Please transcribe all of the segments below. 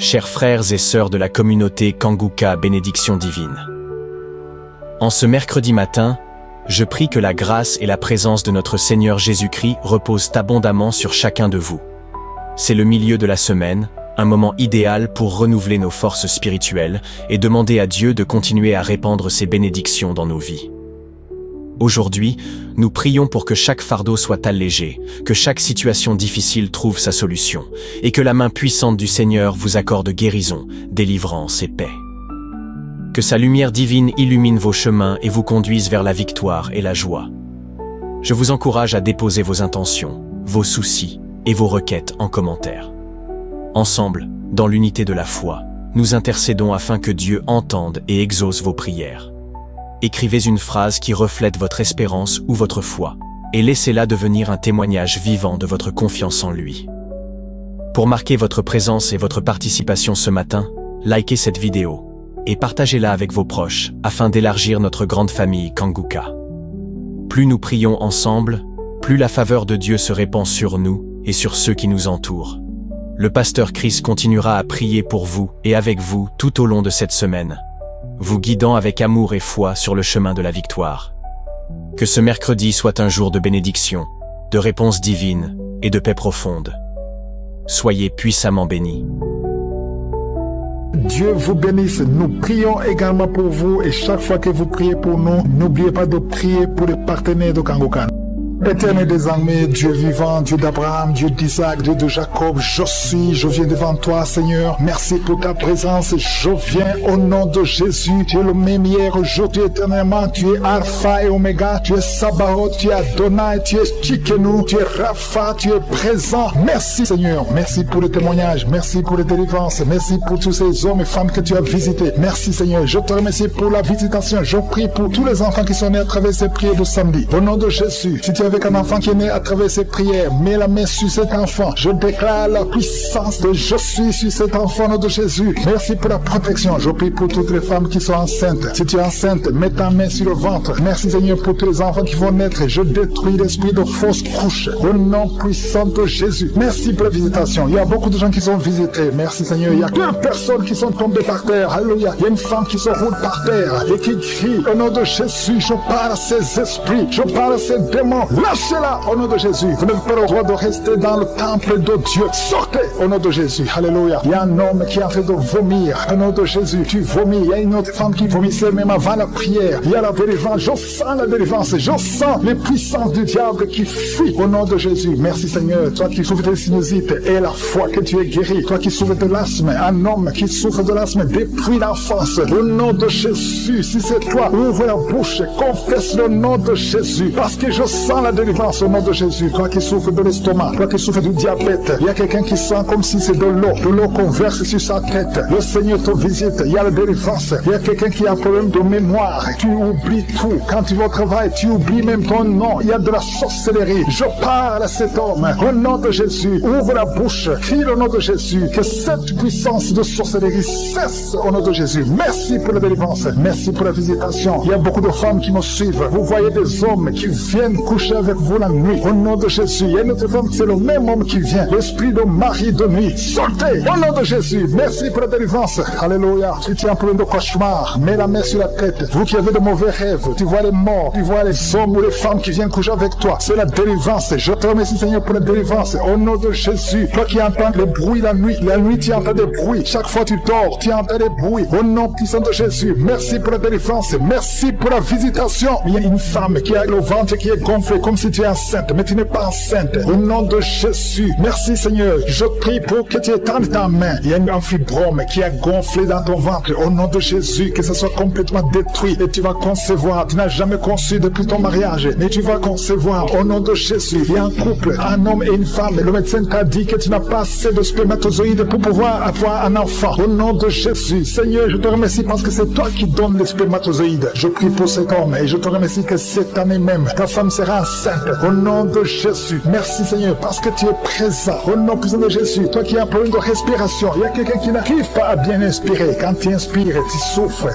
chers frères et sœurs de la communauté Kanguka Bénédiction Divine. En ce mercredi matin, je prie que la grâce et la présence de notre Seigneur Jésus-Christ reposent abondamment sur chacun de vous. C'est le milieu de la semaine, un moment idéal pour renouveler nos forces spirituelles et demander à Dieu de continuer à répandre ses bénédictions dans nos vies. Aujourd'hui, nous prions pour que chaque fardeau soit allégé, que chaque situation difficile trouve sa solution, et que la main puissante du Seigneur vous accorde guérison, délivrance et paix. Que sa lumière divine illumine vos chemins et vous conduise vers la victoire et la joie. Je vous encourage à déposer vos intentions, vos soucis et vos requêtes en commentaire. Ensemble, dans l'unité de la foi, nous intercédons afin que Dieu entende et exauce vos prières. Écrivez une phrase qui reflète votre espérance ou votre foi, et laissez-la devenir un témoignage vivant de votre confiance en lui. Pour marquer votre présence et votre participation ce matin, likez cette vidéo et partagez-la avec vos proches afin d'élargir notre grande famille Kanguka. Plus nous prions ensemble, plus la faveur de Dieu se répand sur nous et sur ceux qui nous entourent. Le pasteur Chris continuera à prier pour vous et avec vous tout au long de cette semaine, vous guidant avec amour et foi sur le chemin de la victoire. Que ce mercredi soit un jour de bénédiction, de réponse divine et de paix profonde. Soyez puissamment bénis. Dieu vous bénisse. Nous prions également pour vous et chaque fois que vous priez pour nous, n'oubliez pas de prier pour les partenaires de Kanguka. Éternel des armées, Dieu vivant, Dieu d'Abraham, Dieu d'Isaac, Dieu de Jacob, je viens devant toi, Seigneur. Merci pour ta présence. Je viens au nom de Jésus. Tu es le même hier, aujourd'hui, éternellement. Tu es Alpha et Oméga. Tu es Sabaoth, tu es Adonai, tu es Tchikenu, tu es Rapha, tu es présent. Merci, Seigneur. Merci pour le témoignage. Merci pour les délivrances. Merci pour tous ces hommes et femmes que tu as visités. Merci, Seigneur. Je te remercie pour la visitation. Je prie pour tous les enfants qui sont nés à travers ces prières de samedi. Au nom de Jésus, si tu avec un enfant qui est né à travers ces prières, mets la main sur cet enfant. Je déclare la puissance de je suis sur cet enfant au nom de Jésus. Merci pour la protection. Je prie pour toutes les femmes qui sont enceintes. Si tu es enceinte, mets ta main sur le ventre. Merci Seigneur pour tous les enfants qui vont naître. Je détruis l'esprit de fausse couche. Au nom puissant de Jésus. Merci pour la visitation. Il y a beaucoup de gens qui sont visités. Merci Seigneur. Il y a 2 personnes qui sont tombées par terre. Alléluia. Il y a une femme qui se roule par terre et qui crie au nom de Jésus. Je parle à ces esprits. Je parle à ces démons. Lâchez-la au nom de Jésus. Vous n'avez pas le droit de rester dans le temple de Dieu. Sortez au nom de Jésus. Alléluia. Il y a un homme qui est en train de vomir au nom de Jésus. Tu vomis. Il y a une autre femme qui vomissait même avant la prière. Il y a la délivrance. Je sens la délivrance. Je sens les puissances du diable qui fuient au nom de Jésus. Merci Seigneur. Toi qui souffres de sinusite et la foi que tu es guéri. Toi qui souffres de l'asthme. Un homme qui souffre de l'asthme depuis l'enfance. Au nom de Jésus. Si c'est toi, ouvre la bouche. Confesse le nom de Jésus. Parce que je sens la délivrance au nom de Jésus. Toi qui souffres de l'estomac, toi qui souffres du diabète, il y a quelqu'un qui sent comme si c'est de l'eau qu'on verse sur sa tête. Le Seigneur te visite, il y a la délivrance. Il y a quelqu'un qui a un problème de mémoire. Tu oublies tout. Quand tu vas au travail, tu oublies même ton nom. Il y a de la sorcellerie. Je parle à cet homme au nom de Jésus. Ouvre la bouche, crie au nom de Jésus. Que cette puissance de sorcellerie cesse au nom de Jésus. Merci pour la délivrance. Merci pour la visitation. Il y a beaucoup de femmes qui me suivent. Vous voyez des hommes qui viennent coucher avec vous la nuit. Au nom de Jésus, il y a une autre femme, c'est le même homme qui vient. L'esprit de mari de nuit. Sortez au nom de Jésus. Merci pour la délivrance. Alléluia. Si tu es en problème de cauchemar, mets la main sur la tête. Vous qui avez de mauvais rêves, tu vois les morts, tu vois les hommes ou les femmes qui viennent coucher avec toi. C'est la délivrance. Je te remercie Seigneur pour la délivrance. Au nom de Jésus. Toi qui entends les bruits la nuit tu entends des bruits. Chaque fois tu dors, tu entends des bruits. Au nom puissant de Jésus. Merci pour la délivrance. Merci pour la visitation. Il y a une femme qui a le ventre qui est gonflé comme si tu es enceinte, mais tu n'es pas enceinte. Au nom de Jésus. Merci Seigneur. Je prie pour que tu étendes ta main. Il y a un fibrome qui a gonflé dans ton ventre. Au nom de Jésus, que ce soit complètement détruit et tu vas concevoir. Tu n'as jamais conçu depuis ton mariage, mais tu vas concevoir. Au nom de Jésus. Il y a un couple, un homme et une femme. Le médecin t'a dit que tu n'as pas assez de spermatozoïdes pour pouvoir avoir un enfant. Au nom de Jésus. Seigneur, je te remercie parce que c'est toi qui donnes les spermatozoïdes. Je prie pour cet homme et je te remercie que cette année même, ta femme sera enceinte sainte. Au nom de Jésus. Merci Seigneur parce que tu es présent. Au nom puissant de Jésus. Toi qui as un problème de respiration, il y a quelqu'un qui n'arrive pas à bien inspirer. Quand tu inspires,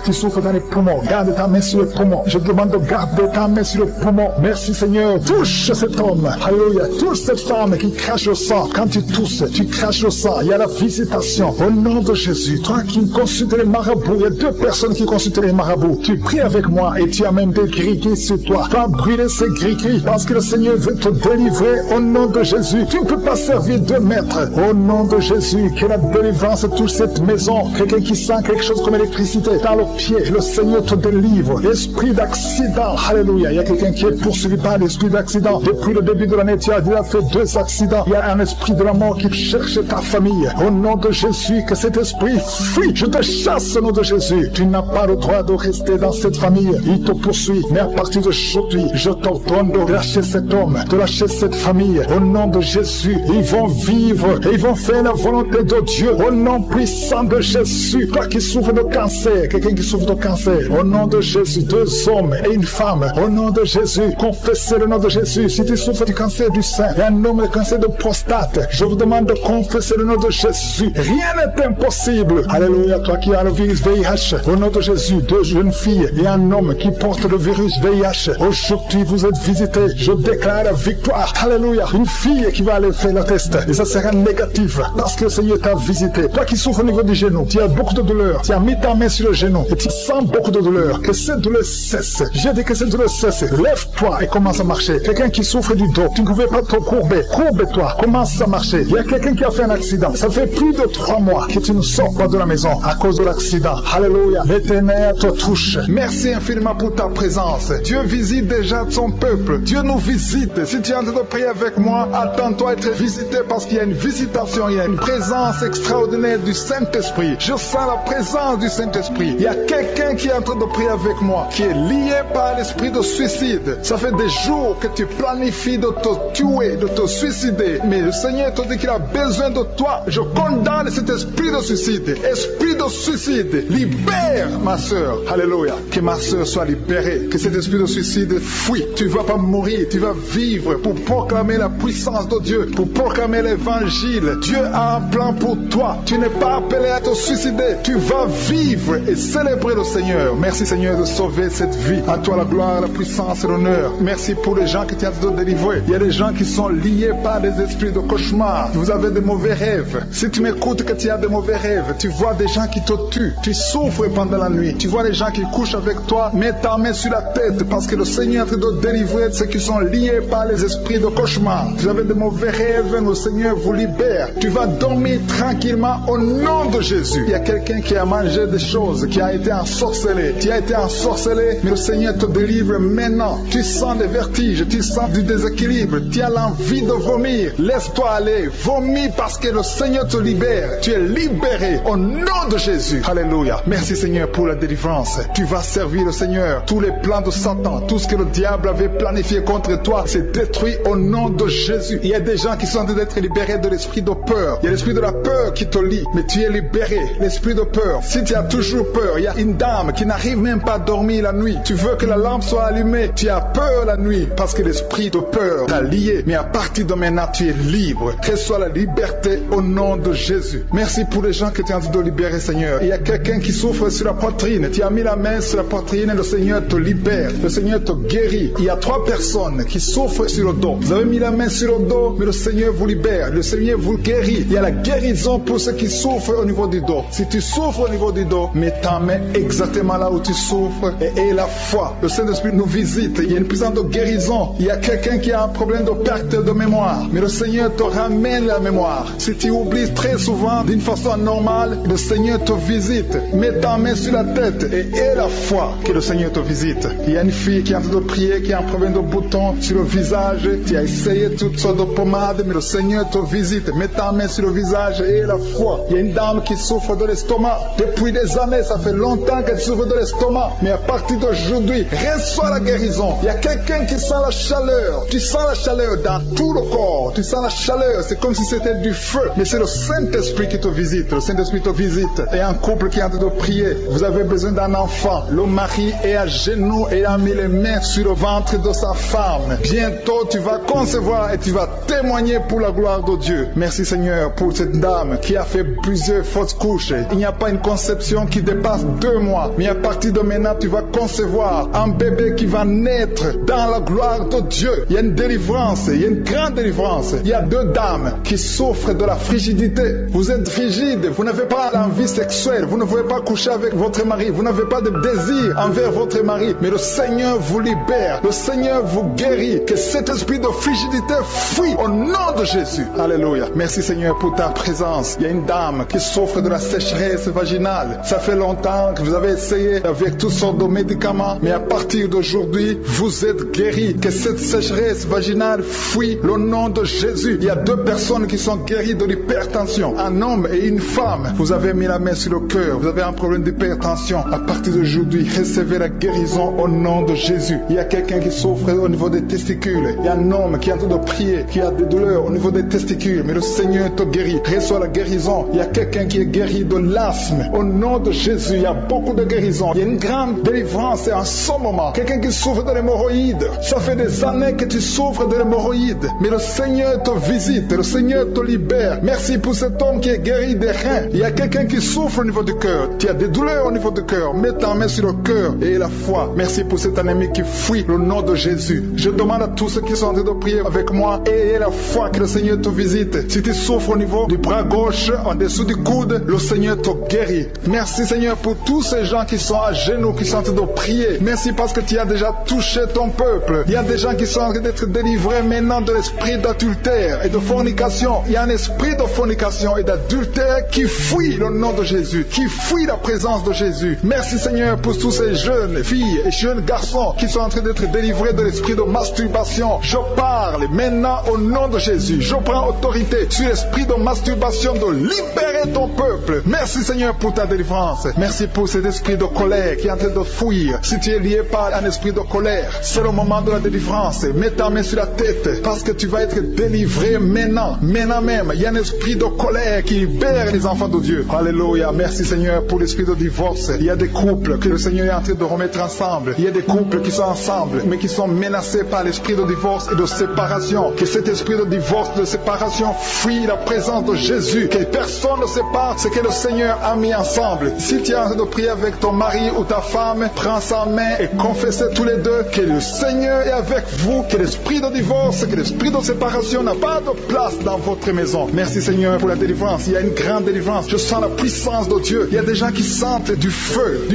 tu souffres dans les poumons. Garde ta main sur le poumon. Je te demande de garder ta main sur le poumon. Merci Seigneur. Touche cet homme. Alléluia. Touche cette femme qui crache le sang. Quand tu tousses, tu craches le sang. Il y a la visitation. Au nom de Jésus. Toi qui consultes les marabouts, il y a 2 personnes qui consultent les marabouts. Tu pries avec moi et tu as même des gris-gris sur toi. Tu vas brûler ces gris-gris parce que le Seigneur veut te délivrer au nom de Jésus. Tu ne peux pas servir 2 maîtres. Au nom de Jésus, que la délivrance touche cette maison. Quelqu'un qui sent quelque chose comme électricité dans le pied, le Seigneur te délivre. Esprit d'accident, alléluia. Il y a quelqu'un qui est poursuivi par l'esprit d'accident. Depuis le début de l'année, tu as déjà fait 2 accidents. Il y a un esprit de la mort qui cherche ta famille. Au nom de Jésus, que cet esprit fuit. Je te chasse au nom de Jésus. Tu n'as pas le droit de rester dans cette famille. Il te poursuit. Mais à partir d'aujourd'hui, je t'ordonne de lâcher cet homme, de lâcher cette famille. Au nom de Jésus, ils vont vivre et ils vont faire la volonté de Dieu. Au nom puissant de Jésus. Toi qui souffres de cancer, quelqu'un qui souffre de cancer. Au nom de Jésus, 2 hommes et une femme. Au nom de Jésus, confessez le nom de Jésus. Si tu souffres du cancer du sein et un homme de cancer de prostate, je vous demande de confesser le nom de Jésus. Rien n'est impossible. Alléluia. Toi qui as le virus VIH, au nom de Jésus, 2 jeunes filles et un homme qui porte le virus VIH. Aujourd'hui, vous êtes visités. Je déclare la victoire. Alléluia. Une fille qui va aller faire le test et ça sera négatif parce que le Seigneur t'a visité. Toi qui souffres au niveau du genou, tu as beaucoup de douleur. Tu as mis ta main sur le genou et tu sens beaucoup de douleur. Que cette douleur cesse. J'ai dit que cette douleur cesse. Lève-toi et commence à marcher. Quelqu'un qui souffre du dos, tu ne pouvais pas te courber. Courbe-toi. Commence à marcher. Il y a quelqu'un qui a fait un accident. Ça fait plus de 3 mois que tu ne sors pas de la maison à cause de l'accident. Alléluia. L'Éternel te touche. Merci infiniment pour ta présence. Dieu visite déjà son peuple. Dieu nous visite. Si tu es en train de prier avec moi, attends-toi à être visité parce qu'il y a une visitation, il y a une présence extraordinaire du Saint-Esprit. Je sens la présence du Saint-Esprit. Il y a quelqu'un qui est en train de prier avec moi, qui est lié par l'esprit de suicide. Ça fait des jours que tu planifies de te tuer, de te suicider. Mais le Seigneur te dit qu'il a besoin de toi. Je condamne cet esprit de suicide. Esprit de suicide, libère ma soeur. Alléluia. Que ma soeur soit libérée. Que cet esprit de suicide fuit. Tu ne vas pas mourir, tu vas vivre pour proclamer la puissance de Dieu, pour proclamer l'évangile. Dieu a un plan pour toi. Tu n'es pas appelé à te suicider. Tu vas vivre et célébrer le Seigneur. Merci Seigneur de sauver cette vie. À toi la gloire, la puissance et l'honneur. Merci pour les gens que tu as de délivrer. Il y a des gens qui sont liés par des esprits de cauchemar. Vous avez des mauvais rêves. Si tu m'écoutes que tu as des mauvais rêves, tu vois des gens qui te tuent. Tu souffres pendant la nuit. Tu vois les gens qui couchent avec toi. Mets ta main sur la tête parce que le Seigneur est en train de délivrer ceux qui sont liés par les esprits de cauchemar. Vous avez des mauvais rêves, le Seigneur vous libère. Tu vas dormir tranquillement au nom de Jésus. Il y a quelqu'un qui a mangé des choses, qui a été ensorcelé. Tu as été ensorcelé, mais le Seigneur te délivre maintenant. Tu sens des vertiges, tu sens du déséquilibre, tu as l'envie de vomir. Laisse-toi aller, vomis parce que le Seigneur te libère. Tu es libéré au nom de Jésus. Alléluia. Merci Seigneur pour la délivrance. Tu vas servir le Seigneur. Tous les plans de Satan, tout ce que le diable avait planifié contre toi, c'est détruit au nom de Jésus. Il y a des gens qui sont en train d'être libérés de l'esprit de peur. Il y a l'esprit de la peur qui te lie, mais tu es libéré. L'esprit de peur. Si tu as toujours peur, il y a une dame qui n'arrive même pas à dormir la nuit. Tu veux que la lampe soit allumée. Tu as peur la nuit parce que l'esprit de peur t'a lié. Mais à partir de maintenant, tu es libre. Que soit la liberté au nom de Jésus. Merci pour les gens que tu es en train de libérer, Seigneur. Il y a quelqu'un qui souffre sur la poitrine. Tu as mis la main sur la poitrine et le Seigneur te libère. Le Seigneur te guérit. Il y a 3 personnes qui souffrent sur le dos. Vous avez mis la main sur le dos, mais le Seigneur vous libère. Le Seigneur vous guérit. Il y a la guérison pour ceux qui souffrent au niveau du dos. Si tu souffres au niveau du dos, mets ta main exactement là où tu souffres et aie la foi. Le Saint-Esprit nous visite. Il y a une puissance de guérison. Il y a quelqu'un qui a un problème de perte de mémoire, mais le Seigneur te ramène la mémoire. Si tu oublies très souvent d'une façon anormale, le Seigneur te visite. Mets ta main sur la tête et aie la foi que le Seigneur te visite. Il y a une fille qui est en train de prier, qui a un problème de bouton sur le visage. Tu as essayé toutes sortes de pommades, mais le Seigneur te visite. Mets ta main sur le visage et aie la foi. Il y a une dame qui souffre de l'estomac. Depuis des années, ça fait longtemps qu'elle souffre de l'estomac. Mais à partir d'aujourd'hui, reçois la guérison. Il y a quelqu'un qui sent la chaleur. Tu sens la chaleur dans tout le corps. Tu sens la chaleur. C'est comme si c'était du feu. Mais c'est le Saint-Esprit qui te visite. Le Saint-Esprit te visite. Et un couple qui est en train de prier. Vous avez besoin d'un enfant. Le mari est à genoux et a mis les mains sur le ventre de sa femme. Bientôt, tu vas concevoir et tu vas témoigner pour la gloire de Dieu. Merci Seigneur pour cette dame qui a fait plusieurs fausses couches. Il n'y a pas une conception qui dépasse 2 mois. Mais à partir de maintenant, tu vas concevoir un bébé qui va naître dans la gloire de Dieu. Il y a une délivrance, il y a une grande délivrance. Il y a 2 dames qui souffrent de la frigidité. Vous êtes frigide, vous n'avez pas l'envie sexuelle, vous ne pouvez pas coucher avec votre mari, vous n'avez pas de désir envers votre mari. Mais le Seigneur vous libère, le Seigneur vous guérit. Que cet esprit de frigidité fuit au nom de Jésus. Alléluia. Merci Seigneur pour ta présence. Il y a une dame qui souffre de la sécheresse vaginale. Ça fait longtemps que vous avez essayé avec toutes sortes de médicaments, mais à partir d'aujourd'hui, vous êtes guéris. Que cette sécheresse vaginale fuit au nom de Jésus. Il y a 2 personnes qui sont guéries de l'hypertension, un homme et une femme. Vous avez mis la main sur le cœur, vous avez un problème d'hypertension. À partir d'aujourd'hui, recevez la guérison au nom de Jésus. Il y a quelqu'un qui souffre au niveau des testicules. Il y a un homme qui est en train de prier, qui a des douleurs au niveau des testicules, mais le Seigneur te guérit. Reçois la guérison. Il y a quelqu'un qui est guéri de l'asthme. Au nom de Jésus, il y a beaucoup de guérisons. Il y a une grande délivrance en ce moment. Quelqu'un qui souffre de l'hémorroïde. Ça fait des années que tu souffres de l'hémorroïde, mais le Seigneur te visite, le Seigneur te libère. Merci pour cet homme qui est guéri des reins. Il y a quelqu'un qui souffre au niveau du cœur. Tu as des douleurs au niveau du cœur. Mets ta main sur le cœur et la foi. Merci pour cet ennemi qui fuit le nom de Jésus. Je demande à tous ceux qui sont en train de prier avec moi, ayez la foi que le Seigneur te visite. Si tu souffres au niveau du bras gauche, en dessous du coude, le Seigneur te guérit. Merci Seigneur pour tous ces gens qui sont à genoux, qui sont en train de prier. Merci parce que tu as déjà touché ton peuple. Il y a des gens qui sont en train d'être délivrés maintenant de l'esprit d'adultère et de fornication. Il y a un esprit de fornication et d'adultère qui fuit le nom de Jésus, qui fuit la présence de Jésus. Merci Seigneur pour tous ces jeunes filles et jeunes garçons qui sont en train d'être délivrés de l'esprit de masturbation. Je parle maintenant au nom de Jésus. Je prends autorité sur l'esprit de masturbation de libérer ton peuple. Merci Seigneur pour ta délivrance. Merci pour cet esprit de colère qui est en train de fuir. Si tu es lié par un esprit de colère, c'est le moment de la délivrance. Mets ta main sur la tête parce que tu vas être délivré maintenant. Maintenant même, il y a un esprit de colère qui libère les enfants de Dieu. Alléluia. Merci Seigneur pour l'esprit de divorce. Il y a des couples que le Seigneur est en train de remettre ensemble. Il y a des couples qui sont ensemble mais qui sont menacés par l'esprit de divorce et de séparation. Que cet esprit de divorce, de séparation fuit la présence de Jésus. Que personne ne sépare ce que le Seigneur a mis ensemble. Si tu es en train de prier avec ton mari ou ta femme, prends sa main et confessez tous les deux que le Seigneur est avec vous, que l'esprit de divorce, que l'esprit de séparation n'a pas de place dans votre maison. Merci Seigneur pour la délivrance. Il y a une grande délivrance. Je sens la puissance de Dieu. Il y a des gens qui sentent du feu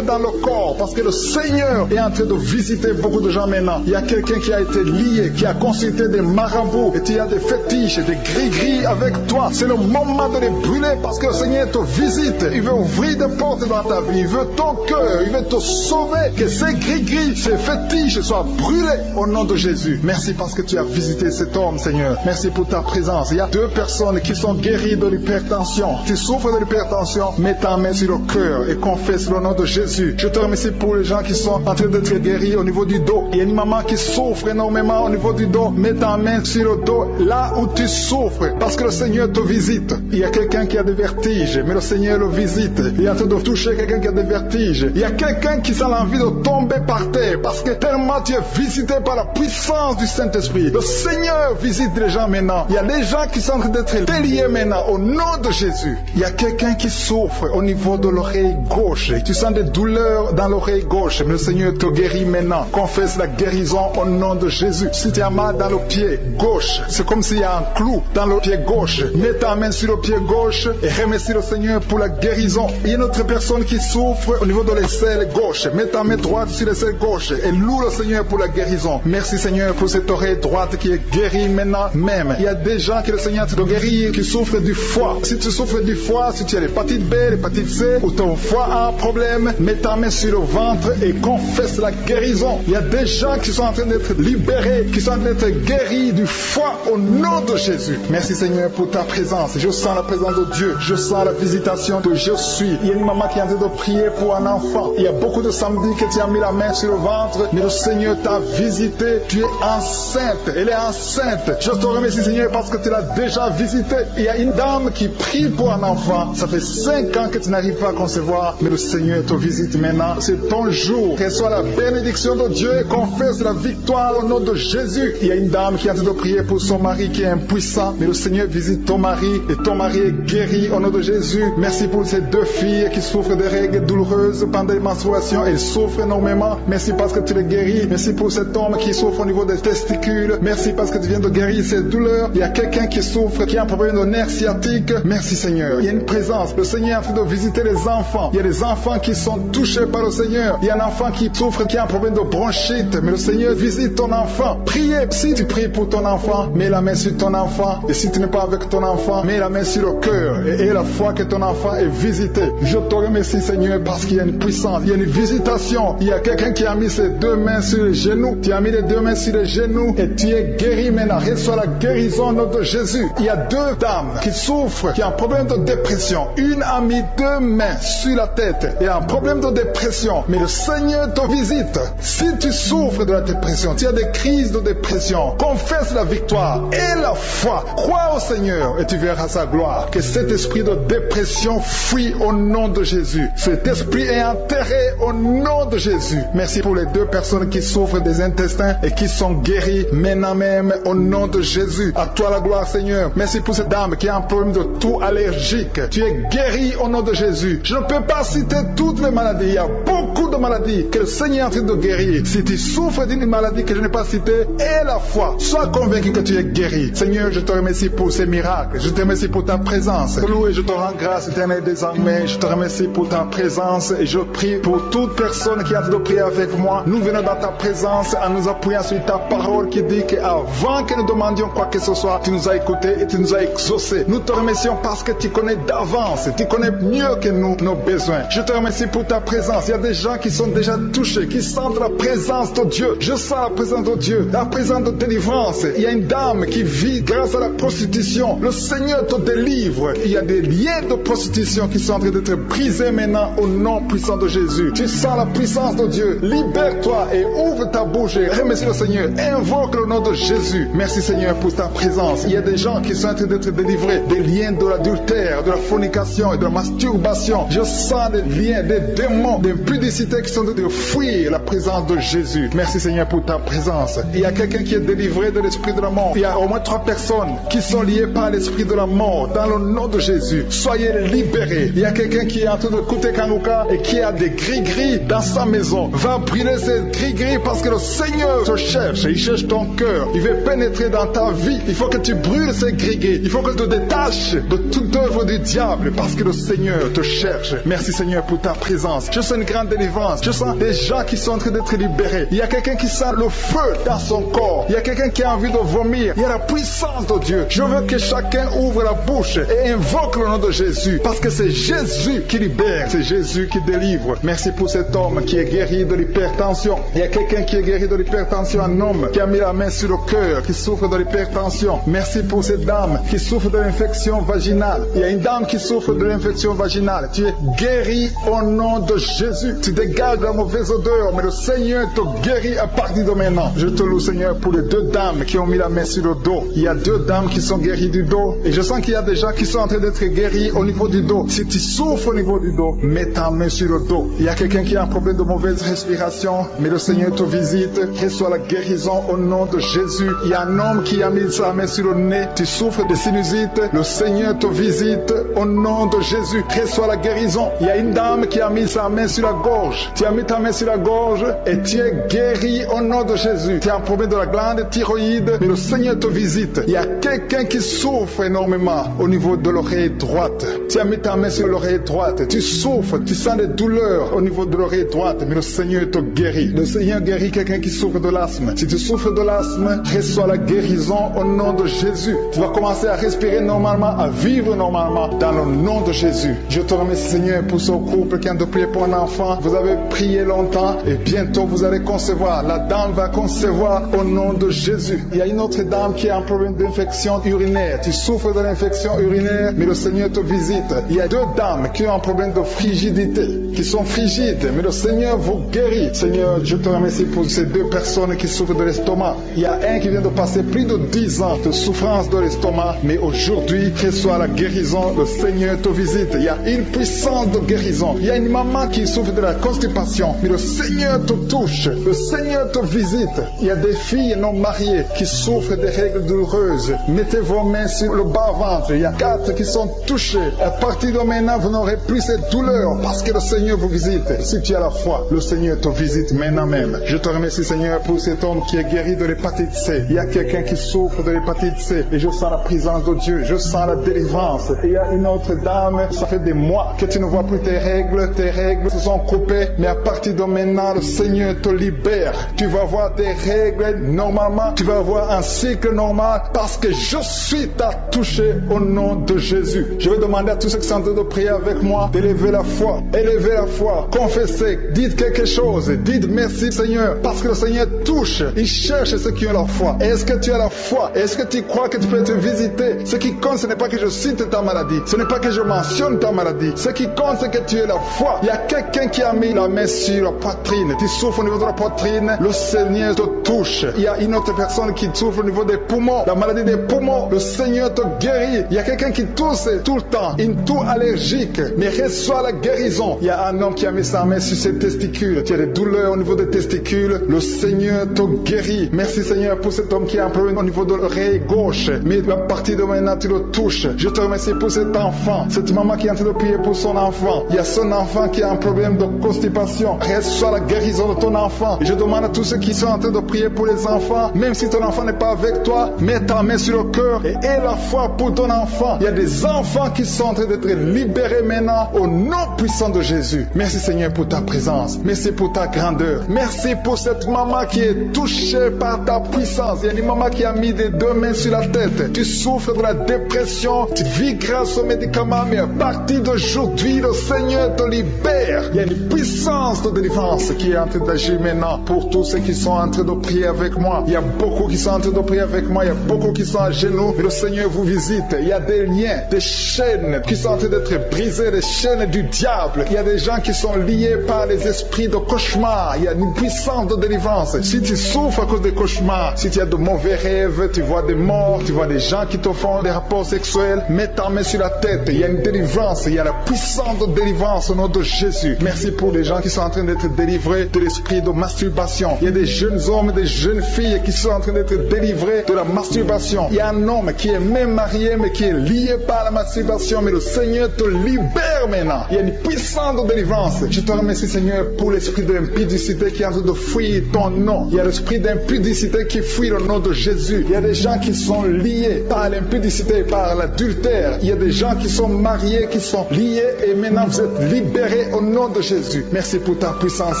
dans le corps parce que le Seigneur est en train de visiter beaucoup de gens maintenant. Il y a quelqu'un qui a été lié, qui a consulté des marabouts et tu as des fétiches, des gris-gris avec toi. C'est le moment de les brûler parce que le Seigneur te visite. Il veut ouvrir des portes dans ta vie. Il veut ton cœur. Il veut te sauver. Que ces gris-gris, ces fétiches soient brûlés au nom de Jésus. Merci parce que tu as visité cet homme, Seigneur. Merci pour ta présence. Il y a 2 personnes qui sont guéries de l'hypertension. Tu souffres de l'hypertension, mets ta main sur le cœur et confesse le nom de Jésus. Je te remercie pour les gens qui sont en train d'être guéris au niveau du dos. Il y a une maman qui souffre énormément au niveau du dos. Mets ta main sur le dos, là où tu souffres, parce que le Seigneur te visite. Il y a quelqu'un qui a des vertiges, mais le Seigneur le visite. Il est en train de toucher quelqu'un qui a des vertiges. Il y a quelqu'un qui a l'envie de tomber par terre, parce que tellement tu es visité par la puissance du Saint-Esprit. Le Seigneur visite les gens maintenant. Il y a des gens qui sont en train d'être déliés maintenant au nom de Jésus. Il y a quelqu'un qui souffre au niveau de l'oreille gauche. Tu sens des douleurs dans l'oreille gauche, mais le Seigneur te guérit maintenant. Confesse la guérison au nom de Jésus. Si tu as mal dans le pied gauche, c'est comme s'il y a un clou dans le pied gauche. Mets ta main sur le pied gauche et remercie le Seigneur pour la guérison. Il y a une autre personne qui souffre au niveau de l'aisselle gauche. Mets ta main droite sur l'aisselle gauche et loue le Seigneur pour la guérison. Merci Seigneur pour cette oreille droite qui est guérie maintenant même. Il y a des gens que le Seigneur te guérit qui souffrent du foie. Si tu souffres du foie, si tu as l'hépatite B, l'hépatite C ou ton foie a un problème, mets ta main sur le ventre et confesse la guérison. Il y a des gens qui sont en train d'être libérés, qui sont en train d'être guéris du foie au nom de Jésus. Merci Seigneur pour ta présence. Je sens la présence de Dieu. Je sens la visitation de je suis. Il y a une maman qui est en train de prier pour un enfant. Il y a beaucoup de samedis que tu as mis la main sur le ventre, mais le Seigneur t'a visité. Tu es enceinte. Elle est enceinte. Je te remercie Seigneur parce que tu l'as déjà visité. Il y a une dame qui prie pour un enfant. Ça fait 5 ans que tu n'arrives pas à concevoir, mais le Seigneur te visite maintenant. C'est ton jour. Reçois la bénédiction de Dieu et confesse la victoire au nom de Jésus. Il y a une dame qui est en train de prier pour son mari qui est impuissant, mais le Seigneur visite ton mari et ton mari est guéri au nom de Jésus. Merci pour ces deux filles qui souffrent de règles douloureuses pendant les menstruations. Elles souffrent énormément. Merci parce que tu les guéris. Merci pour cet homme qui souffre au niveau des testicules. Merci parce que tu viens de guérir ces douleurs. Il y a quelqu'un qui souffre, qui a un problème de nerf sciatique. Merci Seigneur. Il y a une présence. Le Seigneur est en train de visiter les enfants. Il y a des enfants qui sont touchés par le Seigneur. Il y a un enfant qui souffre, qui a un problème de bronchite. Mais le Seigneur visite ton enfant. Priez. Si tu pries pour ton enfant, mets la main sur ton enfant. Et si tu n'es pas avec ton enfant, mets la main sur le cœur et la foi que ton enfant est visité. Je te remercie Seigneur parce qu'il y a une puissance, il y a une visitation. Il y a quelqu'un qui a mis ses deux mains sur les genoux. Tu as mis les deux mains sur les genoux et tu es guéri maintenant. Reçois la guérison au nom de Jésus. Il y a deux dames qui souffrent, qui ont un problème de dépression. Une a mis deux mains sur la tête et a un problème de dépression. Mais le Seigneur te visite. Si tu souffres de la dépression, tu as des crises de dépression, confesse la victoire et la foi. Crois au Seigneur et tu verras sa gloire. Que cet esprit de dépression fuit au nom de Jésus. Cet esprit est enterré au nom de Jésus. Merci pour les deux personnes qui souffrent des intestins et qui sont guéries maintenant même au nom de Jésus. À toi la gloire Seigneur. Merci pour cette dame qui a un problème de toux allergique. Tu es guéri au nom de Jésus. Je ne peux pas citer toutes les maladies. Il y a beaucoup de maladies que le Seigneur est en train de guérir. Si tu souffres d'une maladie que je n'ai pas citée, aie la foi. Sois convaincu que tu es guéri. Seigneur, je te remercie pour ces miracles. Je te remercie pour ta présence. Loué, je te rends grâce éternelle désormais. Je te remercie pour ta présence et je prie pour toute personne qui a de prier avec moi. Nous venons dans ta présence en nous appuyant sur ta parole qui dit qu'avant que nous demandions quoi que ce soit, tu nous as écoutés et tu nous as exaucés. Nous te remercions parce que tu connais d'avance. Tu connais mieux que nous nos besoins. Je te remercie pour ta présence. Il y a des gens qui sont déjà touchés, qui sentent la présence de Dieu. Je sens la présence de Dieu, la présence de délivrance. Il y a une dame qui vit grâce à la prostitution. Le Seigneur te délivre. Il y a des liens de prostitution qui sont en train d'être brisés maintenant au nom puissant de Jésus. Tu sens la puissance de Dieu. Libère-toi et ouvre ta bouche et remercie le Seigneur. Invoque le nom de Jésus. Merci Seigneur pour ta présence. Il y a des gens qui sont en train d'être délivrés des liens de l'adultère, de la fornication et de la masturbation. Je sens des liens, des démons, des impudicités qui sont en train de fuir la présence de Jésus. Merci Seigneur pour ta présence. Il y a quelqu'un qui est délivré de l'esprit de la mort. Il y a au moins 3 personnes qui sont liées par l'esprit de la mort. Dans le nom de Jésus, soyez libérés. Il y a quelqu'un qui est en train de écouter Kanguka et qui a des gris-gris dans sa maison. Va brûler ces gris-gris parce que le Seigneur te cherche. Il cherche ton cœur. Il veut pénétrer dans ta vie. Il faut que tu brûles ces gris-gris. Il faut que tu te détaches de toute œuvre du diable parce que le Seigneur te cherche. Merci Seigneur pour ta présence. Je sens une grande délivrance. Je sens des gens qui sont en train d'être libérés. Il y a quelqu'un qui sent le feu dans son corps. Il y a quelqu'un qui a envie de vomir. Il y a la puissance de Dieu. Je veux que chacun ouvre la bouche et invoque le nom de Jésus parce que c'est Jésus qui libère. C'est Jésus qui délivre. Merci pour cet homme qui est guéri de l'hypertension. Il y a quelqu'un qui est guéri de l'hypertension, un homme qui a mis la main sur le cœur, qui souffre de l'hypertension. Merci pour cette dame qui souffre de l'infection vaginale. Il y a une dame qui souffre de l'infection vaginale. Tu es guéri au nom de Jésus. Tu dégages la mauvaise odeur, mais le Seigneur te guérit à partir de maintenant. Je te loue Seigneur pour les 2 dames qui ont mis la main sur le dos. Il y a 2 dames qui sont guéries du dos et je sens qu'il y a des gens qui sont en train d'être guéris au niveau du dos. Si tu souffres au niveau du dos, mets ta main sur le dos. Il y a quelqu'un qui a un problème de mauvaise respiration, mais le Seigneur te visite. Reçois la guérison au nom de Jésus. Il y a un homme qui a mis sa main sur le nez. Tu souffres de sinusite. Le Seigneur te visite au nom de Jésus. Reçois la guérison. Il y a une dame qui a mis sa main sur la gorge. Tu as mis ta main sur la gorge et tu es guéri au nom de Jésus. Tu as un problème de la glande thyroïde, mais le Seigneur te visite. Il y a quelqu'un qui souffre énormément au niveau de l'oreille droite. Tu as mis ta main sur l'oreille droite. Tu souffres, tu sens des douleurs au niveau de l'oreille droite, mais le Seigneur te guérit. Le Seigneur guérit quelqu'un qui souffre de l'asthme. Si tu souffres de l'asthme, reçois la guérison au nom de Jésus. Tu vas commencer à respirer normalement, à vivre normalement dans le nom de Jésus. Je te remercie Seigneur pour ce couple qui a de prier pour un enfant. Vous avez prié longtemps et bientôt vous allez concevoir. La dame va concevoir au nom de Jésus. Il y a une autre dame qui a un problème d'infection urinaire. Tu souffres de l'infection urinaire, mais le Seigneur te visite. Il y a 2 dames qui ont un problème de frigidité, qui sont frigides, mais le Seigneur vous guérit. Seigneur, je te remercie pour ces 2 personnes qui souffrent de l'estomac. Il y a un qui vient de passer plus de 10 ans de souffrance de l'estomac, mais aujourd'hui, reçois la guérison. Le Seigneur te visite. Il y a une puissance de guérison. Il y a une maman qui souffre de la constipation, mais le Seigneur te touche. Le Seigneur Seigneur te visite. Il y a des filles non mariées qui souffrent des règles douloureuses. Mettez vos mains sur le bas-ventre. Il y a 4 qui sont touchés. À partir de maintenant, vous n'aurez plus cette douleur parce que le Seigneur vous visite. Si tu as la foi, le Seigneur te visite maintenant même. Je te remercie, Seigneur, pour cet homme qui est guéri de l'hépatite C. Il y a quelqu'un qui souffre de l'hépatite C et je sens la présence de Dieu. Je sens la délivrance. Et il y a une autre dame, ça fait des mois que tu ne vois plus tes règles se sont coupées, mais à partir de maintenant, le Seigneur te libère. Tu vas voir tes règles normalement, tu vas avoir un cycle normal parce que je suis touché au nom de Jésus. Je vais demander à tous ceux qui sont en train de prier avec moi d'élever la foi, confessez, dites quelque chose, dites merci Seigneur, parce que le Seigneur touche, il cherche ceux qui ont la foi. Est-ce que tu as la foi? Est-ce que tu crois que tu peux te visiter? Ce qui compte, ce n'est pas que je cite ta maladie, ce n'est pas que je mentionne ta maladie, ce qui compte, c'est que tu aies la foi. Il y a quelqu'un qui a mis la main sur la poitrine, tu souffres au niveau de la poitrine, le Seigneur te touche. Il y a une autre personne qui souffre au niveau des poumons, la maladie des poumons, le Seigneur te guérit. Il y a quelqu'un qui tousse tout le temps, une toux allergique, mais reçoit la guérison. Il y a un homme qui a mis sa main sur ses testicules, tu as des douleurs au niveau des testicules, le Seigneur te guérit. Merci Seigneur pour cet homme qui a un problème au niveau de l'oreille gauche, mais à partir de maintenant tu le touches. Je te remercie pour cet enfant, cette maman qui est en train de prier pour son enfant. Il y a son enfant qui a un problème de constipation, reçois la guérison de ton enfant. Et je demande à tous ceux qui sont en train de prier pour les enfants, même si ton enfant n'est pas avec toi, mets ta main sur le cœur et aie la foi pour ton enfant. Il y a des enfants qui sont en train d'être libérés maintenant au nom puissant de Jésus. Merci Seigneur pour ta présence, merci pour ta grandeur, merci pour cette maman qui est touchée par ta puissance. Il y a une maman qui a mis des 2 mains sur la tête, tu souffres de la dépression, tu vis grâce aux médicaments, mais à partir d'aujourd'hui le Seigneur te libère. Il y a une puissance de délivrance qui est en train d'agir maintenant pour tous ceux qui sont en train de prier avec moi. Il y a beaucoup qui sont en train de prier avec moi, il y a beaucoup qui sont à genoux, mais le Seigneur vous visite. Il y a des liens, des chaînes qui sont en train d'être brisées, des chaînes du diable. Il y a des gens qui sont liés par les esprits de cauchemar. Il y a une puissance de délivrance. Si tu souffres à cause des cauchemars, si tu as de mauvais rêves, tu vois des morts, tu vois des gens qui te font des rapports sexuels, mets ta main sur la tête. Il y a une délivrance, il y a la puissance de délivrance au nom de Jésus. Merci pour les gens qui sont en train d'être délivrés de l'esprit de masturbation. Il y a des jeunes hommes, des jeunes filles qui sont en train d'être délivrés de la masturbation. Il y a un homme qui est même marié mais qui est lié par la masturbation, mais le Seigneur te libère maintenant. Il y a une puissance de délivrance. Je te remercie Seigneur pour l'esprit de l'impudicité qui est en train de fuir ton nom. Il y a l'esprit d'impudicité qui fuit le nom de Jésus. Il y a des gens qui sont liés par l'impudicité, par l'adultère. Il y a des gens qui sont mariés, qui sont liés et maintenant vous êtes libérés au nom de Jésus. Merci pour ta puissance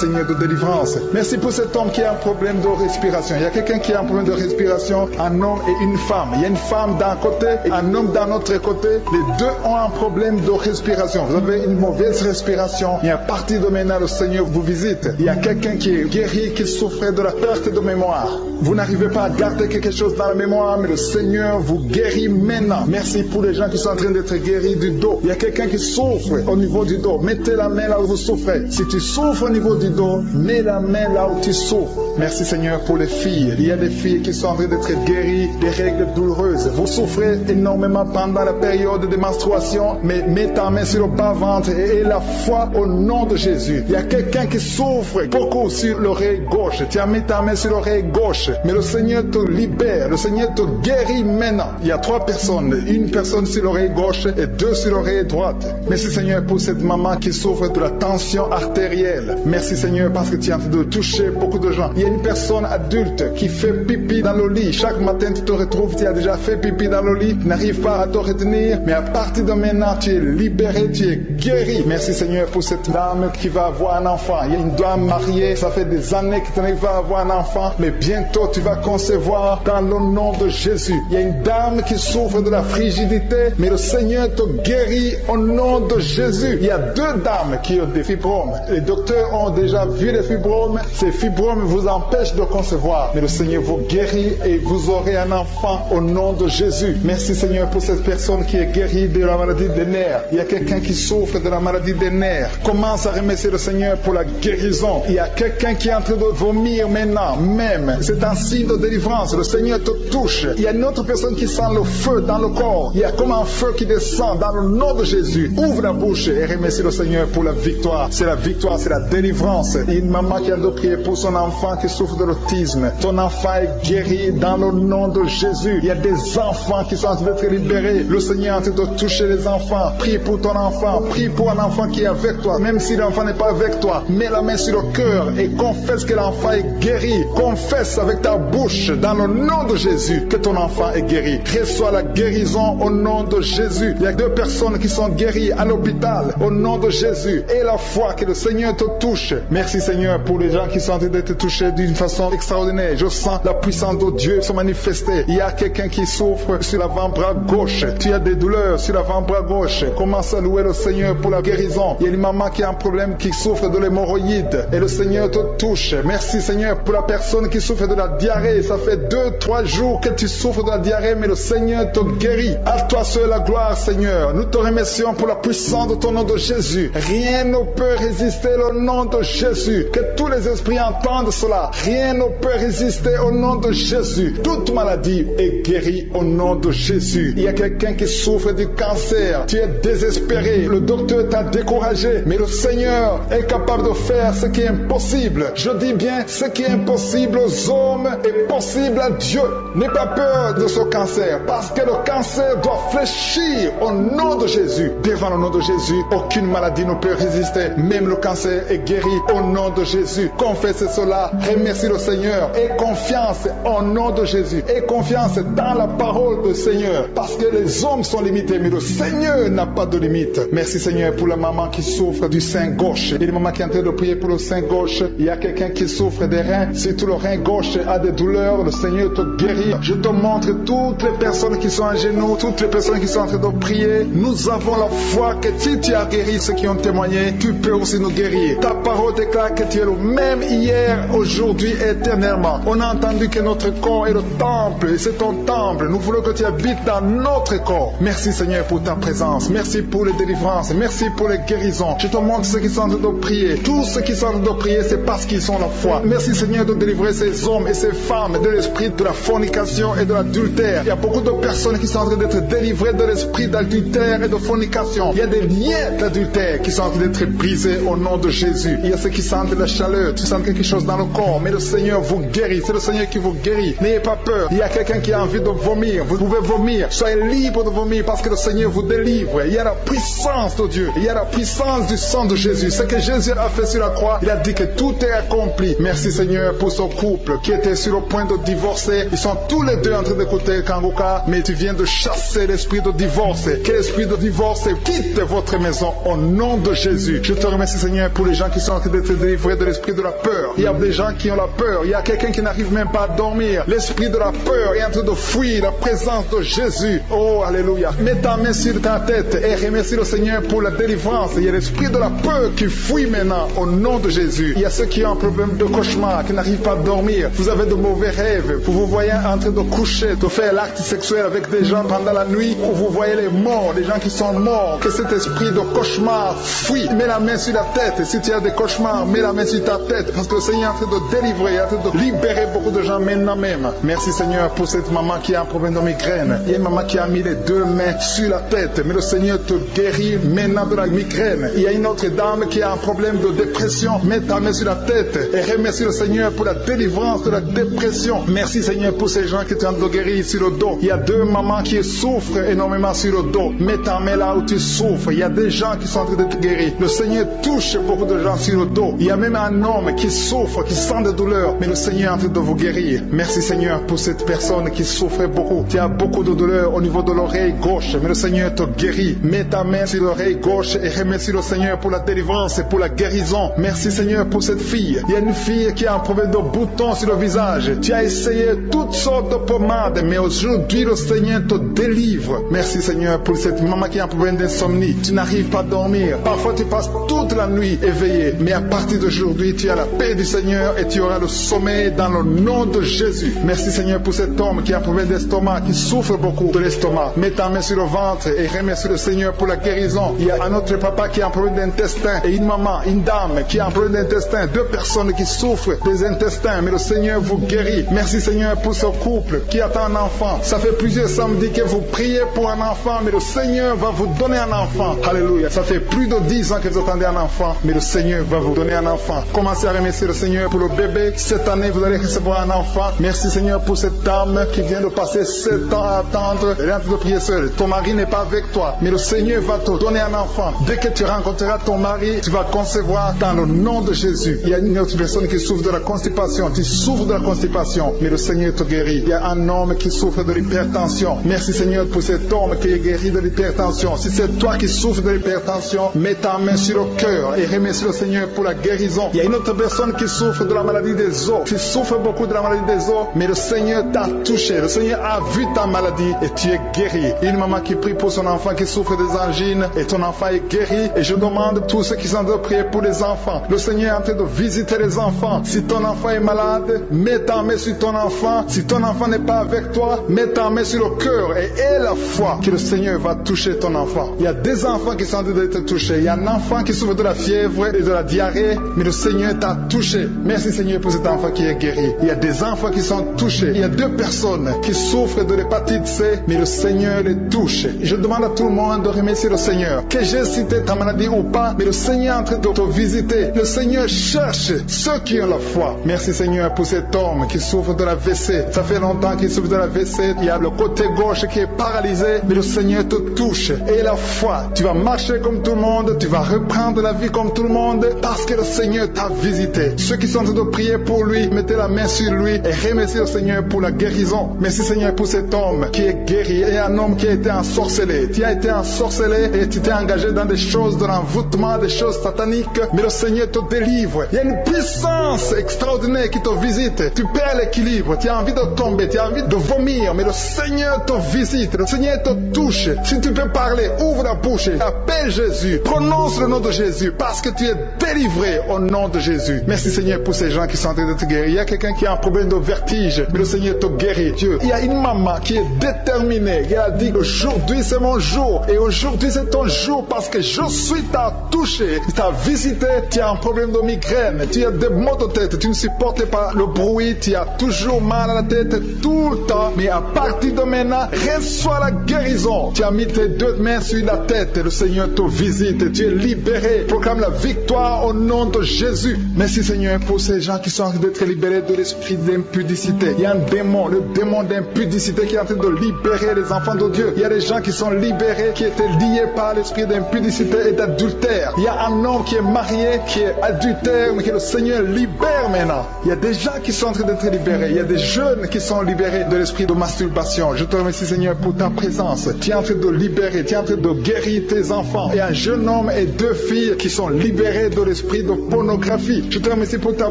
Seigneur de délivrance. Merci pour cet homme qui a un problème de respiration. Il y a quelqu'un qui a un problème de respiration, un homme et une femme. Il y a une femme d'un côté et un homme d'un autre côté. Les deux ont un problème de respiration. Vous avez une mauvaise respiration et à partir de maintenant le Seigneur vous visite. Il y a quelqu'un qui est guéri, qui souffrait de la perte de mémoire. Vous n'arrivez pas à garder quelque chose dans la mémoire, mais le Seigneur vous guérit maintenant. Merci pour les gens qui sont en train d'être guéris du dos. Il y a quelqu'un qui souffre au niveau du dos. Mettez la main là où vous souffrez. Si tu souffres au niveau du dos, mets la main là où tu souffres. Merci Seigneur pour les filles. Il y a des filles qui sont en train d'être guéries des règles douloureuses. Vous souffrez énormément pendant la période de menstruation, mais mets ta main sur le bas-ventre et aie la foi au nom de Jésus. Il y a quelqu'un qui souffre beaucoup sur l'oreille gauche. Tu as mis ta main sur l'oreille gauche, mais le Seigneur te libère. Le Seigneur te guérit maintenant. Il y a 3 personnes. Une personne sur l'oreille gauche et 2 sur l'oreille droite. Merci Seigneur pour cette maman qui souffre de la tension artérielle. Merci Seigneur parce que tu es en train de toucher beaucoup de gens. Il y a une personne adulte qui fait pipi dans le lit. Chaque matin tu te retrouves, tu as déjà fait pipi dans le lit, tu n'arrives pas à te retenir, mais à partir de maintenant tu es libéré, tu es guéri. Merci Seigneur pour cette dame qui va avoir un enfant. Il y a une dame mariée, ça fait des années que tu n'arrives pas à avoir un enfant, mais bientôt tu vas concevoir dans le nom de Jésus. Il y a une dame qui souffre de la frigidité, mais le Seigneur te guérit au nom de Jésus. Il y a 2 dames qui ont des fibromes. Les docteurs ont déjà vu les fibromes. Ces fibromes vous empêchent de concevoir, mais le Seigneur vous guérit et vous aurez un enfant au nom de Jésus. Merci Seigneur pour cette personne qui est guérie de la maladie des nerfs. Il y a quelqu'un qui souffre de la maladie des nerfs. Commence à remercier le Seigneur pour la guérison. Il y a quelqu'un qui est en train de vomir maintenant, même. C'est un signe de délivrance. Le Seigneur te touche. Il y a une autre personne qui sent le feu dans le corps. Il y a comme un feu qui descend dans le nom de Jésus. Ouvre la bouche et remercie le Seigneur pour la victoire. C'est la victoire, c'est la délivrance. Il y a une maman qui a de prier pour pour son enfant qui souffre de l'autisme. Ton enfant est guéri dans le nom de Jésus. Il y a des enfants qui sont en train d'être libérés. Le Seigneur est en train de toucher les enfants. Prie pour ton enfant. Prie pour un enfant qui est avec toi. Même si l'enfant n'est pas avec toi, mets la main sur le cœur et confesse que l'enfant est guéri. Confesse avec ta bouche dans le nom de Jésus que ton enfant est guéri. Reçois la guérison au nom de Jésus. Il y a 2 personnes qui sont guéries à l'hôpital au nom de Jésus. Et la foi que le Seigneur te touche. Merci Seigneur pour les gens qui sont en train d'être touchés d'une façon extraordinaire. Je sens la puissance de Dieu se manifester. Il y a quelqu'un qui souffre sur l'avant-bras gauche. Tu as des douleurs sur l'avant-bras gauche. Commence à louer le Seigneur pour la guérison. Il y a une maman qui a un problème, qui souffre de l'hémorroïde. Et le Seigneur te touche. Merci Seigneur pour la personne qui souffre de la diarrhée. Ça fait 2-3 jours que tu souffres de la diarrhée, mais le Seigneur te guérit. À toi seul la gloire Seigneur. Nous te remercions pour la puissance de ton nom de Jésus. Rien ne peut résister au nom de Jésus. Que tous les esprits entendent cela. Rien ne peut résister au nom de Jésus. Toute maladie est guérie au nom de Jésus. Il y a quelqu'un qui souffre du cancer. Tu es désespéré. Le docteur t'a découragé. Mais le Seigneur est capable de faire ce qui est impossible. Je dis bien, ce qui est impossible aux hommes est possible à Dieu. N'aie pas peur de ce cancer. Parce que le cancer doit fléchir au nom de Jésus. Devant le nom de Jésus, aucune maladie ne peut résister. Même le cancer est guéri au nom de Jésus. Confesse cela. Remercie le Seigneur. Et confiance au nom de Jésus. Et confiance dans la parole du Seigneur. Parce que les hommes sont limités, mais le Seigneur n'a pas de limite. Merci Seigneur pour la maman qui souffre du sein gauche. Et la maman qui est en train de prier pour le sein gauche. Il y a quelqu'un qui souffre des reins. Si tout le rein gauche a des douleurs, le Seigneur te guérit. Je te montre toutes les personnes qui sont à genoux, toutes les personnes qui sont en train de prier. Nous avons la foi que si tu as guéri ceux qui ont témoigné, tu peux aussi nous guérir. Ta parole déclare que tu es le même hier, aujourd'hui, éternellement. On a entendu que notre corps est le temple, et c'est ton temple. Nous voulons que tu habites dans notre corps. Merci Seigneur pour ta présence. Merci pour les délivrances. Merci pour les guérisons. Je te montre ceux qui sont en train de prier. Tous ceux qui sont en train de prier, c'est parce qu'ils ont la foi. Merci Seigneur de délivrer ces hommes et ces femmes de l'esprit de la fornication et de l'adultère. Il y a beaucoup de personnes qui sont en train d'être délivrées de l'esprit d'adultère et de fornication. Il y a des liens d'adultère qui sont en train d'être brisés au nom de Jésus. Il y a ceux qui sentent la chaleur, tu sens quelque chose dans le corps, mais le Seigneur vous guérit. C'est le Seigneur qui vous guérit. N'ayez pas peur. Il y a quelqu'un qui a envie de vomir. Vous pouvez vomir. Soyez libre de vomir parce que le Seigneur vous délivre. Il y a la puissance de Dieu. Il y a la puissance du sang de Jésus. Ce que Jésus a fait sur la croix, il a dit que tout est accompli. Merci Seigneur pour ce couple qui était sur le point de divorcer. Ils sont tous les deux en train d'écouter Kanguka, mais tu viens de chasser l'esprit de divorce. Que l'esprit de divorce quitte votre maison au nom de Jésus. Je te remercie Seigneur pour les gens qui sont en train d'être délivrés de l'esprit de la peur. Il y a des gens qui ont la peur. Il y a quelqu'un qui n'arrive même pas à dormir. L'esprit de la peur est en train de fuir la présence de Jésus. Oh, alléluia. Mets ta main sur ta tête et remercie le Seigneur pour la délivrance. Il y a l'esprit de la peur qui fuit maintenant au nom de Jésus. Il y a ceux qui ont un problème de cauchemar, qui n'arrivent pas à dormir. Vous avez de mauvais rêves. Vous vous voyez en train de coucher, de faire l'acte sexuel avec des gens pendant la nuit, où vous voyez les morts, les gens qui sont morts. Que cet esprit de cauchemar fuit. Mets la main sur la tête. Si tu as des cauchemars, mets la main sur ta tête. Parce que le Seigneur est en train de délivrer, il est en train de libérer beaucoup de gens maintenant même. Merci Seigneur pour cette maman qui a un problème de migraine. Il y a une maman qui a mis les 2 mains sur la tête. Mais le Seigneur te guérit maintenant de la migraine. Il y a une autre dame qui a un problème de dépression. Mets ta main sur la tête et remercie le Seigneur pour la délivrance de la dépression. Merci Seigneur pour ces gens qui sont en train de guérir sur le dos. Il y a 2 mamans qui souffrent énormément sur le dos. Mets ta main là où tu souffres. Il y a des gens qui sont en train d'être guéris. Le Seigneur touche beaucoup de gens sur le dos. Il y a même un homme qui souffre, qui sent des douleurs. Mais le Seigneur est en train de vous guérir. Merci Seigneur pour cette personne qui souffrait beaucoup. Tu as beaucoup de douleurs au niveau de l'oreille gauche. Mais le Seigneur te guérit. Mets ta main sur l'oreille gauche et remercie le Seigneur pour la délivrance et pour la guérison. Merci Seigneur pour cette fille. Il y a une fille qui a un problème de boutons sur le visage. Tu as essayé toutes sortes de pommades, mais aujourd'hui le Seigneur te délivre. Merci Seigneur pour cette maman qui a un problème d'insomnie. Tu n'arrives pas à dormir. Parfois tu passes toute la nuit éveillé. Mais à partir d'aujourd'hui, tu as la paix du Seigneur et tu auras le sommeil dans le nom de Jésus. Merci Seigneur pour cet homme qui a un problème d'estomac. maman qui souffre beaucoup de l'estomac. Mets ta main sur le ventre et remercie le Seigneur pour la guérison. Il y a un autre papa qui a un problème d'intestin et une maman, une dame qui a un problème d'intestin. Deux personnes qui souffrent des intestins, mais le Seigneur vous guérit. Merci Seigneur pour ce couple qui attend un enfant. Ça fait plusieurs samedis que vous priez pour un enfant, mais le Seigneur va vous donner un enfant. Alléluia. Ça fait plus de 10 ans que vous attendez un enfant, mais le Seigneur va vous donner un enfant. Commencez à remercier le Seigneur pour le bébé. Cette année, vous allez recevoir un enfant. Merci Seigneur pour cette dame qui vient de passer 7 ans à attendre. Elle est en train de prier seule. Ton mari n'est pas avec toi, mais le Seigneur va te donner un enfant. Dès que tu rencontreras ton mari, tu vas concevoir dans le nom de Jésus. Il y a une autre personne qui souffre de la constipation. Tu souffres de la constipation, mais le Seigneur te guérit. Il y a un homme qui souffre de l'hypertension. Merci Seigneur pour cet homme qui est guéri de l'hypertension. Si c'est toi qui souffres de l'hypertension, mets ta main sur le cœur et remercie le Seigneur pour la guérison. Il y a une autre personne qui souffre de la maladie des os. Tu souffres beaucoup de la maladie des os, mais le Seigneur t'a touché. Le Seigneur a vu ta maladie et tu es guéri. Une maman qui prie pour son enfant qui souffre des angines et ton enfant est guéri. Et je demande à tous ceux qui sont en train de prier pour les enfants. Le Seigneur est en train de visiter les enfants. Si ton enfant est malade, mets ta main sur ton enfant. Si ton enfant n'est pas avec toi, mets ta main sur le cœur et aie la foi que le Seigneur va toucher ton enfant. Il y a des enfants qui sont en train d'être touchés. Il y a un enfant qui souffre de la fièvre et de la diarrhée, mais le Seigneur t'a touché. Merci Seigneur pour cet enfant qui est guéri. Il y a des enfants qui sont touchés. Il y a 2 personnes qui souffrent de l'hépatite C, mais le Seigneur les touche. Je demande à tout le monde de remercier le Seigneur. Que j'ai cité ta maladie ou pas, mais le Seigneur est en train de te visiter. Le Seigneur cherche ceux qui ont la foi. Merci Seigneur pour cet homme qui souffre de la WC. Ça fait longtemps qu'il souffre de la WC. Il y a le côté gauche qui est paralysé, mais le Seigneur te touche. Et la foi, tu vas marcher comme tout le monde, tu vas reprendre la vie comme tout le monde, parce que le Seigneur t'a visité. Ceux qui sont en train de prier pour lui, mettez la main sur lui et remerciez le Seigneur pour la guérison. Merci Seigneur pour cet homme qui est guéri et un homme qui a été ensorcelé. Tu as été ensorcelé et tu t'es engagé dans des choses de l'envoûtement, des choses sataniques, mais le Seigneur te délivre. Il y a une puissance extraordinaire qui te visite. Tu perds l'équilibre, tu as envie de tomber, tu as envie de vomir, mais le Seigneur te visite, le Seigneur te touche. Si tu peux parler, ouvre la bouche, appelle Jésus, prononce le nom de Jésus, parce que tu es délivré au nom de Jésus. Merci Seigneur pour ces gens qui sont en train de te guérir. Il y a quelqu'un qui a un problème de vertige, mais le Seigneur te guérit. Dieu, il y a une maman qui est déterminée, qui a dit aujourd'hui c'est mon jour, et aujourd'hui c'est ton jour, parce que je suis t'a touché, t'a visité. Tu as un problème de migraine, tu as des maux de tête, tu ne supportes pas le bruit, tu as toujours mal à la tête tout le temps, mais à partir de maintenant, reçois la guérison. Tu as mis tes 2 mains sur la tête, le Seigneur te visite, tu es libéré. Proclame la victoire au nom de Jésus. Merci Seigneur pour ces gens qui sont en train d'être libérés de l'esprit d'impudicité. Il y a un démon, le démon d'impudicité qui est en train de libérer les enfants de Dieu. Il y a des gens qui sont libérés, qui étaient liés par l'esprit d'impudicité et d'adultère. Il y a un homme qui est marié, qui est adultère, mais que le Seigneur libère maintenant. Il y a des gens qui sont en train d'être libérés. Il y a des jeunes qui sont libérés de l'esprit de masturbation. Je te remercie Seigneur pour ta présence. Tu es en train de libérer, tu es en train de guérir tes enfants. Et un jeune homme et 2 filles qui sont libérés de l'esprit de pornographie. Je te remercie pour ta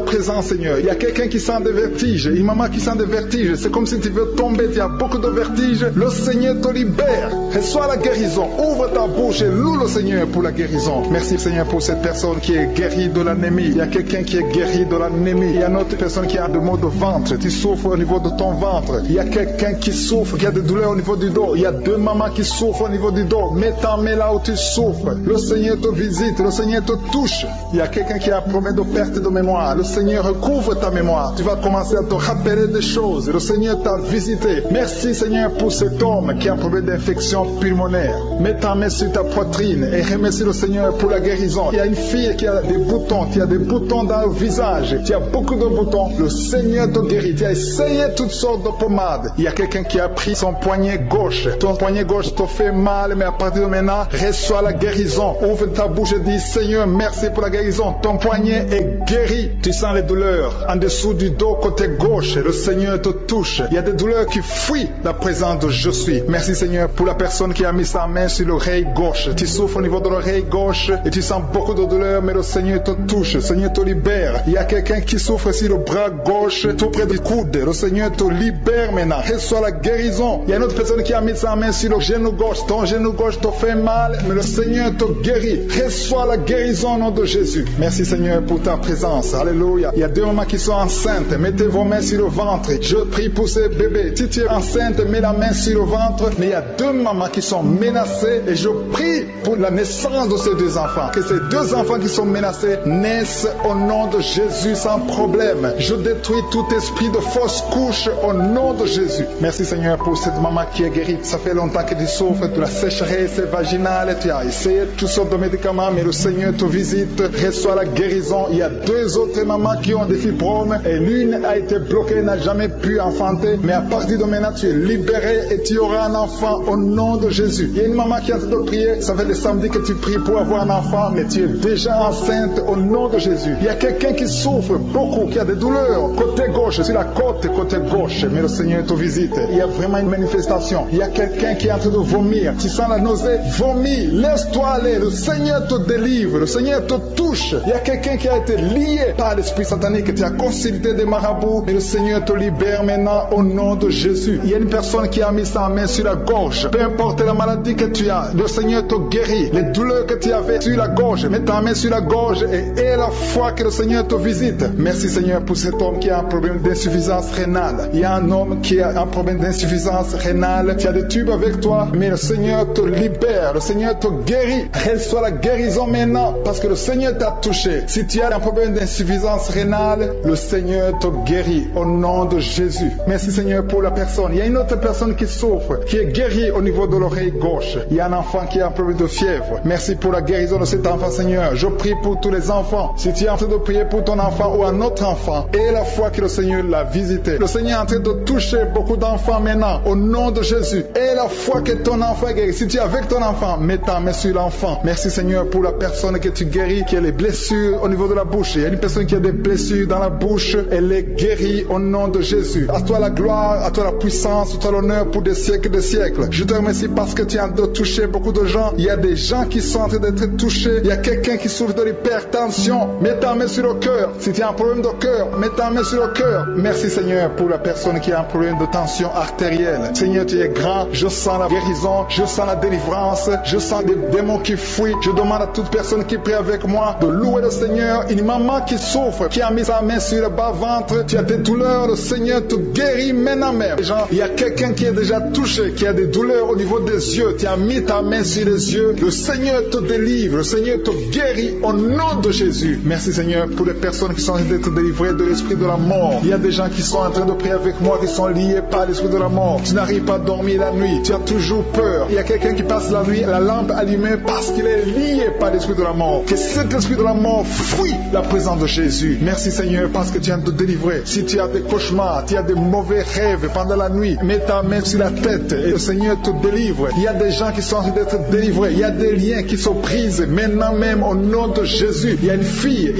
présence Seigneur. Il y a quelqu'un qui sent des vertiges, une maman qui sent des vertiges. C'est comme si tu veux tomber, tu as beaucoup de vertiges. Le Seigneur te libère. Reçois la guérison. Ouvre ta bouche et loue le Seigneur pour la guérison. Merci Seigneur pour cette personne qui est guérie de l'anémie. Il y a quelqu'un qui est guéri de l'anémie. Il y a une autre personne qui a des maux de ventre. Tu souffres au niveau de ton ventre. Il y a quelqu'un qui souffre, qui a des douleurs au niveau du dos. Il y a 2 mamans qui souffrent au niveau du dos. Mets ta main là où tu souffres. Le Seigneur te visite. Le Seigneur te touche. Il y a quelqu'un qui a un problème de perte de mémoire. Le Seigneur recouvre ta mémoire. Tu vas commencer à te rappeler des choses. Le Seigneur t'a visité. Merci Seigneur pour cet homme qui a un problème d'infection pulmonaire. Mets ta main sur ta poitrine et remercie le Seigneur pour la guérison. Il y a une fille qui a des boutons. Tu as des boutons dans le visage. Tu as beaucoup de boutons. Le Seigneur te guérit. Tu as essayé toutes sortes de pommades. Il y a quelqu'un qui a pris son poignet gauche. Ton poignet gauche te fait mal, mais à partir de maintenant, reçois la guérison. Ouvre ta bouche et dis Seigneur, merci pour la guérison. Ton poignet est guéri. Tu sens les douleurs en dessous du dos côté gauche. Le Seigneur te touche. Il y a des douleurs qui fuient la présence de je suis. Merci Seigneur pour la personne qui a mis sa main sur l'oreille gauche. Tu souffres au niveau de l'oreille gauche et tu sens beaucoup de douleurs, mais le Seigneur te touche. Le Seigneur te libère. Il y a quelqu'un qui souffre sur le bras gauche, tout près du coude. Le Seigneur te libère maintenant. Reçois la guérison. Il y a une autre personne qui a mis sa main sur le genou gauche. Ton genou gauche te fait mal, mais le Seigneur te guérit. Reçois la guérison au nom de Jésus. Merci Seigneur pour ta présence. Alléluia. Il y a 2 mamans qui sont enceintes. Mettez vos mains sur le ventre. Je prie pour ces bébés. Si tu es es enceinte, mets la main sur le ventre. Mais il y a 2 mamans qui sont menacées et je prie pour la naissance de ces 2 enfants. Que ces 2 enfants qui sont menacés naissent au nom de Jésus sans problème. Je détruis tout esprit de fausse couche au nom de Jésus. Merci Seigneur pour cette maman qui est guérie. Ça fait longtemps que tu souffres de la sécheresse vaginale. Tu as essayé toutes sortes de médicaments, mais le Seigneur te visite, reçoit la guérison. Il y a 2 autres mamans qui ont des fibromes et l'une a été bloquée, n'a jamais pu enfanter. Mais à partir de maintenant, tu es libéré et tu auras un enfant au nom de Jésus. Il y a une maman qui est en train de prier. Ça fait des samedis que tu pries pour avoir un enfant, mais tu es déjà enceinte au nom de Jésus. Il y a quelqu'un qui souffre beaucoup, qui a des douleurs côté gauche, sur la côté gauche, mais le Seigneur te visite. Il y a vraiment une manifestation. Il y a quelqu'un qui est en train de vomir. Tu sens la nausée, vomis, laisse-toi aller. Le Seigneur te délivre, le Seigneur te touche. Il y a quelqu'un qui a été lié par l'esprit satanique, tu as consulté des marabouts, et le Seigneur te libère maintenant au nom de Jésus. Il y a une personne qui a mis sa main sur la gorge. Peu importe la maladie que tu as, le Seigneur te guérit. Les douleurs que tu avais sur la gorge, mets ta main sur la gorge et aie la foi que le Seigneur te visite. Merci Seigneur pour cet homme qui a un problème d'insuffisance rénale. Il y a un homme qui a un problème d'insuffisance rénale. Tu as des tubes avec toi, mais le Seigneur te libère, le Seigneur te guérit. Reçois la guérison maintenant parce que le Seigneur t'a touché. Si tu as un problème d'insuffisance rénale, le Seigneur te guérit au nom de Jésus. Merci Seigneur pour la personne. Il y a une autre personne qui souffre, qui est guérie au niveau de l'oreille gauche. Il y a un enfant qui a un problème de fièvre. Merci pour la guérison de cet enfant Seigneur. Je prie pour tous les enfants. Si tu es en train de prier pour ton enfant ou un autre enfant, et la foi que le Seigneur l'a visité. Le Seigneur est en train de toucher beaucoup d'enfants maintenant au nom de Jésus. Et la foi que ton enfant est guéri. Si tu es avec ton enfant, mets ta main sur l'enfant. Merci Seigneur pour la personne que tu guéris, qui a les blessures au niveau de la bouche. Il y a une personne qui a des blessures dans la bouche. Elle est guérie au nom de Jésus. À toi la gloire, à toi la puissance, à toi l'honneur pour des siècles et des siècles. Je te remercie parce que tu es en train de toucher beaucoup de gens. Il y a des gens qui sont en train d'être touchés. Il y a quelqu'un qui souffre de l'hypertension. Mets ta main sur le cœur. Si tu as un problème de cœur, mets ta main sur le cœur. Merci Seigneur pour la personne qui a un problème de tension artérielle. Seigneur, tu es grand. Je sens la guérison. Je sens la délivrance. Je sens des démons qui fuient. Je demande à toute personne qui prie avec moi de louer le Seigneur. Une maman qui souffre, qui a mis sa main sur le bas-ventre. Tu as des douleurs. Le Seigneur te guérit maintenant même. Il y a quelqu'un qui est déjà touché, qui a des douleurs au niveau des yeux. Tu as mis ta main sur les yeux. Le Seigneur te délivre. Le Seigneur te guérit au nom de Jésus. Merci Seigneur pour les personnes qui sont en train d'être délivrées de l'esprit de la mort. Il y a des gens qui sont en train de prier avec moi, qui sont liés par l'esprit de la mort. Tu n'arrives pas à dormir la nuit. Tu as toujours peur. Il y a quelqu'un qui passe la nuit, la lampe allumée parce qu'il est lié par l'esprit de la mort. Que cet esprit de la mort fuit la présence de Jésus. Merci Seigneur parce que tu viens de te délivrer. Si tu as des cauchemars, tu as des mauvais rêves pendant la nuit, mets ta main sur la tête et le Seigneur te délivre. Il y a des gens qui sont en train d'être délivrés. Il y a des liens qui sont pris maintenant même au nom de Jésus. Il y a une fille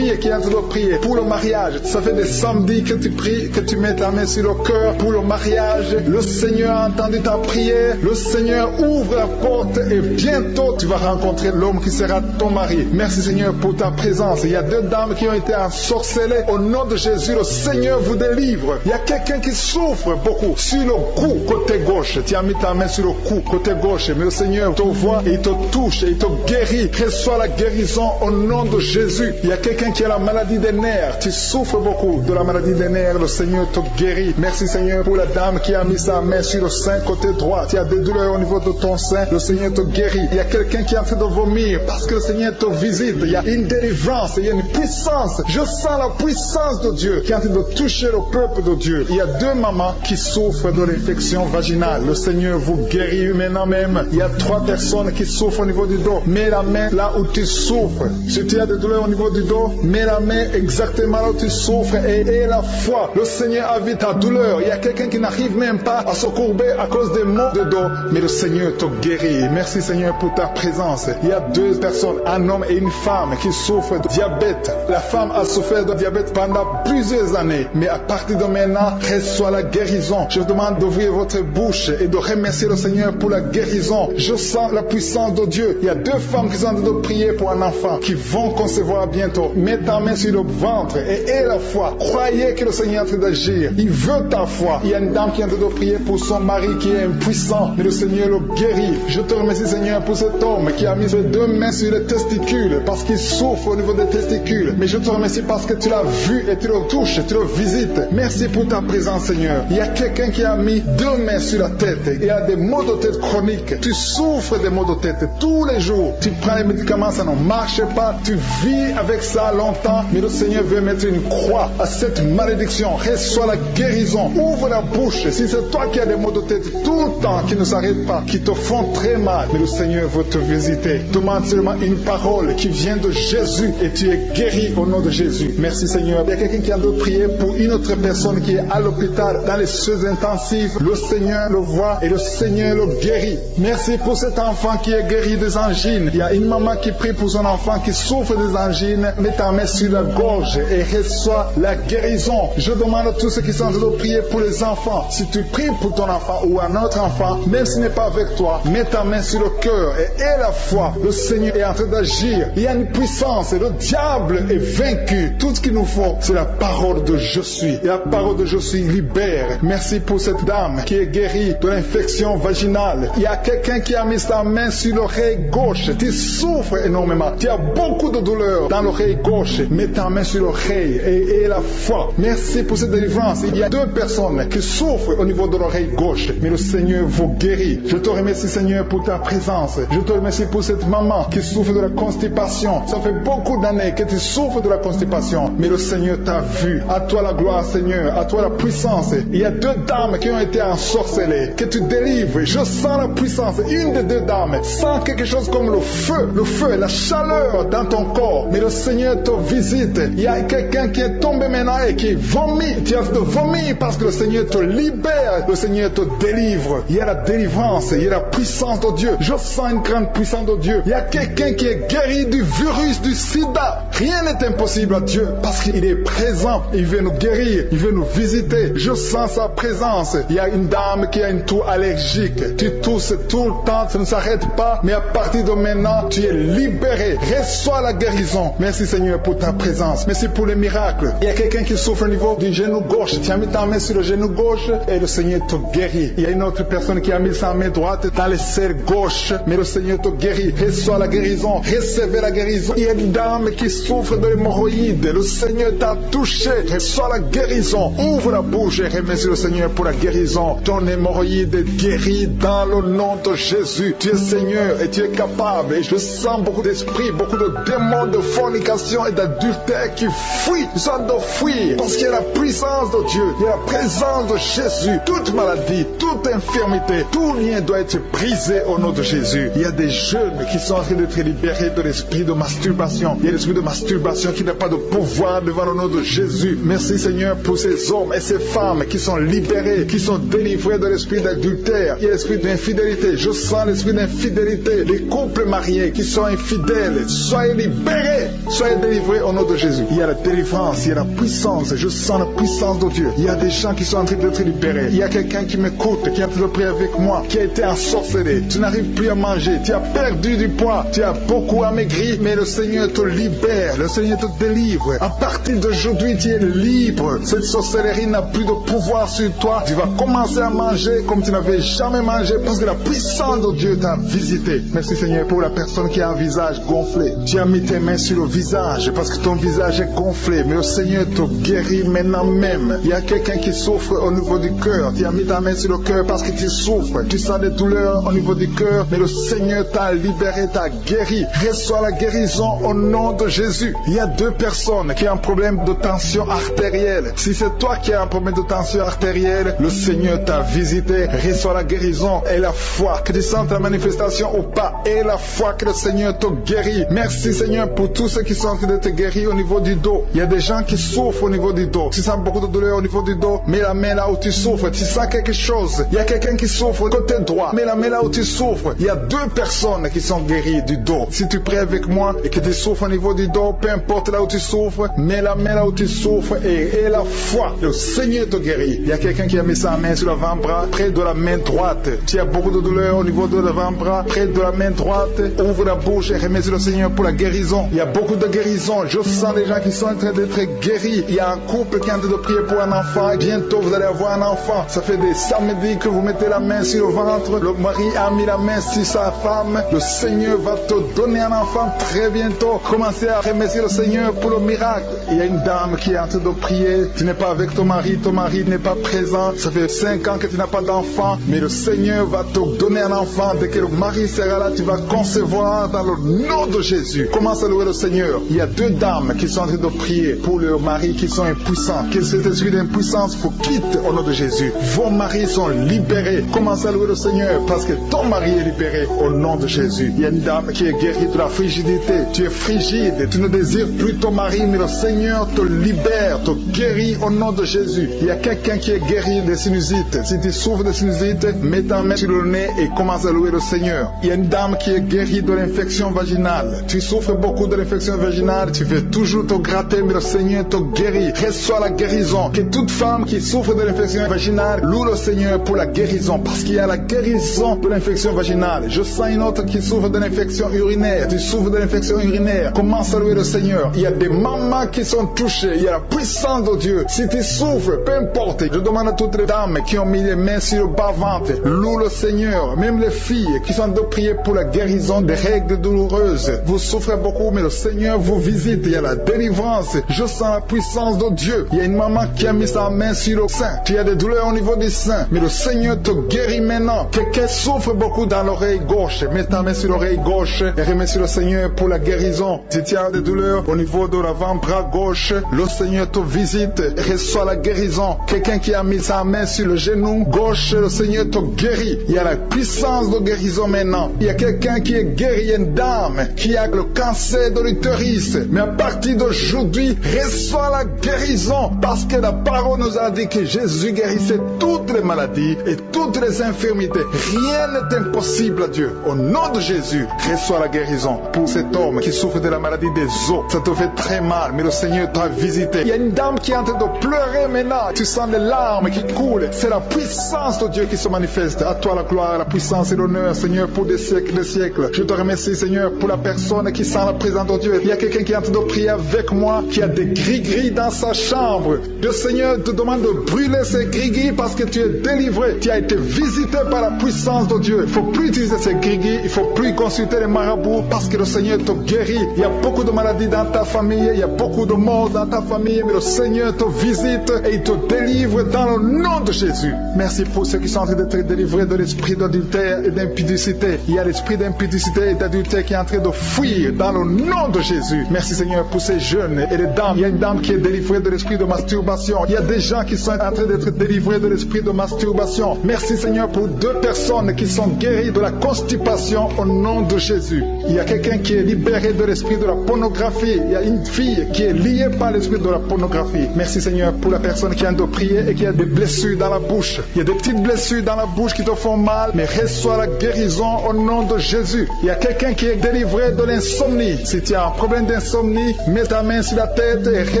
qui est en train de prier pour le mariage. Ça fait des samedis que tu pries, que tu mets ta main sur le cœur pour le mariage. Le Seigneur a entendu ta prière. Le Seigneur ouvre la porte et bientôt tu vas rencontrer l'homme qui sera ton mari. Merci Seigneur pour ta présence. Il y a 2 dames qui ont été ensorcelées. Au nom de Jésus, le Seigneur vous délivre. Il y a quelqu'un qui souffre beaucoup sur le cou, côté gauche. Tu as mis ta main sur le cou, côté gauche. Mais le Seigneur te voit et il te touche et il te guérit. Reçois la guérison au nom de Jésus. Il y a quelqu'un qui a la maladie des nerfs. Tu souffres beaucoup de la maladie des nerfs. Le Seigneur te guérit. Merci Seigneur pour la dame qui a mis sa main sur le sein côté droit. Tu as des douleurs au niveau de ton sein. Le Seigneur te guérit. Il y a quelqu'un qui est en train de vomir parce que le Seigneur te visite. Il y a une délivrance. Il y a une puissance. Je sens la puissance de Dieu qui est en train de toucher le peuple de Dieu. Il y a 2 mamans qui souffrent de l'infection vaginale. Le Seigneur vous guérit maintenant même. Il y a 3 personnes qui souffrent au niveau du dos. Mets la main là où tu souffres. Si tu as des douleurs au niveau du dos, mets la main exactement là où tu souffres et aie la foi. Le Seigneur a vu ta douleur. Il y a quelqu'un qui n'arrive même pas à se courber à cause des maux de dos. Mais le Seigneur te guérit. Merci Seigneur pour ta présence. Il y a 2 personnes, un homme et une femme qui souffrent de diabète. La femme a souffert de diabète pendant plusieurs années. Mais à partir de maintenant, reçoit la guérison. Je vous demande d'ouvrir votre bouche et de remercier le Seigneur pour la guérison. Je sens la puissance de Dieu. Il y a 2 femmes qui sont en train de prier pour un enfant qui vont concevoir bientôt. Mets ta main sur le ventre et aie la foi. Croyez que le Seigneur est en train d'agir. Il veut ta foi. Il y a une dame qui est en train de prier pour son mari qui est impuissant. Mais le Seigneur le guérit. Je te remercie Seigneur pour cet homme qui a mis ses 2 mains sur les testicules parce qu'il souffre au niveau des testicules. Mais je te remercie parce que tu l'as vu et tu le touches, tu le visites. Merci pour ta présence Seigneur. Il y a quelqu'un qui a mis 2 mains sur la tête. Il y a des maux de tête chroniques. Tu souffres des maux de tête tous les jours. Tu prends les médicaments, ça ne marche pas. Tu vis avec ça longtemps. Mais le Seigneur veut mettre une croix à cette malédiction. Reçois la guérison. Ouvre la bouche. Si c'est toi qui as des maux de tête tout le temps, qui ne s'arrêtent pas, qui te font très mal, mais le Seigneur veut te visiter. Demande seulement une parole qui vient de Jésus et tu es guéri au nom de Jésus. Merci Seigneur. Il y a quelqu'un qui a de prier pour une autre personne qui est à l'hôpital, dans les soins intensifs. Le Seigneur le voit et le Seigneur le guérit. Merci pour cet enfant qui est guéri des angines. Il y a une maman qui prie pour son enfant qui souffre des angines. Mets ta main sur la gorge et reçois la guérison. Je demande à tous ceux qui sont en train de prier pour les enfants. Si tu pries pour ton enfant ou un autre enfant, même s'il n'est pas avec toi, mets ta main sur le cœur et aie la foi. Le Seigneur est en train d'agir. Il y a une puissance et le diable est vaincu. Tout ce qu'il nous faut, c'est la parole de je suis. Et la parole de je suis libère. Merci pour cette dame qui est guérie de l'infection vaginale. Il y a quelqu'un qui a mis sa main sur l'oreille gauche. Tu souffres énormément. Tu as beaucoup de douleur dans l'oreille gauche. Mets ta main sur l'oreille et aie la foi. Merci pour cette délivrance. Il y a 2 personnes qui souffrent au niveau de l'oreille gauche. Mais le Seigneur vous guérit. Je te remercie Seigneur pour ta présence. Je te remercie pour cette maman qui souffre de la constipation. Ça fait beaucoup d'années que tu souffres de la constipation. Mais le Seigneur t'a vu. À toi la gloire Seigneur. À toi la puissance. Il y a 2 dames qui ont été ensorcelées. Que tu délivres. Je sens la puissance. Une des 2 dames sent quelque chose comme le feu, la chaleur dans ton corps. Mais le Seigneur te visite. Il y a quelqu'un qui est tombé maintenant et qui vomit. Tu as de vomir parce que le Seigneur te libère. Le Seigneur te délivre. Il y a la délivrance. Il y a la puissance de Dieu. Je sens une grande puissance de Dieu. Il y a quelqu'un qui est guéri du virus du sida. Rien n'est impossible à Dieu parce qu'il est présent. Il veut nous guérir. Il veut nous visiter. Je sens sa présence. Il y a une dame qui a une toux allergique. Tu tousses tout le temps. Ça ne s'arrête pas. Mais à partir de maintenant, tu es libéré. Reçois la guérison. Merci Seigneur pour ta présence. Merci pour les miracles. Il y a quelqu'un qui souffre au niveau du genou gauche. Tu as mis ta main sur le genou gauche et le Seigneur te guérit. Il y a une autre personne qui a mis sa main droite dans les serres gauche. Mais le Seigneur te guérit. Reçois la guérison. Recevez la guérison. Il y a une dame qui souffre de l'hémorroïde. Le Seigneur t'a touché. Reçois la guérison. Ouvre la bouche et remercie le Seigneur pour la guérison. Ton hémorroïde est guéri dans le nom de Jésus. Tu es Seigneur et tu es capable. Et je sens beaucoup d'esprits, beaucoup de démons de fornication et d'adultère qui fuient. Ils sont de fuir parce qu'il y a la puissance de Dieu. Il y a la présence de Jésus. Toute maladie, toute infirmité, tout lien doit être brisé au nom de Jésus. Il y a des jeunes qui sont en train d'être libérés de l'esprit de masturbation. Il y a l'esprit de masturbation qui n'a pas de pouvoir devant le nom de Jésus. Merci Seigneur pour ces hommes et ces femmes qui sont libérés, qui sont délivrés de l'esprit d'adultère. Il y a l'esprit d'infidélité. Je sens l'esprit d'infidélité. Les couples mariés qui sont infidèles, soyez libérés, soyez délivrés au nom de Jésus. Il y a la délivrance, il y a la puissance. Je sens la puissance de Dieu. Il y a des gens qui sont en train d'être libérés. Il y a quelqu'un qui m'écoute, qui est en train de prier avec moi, qui a été ensorcelé. Tu n'arrives plus à manger, tu as perdu du poids, tu as beaucoup amaigri, mais le Seigneur te libère, le Seigneur te délivre. À partir d'aujourd'hui, tu es libre. Cette sorcellerie n'a plus de pouvoir sur toi. Tu vas commencer à manger comme tu n'avais jamais mangé parce que la puissance de Dieu t'a visité. Merci Seigneur pour la personne qui a un visage gonflé. Tu as mis tes mains sur le visage parce que ton visage est gonflé, mais le Seigneur te guérit maintenant même. Il y a quelqu'un qui souffre au niveau du cœur. Tu as mis ta main sur le cœur parce que tu souffres. Tu sens des douleurs au niveau du cœur, mais le Seigneur t'a libéré, t'a guéri. Reçois la guérison au nom de Jésus. Il y a 2 personnes qui ont un problème de tension artérielle. Si c'est toi qui as un problème de tension artérielle, le Seigneur t'a visité. Reçois la guérison et la foi. Que tu sentes la manifestation ou pas, et la foi que le Seigneur te guérit. Merci Seigneur pour tous ceux qui sont en train de te guérir au niveau du dos. Il y a des gens qui souffrent au niveau du dos. Tu sens beaucoup de douleur au niveau du dos. Mets la main là où tu souffres. Tu sens quelque chose. Il y a quelqu'un qui souffre côté droit. Mets la main là où tu souffres. Il y a 2 personnes qui sont guéries du dos. Si tu pries avec moi et que tu souffres au niveau du dos, peu importe là où tu souffres, mets la main là où tu souffres et la foi. Le Seigneur te guérit. Il y a quelqu'un qui a mis sa main sur l'avant-bras, près de la main droite. Tu as beaucoup de douleur au niveau de l'avant-bras, près de la main droite. Ouvre la bouche et remercie le Seigneur pour la guérison. Il y a beaucoup de guérison. Je sens les gens qui sont en train d'être guéris. Il y a un couple qui est en train de prier pour un enfant. Bientôt vous allez avoir un enfant. Ça fait des samedis que vous mettez la main sur le ventre. Le mari a mis la main sur sa femme. Le Seigneur va te donner un enfant très bientôt. Commencez à remercie le Seigneur pour le miracle. Il y a une dame qui est en train de prier. Tu n'es pas avec ton mari n'est pas présent. Ça fait 5 ans que tu n'as pas d'enfant, mais le Seigneur va te donner un enfant. Dès que le mari sera là, tu vas concevoir dans le nom de Jésus. Commence à louer le Seigneur. Il y a 2 dames qui sont en train de prier pour leurs maris qui sont impuissants. Que cet esprit d'impuissance faut quitter au nom de Jésus. Vos maris sont libérés. Commence à louer le Seigneur parce que ton mari est libéré au nom de Jésus. Il y a une dame qui est guérie de la frigidité. Tu es frigide, tu ne désires plus ton mari, mais le Seigneur te libère, te guérit au nom de Jésus. Il y a quelqu'un qui est guéri des sinusites. Si tu souffres de sinusite, mets ta main sur le nez et commence à louer le Seigneur. Il y a une dame qui est guérie de l'infection vaginale. Tu souffres beaucoup de l'infection vaginale, tu veux toujours te gratter, mais le Seigneur te guérit. Reçois la guérison. Que toute femme qui souffre de l'infection vaginale loue le Seigneur pour la guérison, parce qu'il y a la guérison de l'infection vaginale. Je sens une autre qui souffre de l'infection urinaire. Tu souffres de l'infection urinaire. Commence à louer le Seigneur. Il y a des mamans qui sont touchées. Il y a la puissance de Dieu. Si tu souffres, peu importe. Je demande à toutes les dames qui ont mis les mains sur le bas-ventre, loue le Seigneur. Même les filles qui sont de prier pour la guérison des règles douloureuses. Vous souffrez beaucoup, mais le Seigneur vous visite. Il y a la délivrance. Je sens la puissance de Dieu. Il y a une maman qui a mis sa main sur le sein. Tu as des douleurs au niveau du sein, mais le Seigneur te guérit maintenant. Quelqu'un souffre beaucoup dans l'oreille gauche. Mets ta main sur l'oreille gauche et remercie le Seigneur pour la guérison. Si tu as des douleurs au niveau de l'avant-bras gauche, le Seigneur te visite et reçoit la guérison. Quelqu'un qui a mis sa main sur le genou gauche, le Seigneur te guérit. Il y a la puissance de guérison maintenant. Il y a quelqu'un qui est guéri, une dame qui a le cancer de l'utérus. Mais à partir d'aujourd'hui, reçoit la guérison, parce que la parole nous a dit que Jésus guérissait toutes les maladies et toutes les infirmités. Rien n'est impossible à Dieu. Au nom de Jésus, reçois la guérison pour cet homme qui souffre de la maladie des os. Ça te fait très mal, mais le Seigneur t'a visité. Il y a une dame qui est en train de pleurer maintenant. Tu sens les larmes qui coulent. C'est la puissance de Dieu qui se manifeste. À toi la gloire, la puissance et l'honneur, Seigneur, pour des siècles, des siècles. Je te remercie, Seigneur, pour la personne qui sent la présence de Dieu. Il y a quelqu'un qui est en train de prier avec moi, qui a des gris-gris dans sa chambre. Le Seigneur te demande de brûler ces gris-gris parce que tu es délivré. Tu as été visité par la puissance de Dieu. Il ne faut plus utiliser ces gris-gris. Il ne faut plus consulter les marabouts parce que le Seigneur te guérit. Il y a beaucoup de maladies dans ta famille. Il y a beaucoup de morts dans ta famille. Mais le Seigneur te visite et il te délivre dans le nom de Jésus. Merci pour ceux qui sont en train d'être délivrés de l'esprit d'adultère et d'impudicité. Il y a l'esprit d'impudicité et d'adultère qui est en train de fuir dans le nom de Jésus. Merci Seigneur pour ces jeunes et les dames. Il y a une dame qui est délivrée de l'esprit de masturbation. Il y a des gens qui sont en train d'être délivrés de l'esprit de masturbation. Merci Seigneur pour 2 personnes qui sont guéries de la constipation au nom de Jésus. Il y a quelqu'un qui est libéré de l'esprit de la pornographie. Il y a une fille qui est liée par l'esprit de la pornographie. Merci Seigneur pour la personne qui a de prier et qui a des blessures dans la bouche. Il y a des petites blessures dans la bouche qui te font mal, mais reçois la guérison au nom de Jésus. Il y a quelqu'un qui est délivré de l'insomnie. Si tu as un problème d'insomnie, mets ta main sur la tête et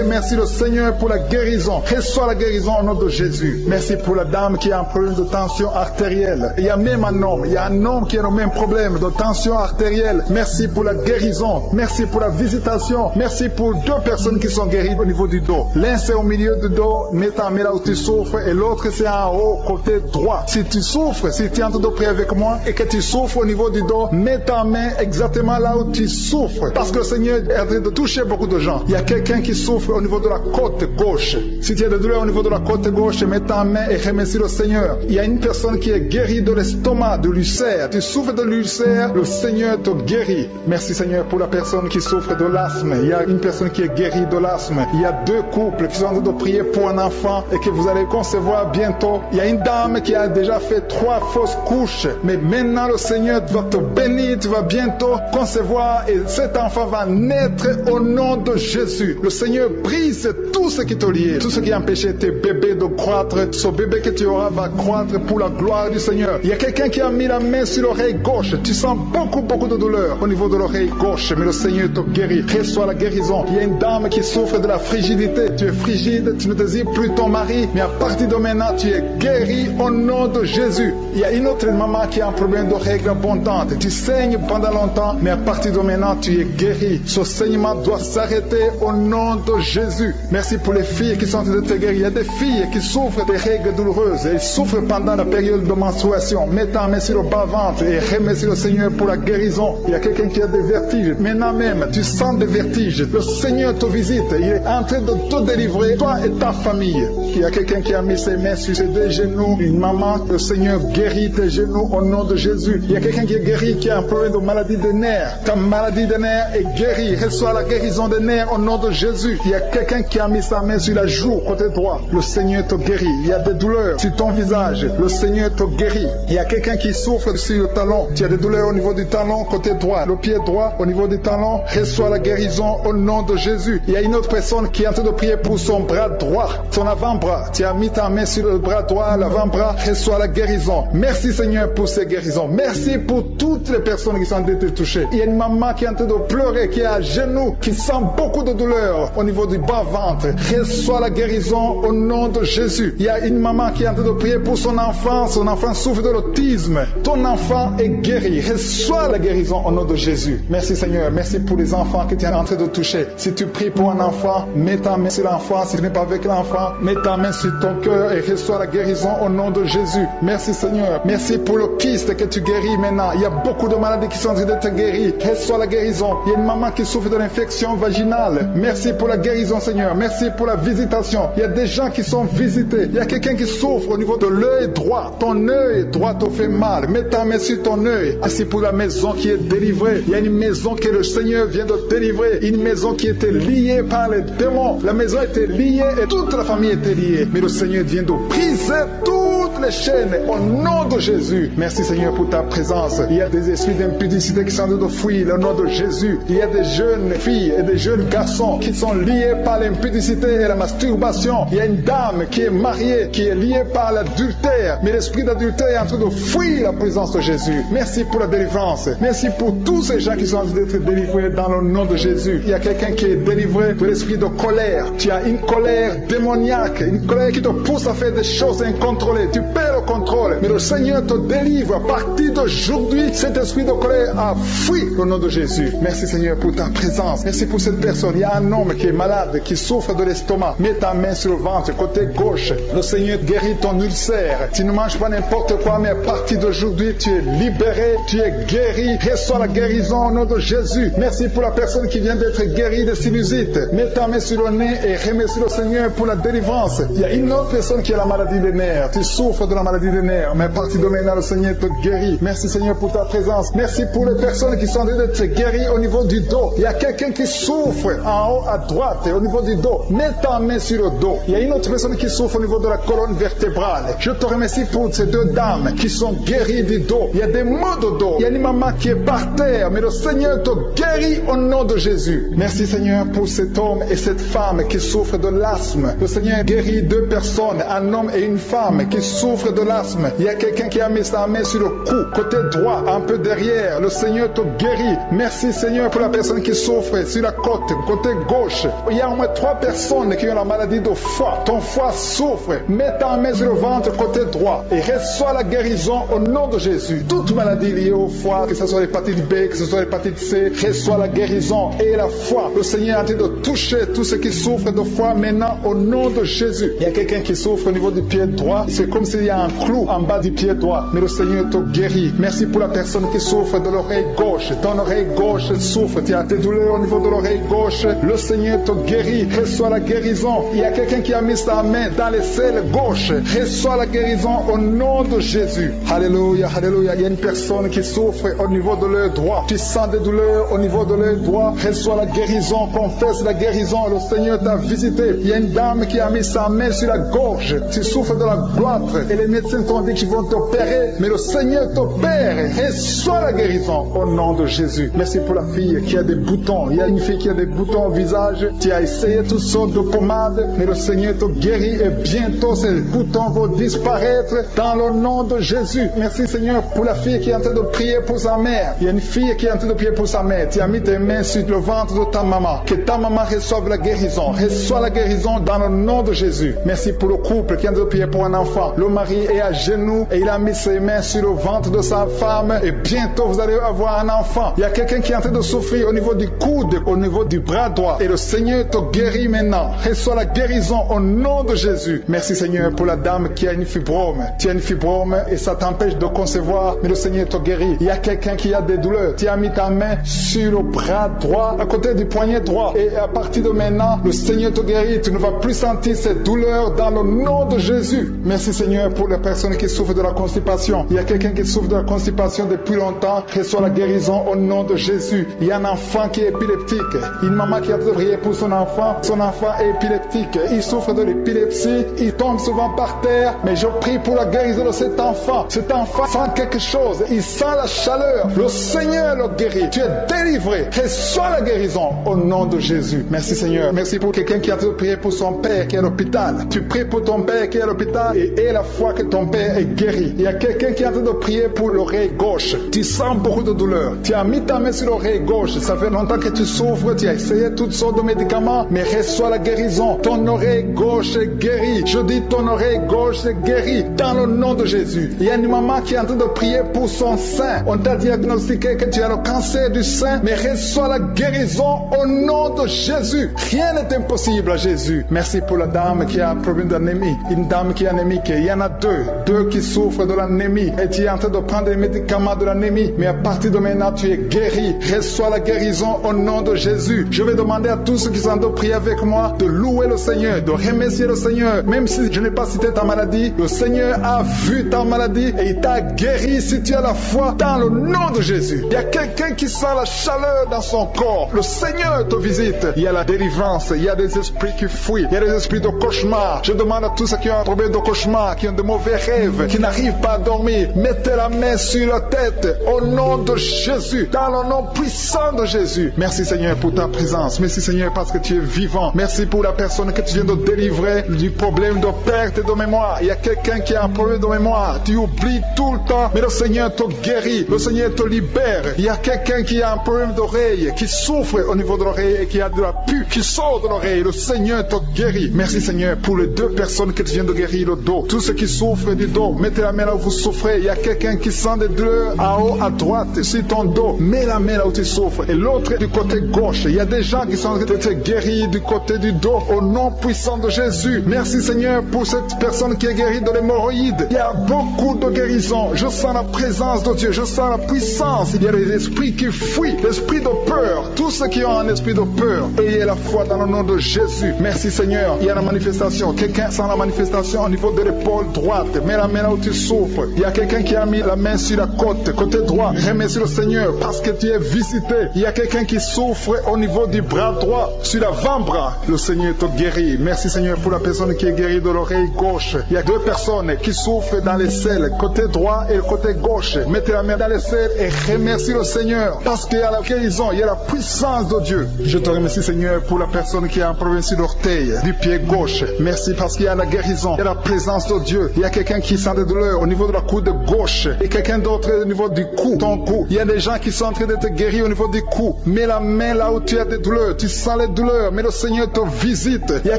remercie le Seigneur pour la guérison. Reçois la guérison au nom de Jésus. Merci pour la dame qui a un problème de tension artérielle. Il y a même un homme. Il y a un homme qui a le même problème de tension artérielle. Merci pour la guérison. Merci pour la visitation. Merci pour 2 personnes qui sont guéries au niveau du dos. L'un c'est au milieu du dos, mets ta main là où tu souffres, et l'autre c'est en haut, côté droit. Si tu souffres, si tu es en train de prier avec moi et que tu souffres au niveau du dos, mets ta main exactement là où tu souffres. Parce que le Seigneur est en train de toucher beaucoup de gens. Il y a quelqu'un qui souffre au niveau de la côte gauche. Si tu as des douleurs au niveau de la côte gauche, mets ta main et remercie le Seigneur. Il y a une personne qui est guérie de l'estomac, de l'ulcère. Tu souffres de l'ulcère, le Seigneur te guérit. Merci Seigneur pour la personne qui souffre de l'asthme. Il y a une personne qui est guérie de l'asthme. Il y a 2 couples qui sont en train de prier pour un enfant et que vous allez concevoir bientôt. Il y a une dame qui a déjà fait 3 fausses couches. Mais maintenant le Seigneur va te bénir. Tu vas bientôt concevoir et cet enfant va naître au nom de Jésus. Le Seigneur brise tout ce qui te lie, tout ce qui empêchait tes bébés de croître. Ce bébé que tu auras va croître pour la gloire du Seigneur. Il y a quelqu'un qui a mis la main sur l'oreille gauche. Tu sens beaucoup de douleur au niveau de l'oreille gauche, mais le Seigneur te guérit. Reçois la guérison. Il y a une dame qui souffre de la frigidité. Tu es frigide, tu ne désires plus ton mari, mais à partir de maintenant, tu es guéri au nom de Jésus. Il y a une autre maman qui a un problème de règles abondantes. Tu saignes pendant longtemps, mais à partir de maintenant, tu es guéri. Ce saignement doit s'arrêter au nom de Jésus. Merci pour les filles qui sont en train de te guérir. Il y a des filles qui souffrent des règles douloureuses. Elles souffrent pendant la période de menstruation. Mets ta main sur le bas-ventre et remercie le Seigneur pour la guérison. Il y a quelqu'un qui a des vertiges. Maintenant même, tu sens des vertiges, le Seigneur te visite. Il est en train de te délivrer, toi et ta famille. Il y a quelqu'un qui a mis ses mains sur ses deux genoux. Une maman, le Seigneur guérit tes genoux au nom de Jésus. Il y a quelqu'un qui est guéri, qui a un problème de maladie des nerfs. Ta maladie des nerfs est guérie. Reçois la guérison des nerfs au nom de Jésus. Il y a quelqu'un qui a mis sa main sur la joue, côté droit. Le Seigneur te guérit. Il y a des douleurs sur ton visage. Le Seigneur te guérit. Il y a quelqu'un qui souffre sur le talon. Tu as des douleurs au niveau du talon, côté droit. Le pied droit, au niveau du talon. Reçois la guérison au nom de Jésus. Il y a une autre personne qui est en train de prier pour son bras droit, son avant-bras. Tu as mis ta main sur le bras droit, l'avant-bras. Reçois la guérison. Merci Seigneur pour ces guérisons. Merci pour toutes les personnes qui sont en train de te toucher. Il y a une maman qui est en train de pleurer, qui est à genoux, qui sent beaucoup de douleur au niveau du bas-ventre. Reçois la guérison au nom de Jésus. Il y a une maman qui est en train de prier pour son enfant souffre de l'autisme. Ton enfant est guéri. Reçois la guérison au nom de Jésus. Merci Seigneur. Merci pour les enfants que tu es en train de toucher. Si tu pries pour un enfant, mets ta main sur l'enfant. Si tu n'es pas avec l'enfant, mets ta main sur ton cœur et reçois la guérison au nom de Jésus. Merci Seigneur. Merci pour le kyste que tu guéris maintenant. Il y a beaucoup de maladies qui sont en train d'être guéries. Reçois la guérison. Il y a une maman qui souffre de l'infection vaginale. Merci pour la guérison Seigneur. Merci pour la visitation. Il y a des gens qui sont visités. Il y a quelqu'un qui souffre au niveau de l'œil droit. Ton œil droit te fait mal. Mets ta main sur ton œil. Merci pour la maison qui est délivrée. Il y a une maison que le Seigneur vient de délivrer. Une maison qui était liée par les démons. La maison était liée et toute la famille était liée. Mais le Seigneur vient de briser toutes les chaînes au nom de Jésus. Merci Seigneur pour ta présence. Il y a des esprits d'impudicité qui sont en train de fuir au nom de Jésus. Il y a des jeunes filles et des jeunes garçons qui sont liés par l'impudicité et la masturbation. Il y a une dame qui est mariée, qui est liée par l'adultère. Mais l'esprit d'adultère est en train de fuir la présence de Jésus. Merci pour la délivrance. Merci pour tous ces gens qui sont en train d'être délivrés dans le nom de Jésus. Il y a quelqu'un qui est délivré de l'esprit de colère. Tu as une colère démoniaque, une colère qui te pousse à faire des choses incontrôlées. Tu perds le contrôle, mais le Seigneur te délivre. À partir d'aujourd'hui, cet esprit de colère a fui au nom de Jésus. Merci Seigneur pour ta présence. Merci pour cette personne. Il y a un homme qui est malade, qui souffre de l'estomac. Mets ta main sur le ventre, côté gauche. Le Seigneur guérit ton ulcère. Tu ne manges pas n'importe quoi, mais à partir d'aujourd'hui, tu es libéré, tu es guéri. Reçois la guérison au nom de Jésus. Merci pour la personne qui vient d'être guérie de sinusite. Mets ta main sur le nez et remercie le Seigneur pour la délivrance. Il y a une autre personne qui a la maladie des nerfs. Tu souffres de la maladie des nerfs, mais à partir de maintenant, le Seigneur te guérit. Merci Seigneur pour ta présence. Merci pour les personnes qui sont en train d'être guéries au niveau du dos. Il y a quelqu'un qui souffre en haut à droite, au niveau du dos. Mets ta main sur le dos. Il y a une autre personne qui souffre au niveau de la colonne vertébrale. Je te remercie pour ces deux dames qui sont guéries du dos. Il y a des maux de dos. Il y a une maman qui est par terre, mais le Seigneur te guérit au nom de Jésus. Merci Seigneur pour cet homme et cette femme qui souffrent de l'asthme. Le Seigneur guérit deux personnes, un homme et une femme qui souffrent de l'asthme. Il y a quelqu'un qui a mis sa main sur le cou, côté droit, un peu derrière. Le Seigneur te guérit. Merci Seigneur pour la personne qui souffre sur la côte, côté gauche. Il y a au moins 3 personnes qui ont la maladie de foie. Ton foie souffre. Mets ta main sur le ventre, côté droit, et reçois la guérison au nom de Jésus. Toute maladie liée au foie, que ce soit l'hépatite B, que ce soit l'hépatite C, reçois la guérison et la foi. Le Seigneur est en train de toucher tous ceux qui souffrent de foie maintenant au nom de Jésus. Il y a quelqu'un qui souffre au niveau du pied droit. C'est comme s'il y a un clou en bas du pied droit. Mais le Seigneur te guérit. Merci pour la personne qui souffre de l'oreille gauche. Ton oreille gauche souffre. Tu as des douleurs au niveau de l'oreille gauche. Le Seigneur te guérit. Reçois la guérison. Il y a quelqu'un qui a mis sa main dans les selles gauche. Reçois la guérison au nom de Jésus. Alléluia, alléluia. Il y a une personne qui souffre au niveau de l'œil droit. Tu sens des douleurs au niveau de l'œil droit. Reçois la guérison. Confesse la guérison. Le Seigneur t'a visité. Il y a une dame qui a mis sa main sur la gorge. Tu souffres de la goitre et les médecins t'ont dit qu'ils vont t'opérer, mais le Seigneur t'opère. Reçois la guérison au nom de Jésus. Merci pour la fille qui a des boutons. Il y a une fille qui a des boutons au visage. Tu as essayé toutes sortes de pommades, mais le Seigneur te guérit et bientôt ces boutons vont disparaître dans le nom de Jésus. Merci Seigneur pour la fille qui est en train de prier pour sa mère. Il y a une fille qui est en train de prier pour sa mère. Tu as mis tes mains sur le ventre de ta maman. Que ta maman reçoive la guérison. Reçois la guérison dans le nom de Jésus. Merci pour le couple qui est en train de prier pour un enfant. Le mari est à genoux et il a mis ses mains sur le ventre de sa femme et bientôt vous allez avoir un enfant. Il y a quelqu'un qui est en train de souffrir au niveau du coude, au niveau du bras droit et le Seigneur te guérit maintenant. Reçois la guérison au nom de Jésus. Merci Seigneur pour la dame qui a une fibrome. Tu as une fibrome et ça t'empêche de concevoir, mais le Seigneur te guérit. Il y a quelqu'un qui a des douleurs. Tu as mis ta main sur le bras droit, à côté du poignet droit et à partir de maintenant, le Seigneur te guérit. Tu ne vas plus sentir cette douleur dans le nom de Jésus. Merci Seigneur pour les personnes qui souffrent de la constipation. Il y a quelqu'un qui souffre de la constipation depuis longtemps. Reçois la guérison au nom de Jésus. Il y a un enfant qui est épileptique. Une maman qui a prié pour son enfant. Son enfant est épileptique. Il souffre de l'épilepsie. Il tombe souvent par terre. Mais je prie pour la guérison de cet enfant. Cet enfant sent quelque chose. Il sent la chaleur. Le Seigneur le guérit. Tu es délivré. Reçois la guérison au nom de Jésus. Merci Seigneur. Merci pour quelqu'un qui a prié pour son père qui est à l'hôpital. Tu pries pour ton père qui est à l'hôpital et aie la foi que ton père est guéri. Il y a quelqu'un qui est en train de prier pour l'oreille gauche. Tu sens beaucoup de douleur. Tu as mis ta main sur l'oreille gauche. Ça fait longtemps que tu souffres. Tu as essayé toutes sortes de médicaments, mais reçois la guérison. Ton oreille gauche est guérie. Je dis ton oreille gauche est guérie dans le nom de Jésus. Il y a une maman qui est en train de prier pour son sein. On t'a diagnostiqué que tu as le cancer du sein, mais reçois la guérison au nom de Jésus. Rien n'est impossible à Jésus. Merci pour la dame qui a un problème d'anémie. Une dame qui est anémique. Il y en a deux qui souffrent de l'anémie. Et tu es en train de prendre des médicaments de l'anémie. Mais à partir de maintenant, tu es guéri. Reçois la guérison au nom de Jésus. Je vais demander à tous ceux qui sont en train de prier avec moi de louer le Seigneur, de remercier le Seigneur. Même si je n'ai pas cité ta maladie, le Seigneur a vu ta maladie et il t'a guéri si tu as la foi dans le nom de Jésus. Il y a quelqu'un qui sent la chaleur dans son corps. Le Seigneur te visite. Il y a la délivrance. Il y a des esprits qui fuient. Il y a des esprits de cauchemar. Je demande à tous ceux qui ont un problème de cauchemar, qui ont de mauvais rêves, qui n'arrivent pas à dormir, mettez la main sur la tête au nom de Jésus, dans le nom puissant de Jésus. Merci Seigneur pour ta présence. Merci Seigneur parce que tu es vivant. Merci pour la personne que tu viens de délivrer du problème de perte de mémoire. Il y a quelqu'un qui a un problème de mémoire. Tu oublies tout le temps, mais le Seigneur te guérit. Le Seigneur te libère. Il y a quelqu'un qui a un problème d'oreille, qui souffre au niveau de l'oreille et qui a de la pus qui sort de l'oreille. Le Seigneur te guérit. Merci Seigneur pour les deux personnes que tu viens de guérir le dos. Tous ceux qui souffrent du dos, mettez la main là où vous souffrez. Il y a quelqu'un qui sent des douleurs à haut, à droite, sur ton dos. Mets la main là où tu souffres. Et l'autre du côté gauche. Il y a des gens qui sont en train de te guérir du côté du dos au nom puissant de Jésus. Merci Seigneur pour cette personne qui est guérie de l'hémorroïde. Il y a beaucoup de guérisons. Je sens la présence de Dieu. Je sens la puissance. Il y a des esprits qui fuient. L'esprit de peur. Tous ceux qui ont un esprit de peur. Ayez la foi dans le nom de Jésus. Merci Seigneur. Il y a la manifestation. Quelqu'un sent la manifestation au niveau de l'épaule droite. Mets la main là où tu souffres. Il y a quelqu'un qui a mis la main sur la côte, côté droit. Remercie le Seigneur parce que tu es visité. Il y a quelqu'un qui souffre au niveau du bras droit, sur l'avant-bras. Le Seigneur te guérit. Merci Seigneur pour la personne qui est guérie de l'oreille gauche. Il y a deux personnes qui souffrent dans les selles, côté droit et le côté gauche. Mettez la main dans les selles et remercie le Seigneur parce qu'il y a la guérison, il y a la puissance de Dieu. Je te remercie Seigneur pour la personne qui a un problème sur l'orteil, du pied gauche. Merci parce qu'il y a la guérison, il y a la présence de Dieu. Il y a quelqu'un qui sent des douleurs au niveau de la coude gauche et quelqu'un d'autre au niveau du cou, ton cou. Il y a des gens qui sont en train de te guérir au niveau du cou. Mets la main là où tu as des douleurs, tu sens les douleurs, mais le Seigneur te visite. Il y a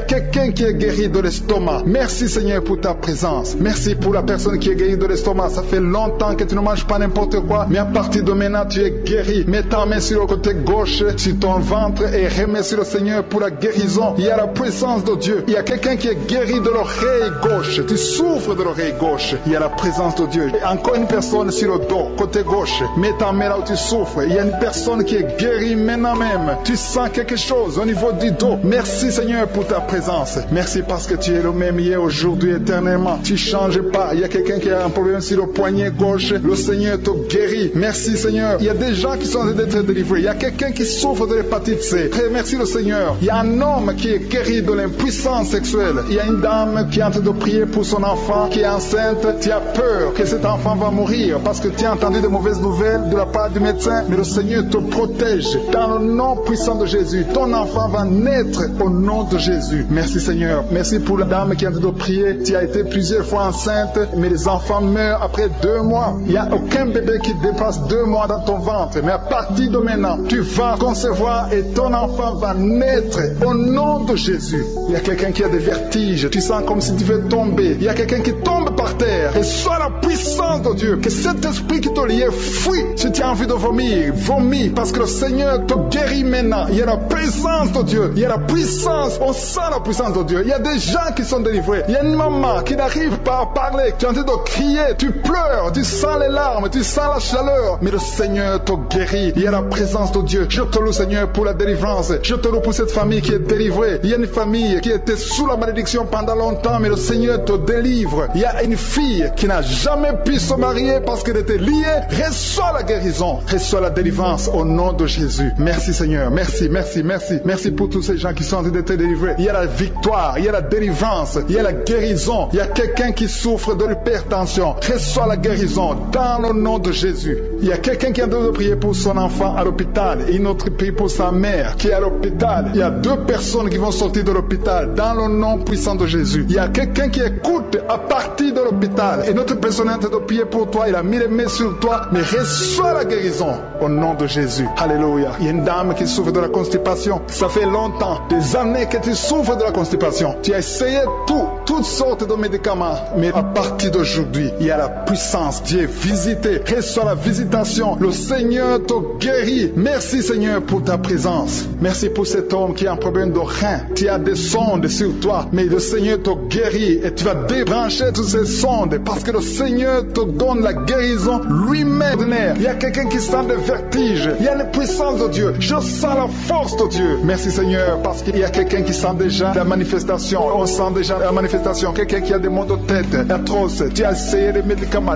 quelqu'un qui est guéri de l'estomac. Merci Seigneur pour ta présence. Merci pour la personne qui est guérie de l'estomac. Ça fait longtemps que tu ne manges pas n'importe quoi, mais à partir de maintenant tu es guéri. Mets ta main sur le côté gauche, sur ton ventre et remercie le Seigneur pour la guérison. Il y a la présence de Dieu. Il y a quelqu'un qui est guéri de l'oreille gauche. Tu souffres de l'oreille gauche. Il y a la présence de Dieu. Et encore une personne sur le dos, côté gauche. Mets ta main là où tu souffres. Il y a une personne qui est guérie maintenant même. Tu sens quelque chose au niveau du dos. Merci Seigneur pour ta présence. Merci parce que tu es le même hier, aujourd'hui, éternellement. Tu ne changes pas. Il y a quelqu'un qui a un problème sur le poignet gauche. Le Seigneur te guérit. Merci Seigneur. Il y a des gens qui sont en train d'être délivrés. Il y a quelqu'un qui souffre de l'hépatite C. Merci le Seigneur. Il y a un homme qui est guéri de l'impuissance sexuelle. Il y a une dame qui est en train de prier pour son enfant qui est enceinte. Tu as peur que cet enfant va mourir parce que tu as entendu de mauvaises nouvelles de la part du médecin. Mais le Seigneur te protège. Dans le nom puissant de Jésus, ton enfant va naître au nom de Jésus. Merci Seigneur. Merci pour la dame qui est en train de prier. Tu as été plusieurs fois enceinte, mais les enfants meurent après 2 mois. Il n'y a aucun bébé qui dépasse 2 mois dans ton ventre. Mais à partir de maintenant, tu vas concevoir et ton enfant va naître au nom de Jésus. Il y a quelqu'un qui a des vertiges. Tu sens comme si tu veux tomber. Il y a quelqu'un quelqu'un qui tombe par terre. Reçois la puissance de Dieu. Que cet esprit qui te liait fuit. Si tu as envie de vomir, vomis, parce que le Seigneur te guérit maintenant. Il y a la présence de Dieu. Il y a la puissance. On sent la puissance de Dieu. Il y a des gens qui sont délivrés. Il y a une maman qui n'arrive pas à parler. Tu es en train de crier. Tu pleures. Tu sens les larmes. Tu sens la chaleur. Mais le Seigneur te guérit. Il y a la présence de Dieu. Je te loue, Seigneur, pour la délivrance. Je te loue pour cette famille qui est délivrée. Il y a une famille qui était sous la malédiction pendant longtemps, mais le Seigneur te délivre. Il y a une fille qui n'a jamais pu se marier parce qu'elle était liée. Reçois la guérison. Reçois la délivrance au nom de Jésus. Merci, Seigneur. Merci, merci, merci. Merci pour tous ces gens qui sont en train d'être délivrés. Il y a la victoire. Il y a la délivrance. Il y a la guérison. Il y a quelqu'un qui souffre de l'hypertension. Reçois la guérison dans le nom de Jésus. Il y a quelqu'un qui est en train de prier pour son enfant à l'hôpital et une autre prie pour sa mère qui est à l'hôpital. Il y a 2 personnes qui vont sortir de l'hôpital dans le nom puissant de Jésus. Il y a quelqu'un qui écoute à partir de l'hôpital et notre personne est en train de prier pour toi. Il a mis les mains sur toi, mais reçois la guérison au nom de Jésus. Alléluia. Il y a une dame qui souffre de la constipation. Ça fait longtemps, des années que tu souffres de la constipation. Tu as essayé toutes sortes de médicaments, mais à partir d'aujourd'hui, il y a la puissance. Dieu est visité. Reçois la visitation. Le Seigneur te guérit. Merci, Seigneur, pour ta présence. Merci pour cet homme qui a un problème de rein. Tu as des sondes sur toi, mais le Seigneur te guérit et tu vas débrancher toutes ces sondes parce que le Seigneur te donne la guérison lui-même. Il y a quelqu'un qui sent des vertiges. Il y a la puissance de Dieu. Je sens la force de Dieu. Merci, Seigneur, parce qu'il y a quelqu'un qui sent déjà la manifestation. On sent déjà la manifestation. Quelqu'un qui a des maux de tête atroces. Tu as essayé les médicaments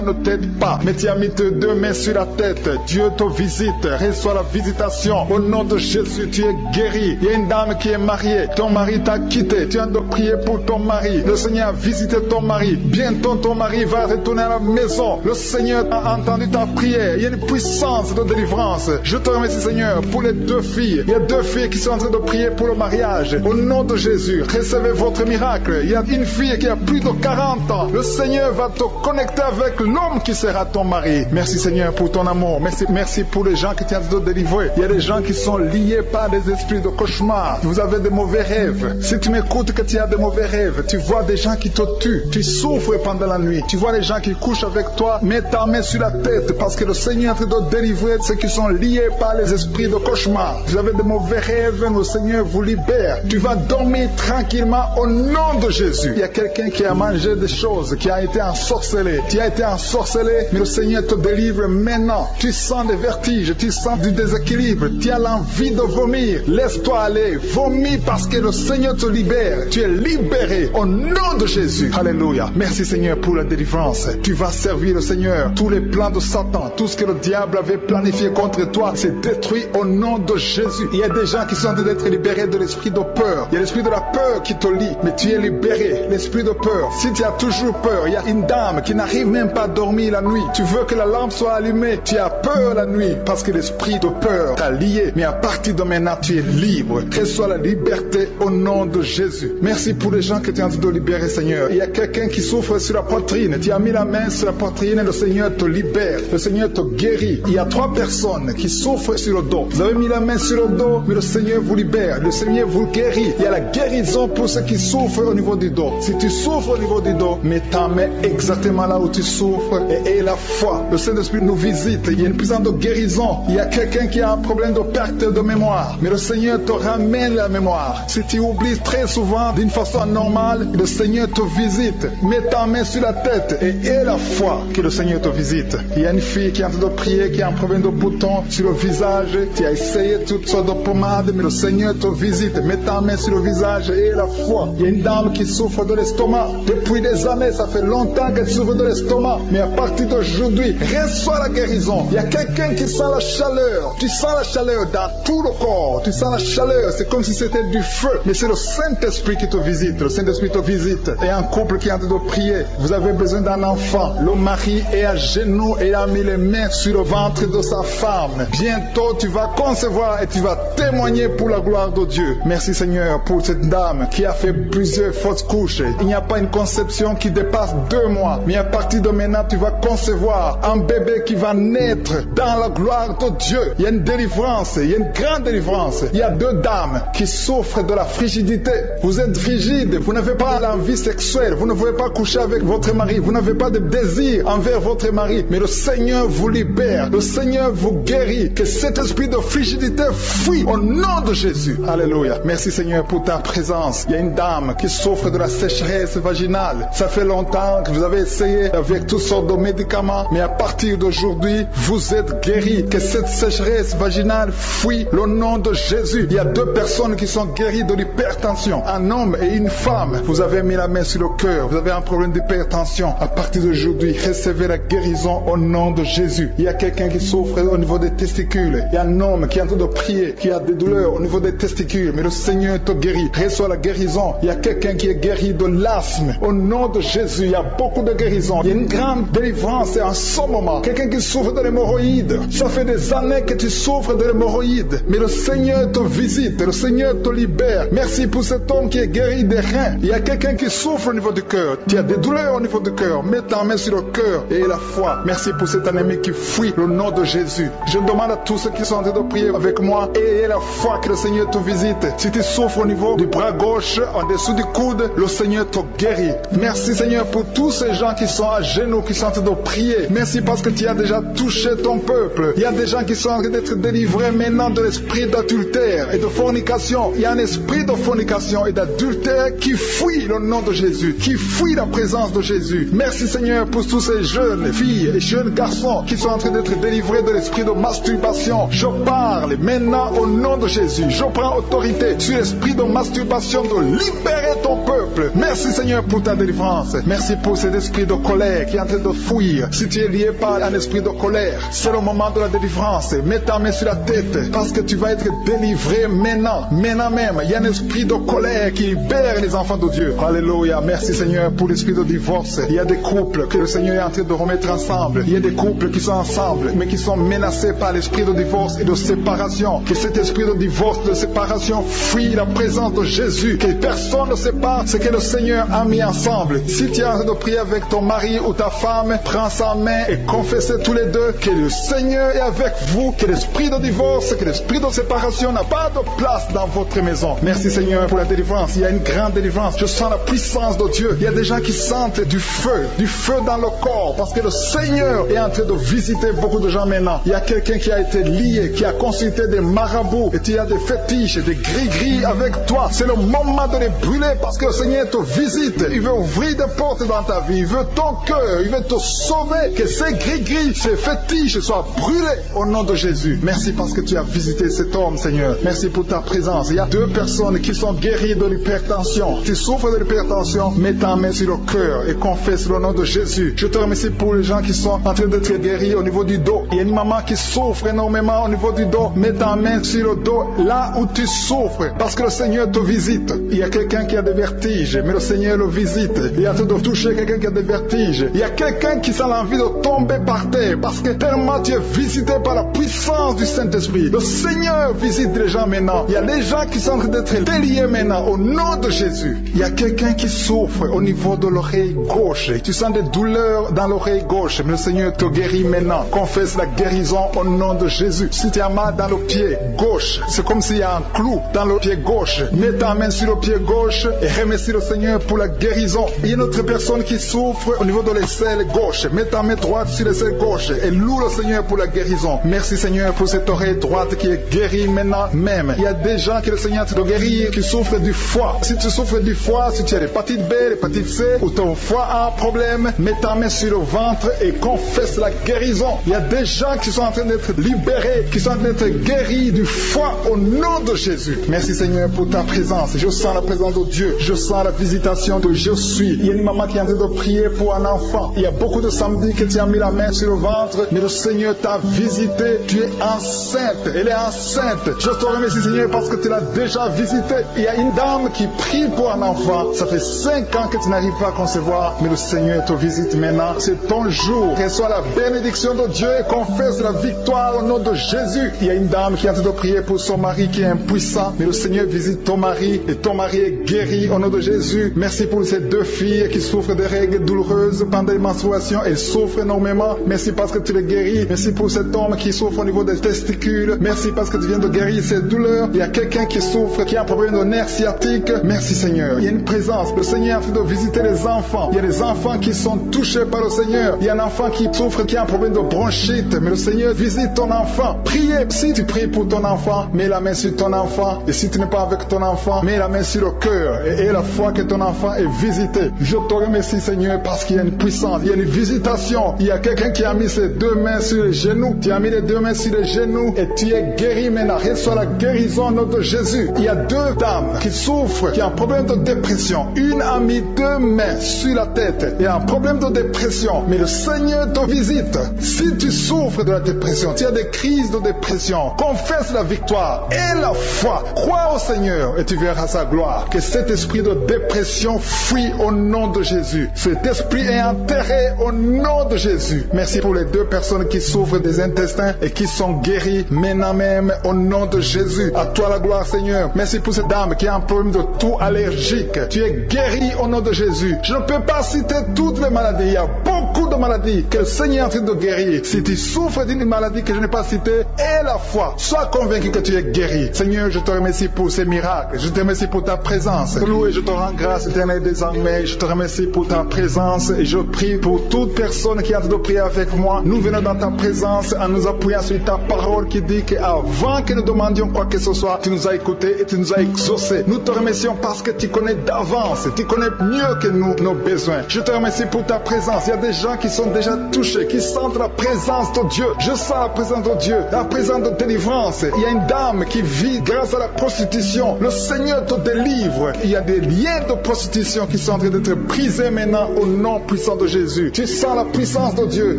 ne t'aident pas, mais tu as mis tes 2 mains sur la tête. Dieu te visite. Reçois la visitation. Au nom de Jésus, tu es guéri. Il y a une dame qui est mariée. Ton mari t'a quitté. Tu as de prier pour ton mari. Le Seigneur a visité ton mari. Bientôt, ton mari va retourner à la maison. Le Seigneur a entendu ta prière. Il y a une puissance de délivrance. Je te remercie, Seigneur, pour les 2 filles. Il y a 2 filles qui sont en train de prier pour le mariage. Au nom de Jésus, recevez votre miracle. Il y a une fille qui a plus de 40 ans. Le Seigneur va te connecter avec l'homme qui sera ton mari. Merci, Seigneur, pour ton amour. Merci pour les gens qui t'ont de délivrer. Il y a des gens qui sont liés par des esprits de cauchemar. Vous avez des mauvais rêves. Si tu m'écoutes que tu as des mauvais rêves, tu vois des gens qui te tuent. Tu souffres pendant la nuit. Tu vois les gens qui couchent avec toi. Mets ta main sur la tête parce que le Seigneur est en train de délivrer ceux qui sont liés par les esprits de cauchemar. Vous avez des mauvais rêves, le Seigneur vous libère. Tu vas dormir tranquillement au nom de Jésus. Il y a quelqu'un qui a mangé des choses, qui a été ensorcelé. Tu as été ensorcelé, mais le Seigneur te délivre maintenant. Tu sens des vertiges, tu sens du déséquilibre, tu as l'envie de vomir. Laisse-toi aller, vomis parce que le Seigneur te libère. Tu es libéré au nom de Jésus. Alléluia. Merci, Seigneur, pour la délivrance. Tu vas servir le Seigneur. Tous les plans de Satan, tout ce que le diable avait planifié contre toi, c'est détruit au nom de Jésus. Il y a des gens qui sont en train d'être libérés de l'esprit de peur. Il y a l'esprit de la peur qui te lie, mais tu es libéré. L'esprit de peur. Si tu as toujours peur, il y a une dame qui n'arrive même pas à dormir la nuit. Tu veux que la lampe soit allumée. Tu as peur la nuit parce que l'esprit de peur t'a lié. Mais à partir de maintenant, tu es libre. Reçois la liberté au nom de Jésus. Merci pour les gens que tu es en train de libérer, Seigneur. Il y a quelqu'un qui souffre sur la poitrine. Tu as mis la main sur la poitrine et le Seigneur te libère. Le Seigneur te guérit. Il y a 3 personnes qui souffrent sur le dos. Vous avez mis la main sur le dos, mais le Seigneur vous libère. Le Seigneur vous guérit. Il y a la guérison pour ceux qui souffrent au niveau du dos. Si tu souffres au niveau du dos, mets ta main exactement là où tu souffres et aie la foi. Le Saint-Esprit nous visite. Il y a une puissance de guérison. Il y a quelqu'un qui a un problème de perte de mémoire, mais le Seigneur te ramène la mémoire. Si tu oublies très souvent d'une façon anormale, le Seigneur te visite. Mets ta main sur la tête et aie la foi que le Seigneur te visite. Il y a une fille qui est en train de prier, qui a un problème de bouton sur le visage. Tu as essayé toutes sortes de pommades, mais le Seigneur te visite. Mets ta main sur le visage et aie la foi. Il y a une dame qui souffre de l'estomac. Depuis des années, ça fait longtemps qu'elle souffre de l'estomac, mais à partir d'aujourd'hui, reçois la guérison. Il y a quelqu'un qui sent la chaleur. Tu sens la chaleur dans tout le corps. Tu sens la chaleur. C'est comme si c'était du feu. Mais c'est le Saint-Esprit qui te visite. Le Saint-Esprit te visite. Et un couple qui est en train de prier. Vous avez besoin d'un enfant. Le mari est à genoux et a mis les mains sur le ventre de sa femme. Bientôt, tu vas concevoir et tu vas témoigner pour la gloire de Dieu. Merci, Seigneur, pour cette dame qui a fait plusieurs fausses couches. Il n'y a pas une conception qui dépasse 2 mois. Mais à partir de maintenant, tu vas concevoir un bébé qui va naître dans la gloire de Dieu. Il y a une délivrance, il y a une grande délivrance. Il y a 2 dames qui souffrent de la frigidité. Vous êtes frigide, vous n'avez pas l'envie sexuelle. sexuel, vous ne voulez pas coucher avec votre mari, vous n'avez pas de désir envers votre mari, mais le Seigneur vous libère, le Seigneur vous guérit, que cet esprit de frigidité fuit au nom de Jésus. Alléluia. Merci Seigneur pour ta présence. Il y a une dame qui souffre de la sécheresse vaginale. Ça fait longtemps que vous avez essayé avec toutes sortes de médicaments, mais à partir d'aujourd'hui, vous êtes guéris. Que cette sécheresse vaginale fuit au nom de Jésus. Il y a 2 personnes qui sont guéries de l'hypertension, un homme et une femme. Vous avez mis la main sur le cœur, vous avez un problème d'hypertension. À partir d'aujourd'hui, recevez la guérison au nom de Jésus. Il y a quelqu'un qui souffre au niveau des testicules. Il y a un homme qui est en train de prier, qui a des douleurs au niveau des testicules, mais le Seigneur te guérit. Reçois la guérison. Il y a quelqu'un qui est guéri de l'asthme. Au nom de Jésus, il y a beaucoup de guérisons. Il y a une grande délivrance en ce moment. Quelqu'un qui souffre de l'hémorroïde. Ça fait des années que tu souffres de l'hémorroïde, mais le Seigneur te visite, le Seigneur te libère. Merci pour cet homme qui est guéri des reins. Il y a quelqu'un qui souffre au niveau du cœur. Tu as des douleurs au niveau du cœur. Mets ta main sur le cœur et la foi. Merci pour cet ennemi qui fuit le nom de Jésus. Je demande à tous ceux qui sont en train de prier avec moi, ayez la foi que le Seigneur te visite. Si tu souffres au niveau du bras gauche, en dessous du coude, le Seigneur te guérit. Merci Seigneur pour tous ces gens qui sont à genoux, qui sont en train de prier. Merci parce que tu as déjà touché ton peuple. Il y a des gens qui sont en train d'être délivrés maintenant de l'esprit d'adultère et de fornication. Il y a un esprit de fornication et d'adultère qui fuit le nom de Jésus, qui fuit la présence de Jésus. Merci Seigneur pour tous ces jeunes filles et jeunes garçons qui sont en train d'être délivrés de l'esprit de masturbation. Je parle maintenant au nom de Jésus. Je prends autorité sur l'esprit de masturbation de libérer ton peuple. Merci Seigneur pour ta délivrance. Merci pour cet esprit de colère qui est en train de fuir. Si tu es lié par un esprit de colère, c'est le moment de la délivrance. Mets ta main sur la tête parce que tu vas être délivré maintenant. Maintenant même, il y a un esprit de colère qui libère les enfants de Dieu. Alléluia. Merci Seigneur pour l'esprit de divorce. Il y a des couples que le Seigneur est en train de remettre ensemble. Il y a des couples qui sont ensemble mais qui sont menacés par l'esprit de divorce et de séparation. Que cet esprit de divorce, de séparation fuit la présence de Jésus. Que personne ne sépare ce que le Seigneur a mis ensemble. Si tu es en train de prier avec ton mari ou ta femme, prends sa main et confessez tous les deux que le Seigneur est avec vous, que l'esprit de divorce, que l'esprit de séparation n'a pas de place dans votre maison. Merci Seigneur pour la délivrance. Il y a une grande délivrance. Je sens la puissance de Dieu. Il y a des gens qui sentent du feu dans le corps parce que le Seigneur est en train de visiter beaucoup de gens maintenant. Il y a quelqu'un qui a été lié, qui a consulté des marabouts et tu as des fétiches, des gris-gris avec toi. C'est le moment de les brûler parce que le Seigneur te visite. Il veut ouvrir des portes dans ta vie. Il veut ton cœur. Il veut te sauver. Que ces gris-gris, ces fétiches soient brûlés au nom de Jésus. Merci parce que tu as visité cet homme, Seigneur. Merci pour ta présence. Il y a 2 personnes qui sont guéries de l'hypertension. Tu souffres de l'hypertension, mets ta main sur le cœur et confesse le nom de Jésus. Je te remercie pour les gens qui sont en train d'être guéris au niveau du dos. Il y a une maman qui souffre énormément au niveau du dos. Mets ta main sur le dos là où tu souffres parce que le Seigneur te visite. Il y a quelqu'un qui a des vertiges, mais le Seigneur le visite. Il est en train de toucher quelqu'un qui a des vertiges. Il y a quelqu'un qui a l'envie de tomber par terre parce que tellement tu es visité par la puissance du Saint-Esprit. Le Seigneur visite les gens maintenant. Il y a les gens qui sont en train d'être déliés maintenant au nom de Jésus. Il y a quelqu'un qui souffre au niveau de l'oreille gauche. Tu sens des douleurs dans l'oreille gauche, mais le Seigneur te guérit maintenant. Confesse la guérison au nom de Jésus. Si tu as mal dans le pied gauche, c'est comme s'il y a un clou dans le pied gauche. Mets ta main sur le pied gauche et remercie le Seigneur pour la guérison. Il y a une autre personne qui souffre au niveau de l'aisselle gauche. Mets ta main droite sur l'aisselle gauche et loue le Seigneur pour la guérison. Merci Seigneur pour cette oreille droite qui est guérie maintenant même. Il y a des gens que le Seigneur te guérit qui souffrent du foie. Si tu souffres du foie, si tu as l'hépatite B, l'hépatite C ou ton foie a un problème, mets ta main sur le ventre et confesse la guérison. Il y a des gens qui sont en train d'être libérés, qui sont en train d'être guéris du foie au nom de Jésus. Merci Seigneur pour ta présence. Je sens la présence de Dieu. Je sens la visitation de je suis. Il y a une maman qui est en train de prier pour un enfant. Il y a beaucoup de samedis que tu as mis la main sur le ventre, mais le Seigneur t'a visité. Tu es enceinte. Elle est enceinte. Je te remercie Seigneur parce que tu l'as déjà visité. Il y a une dame qui prie pour un enfant. Ça fait 5 ans que tu n'arrives pas à concevoir, mais le Seigneur te visite maintenant. C'est ton jour. Reçois la bénédiction de Dieu et confesse la victoire au nom de Jésus. Il y a une dame qui est en train de prier pour son mari qui est impuissant, mais le Seigneur visite ton mari et ton mari est guéri au nom de Jésus. Merci pour ces deux filles qui souffrent de règles douloureuses pendant les menstruations. Elles souffrent énormément. Merci parce que tu les guéris. Merci pour cet homme qui souffre au niveau des testicules. Merci parce que tu viens de guérir ces douleurs. Il y a quelqu'un qui souffre, qui a un problème de nerf sciatique. Merci Seigneur. Il y a une présence. Le Seigneur a fait de visiter les enfants. Il y a des enfants qui sont touchés par le Seigneur. Il y a un enfant qui souffre, qui a un problème de bronchite. Mais le Seigneur visite ton enfant. Priez. Si tu pries pour ton enfant, mets la main sur ton enfant. Et si tu n'es pas avec ton enfant, mets la main sur le cœur. Et la foi que ton enfant est visité. Je te remercie Seigneur parce qu'il y a une puissance. Il y a une visitation. Il y a quelqu'un qui a mis ses deux mains sur les genoux. Tu as mis les deux mains sur les genoux et tu es guéri maintenant. Reçois la guérison au nom de Jésus. Il y a deux dames qui souffrent, qui ont un problème de dépression. Une a mis deux mains sur la tête et a un problème de dépression. Mais le Seigneur te visite. Si tu souffres de la dépression, tu as des crises de dépression, confesse la victoire et la foi. Crois au Seigneur et tu verras sa gloire. Que cet esprit de dépression fuit au nom de Jésus. Cet esprit est enterré au nom de Jésus. Merci pour les deux personnes qui souffrent des intestins et qui sont guéries maintenant même au nom de Jésus. À toi la gloire Seigneur. Merci pour cette dame qui a un problème de toux allergique. Tu es guéri au nom de Jésus. Je ne peux pas citer toutes les maladies. Il y a beaucoup de maladies que le Seigneur est en train de guérir. Si tu souffres d'une maladie que je n'ai pas citée, aie la foi. Sois convaincu que tu es guéri. Seigneur, je te remercie pour ces miracles. Je te remercie pour ta présence. Loué, je te rends grâce éternelle désormais. Je te remercie pour ta présence et je prie pour toute personne qui a de prier avec moi. Nous venons dans ta présence en nous appuyant sur ta parole qui dit qu'avant que nous demandions quoi que ce soit, tu nous as écoutés et tu nous as exaucés. Nous te remercions parce que tu connais d'avance. Tu connais mieux que nous nos besoins. Je te remercie pour ta présence. Il y a des gens qui sont déjà touchés, qui sentent la présence de Dieu. Je sens la présence de Dieu, la présence de délivrance. Il y a une dame qui vit grâce à la prostitution. Le Seigneur te délivre. Il y a des liens de prostitution qui sont en train d'être brisés maintenant au nom puissant de Jésus. Tu sens la puissance de Dieu.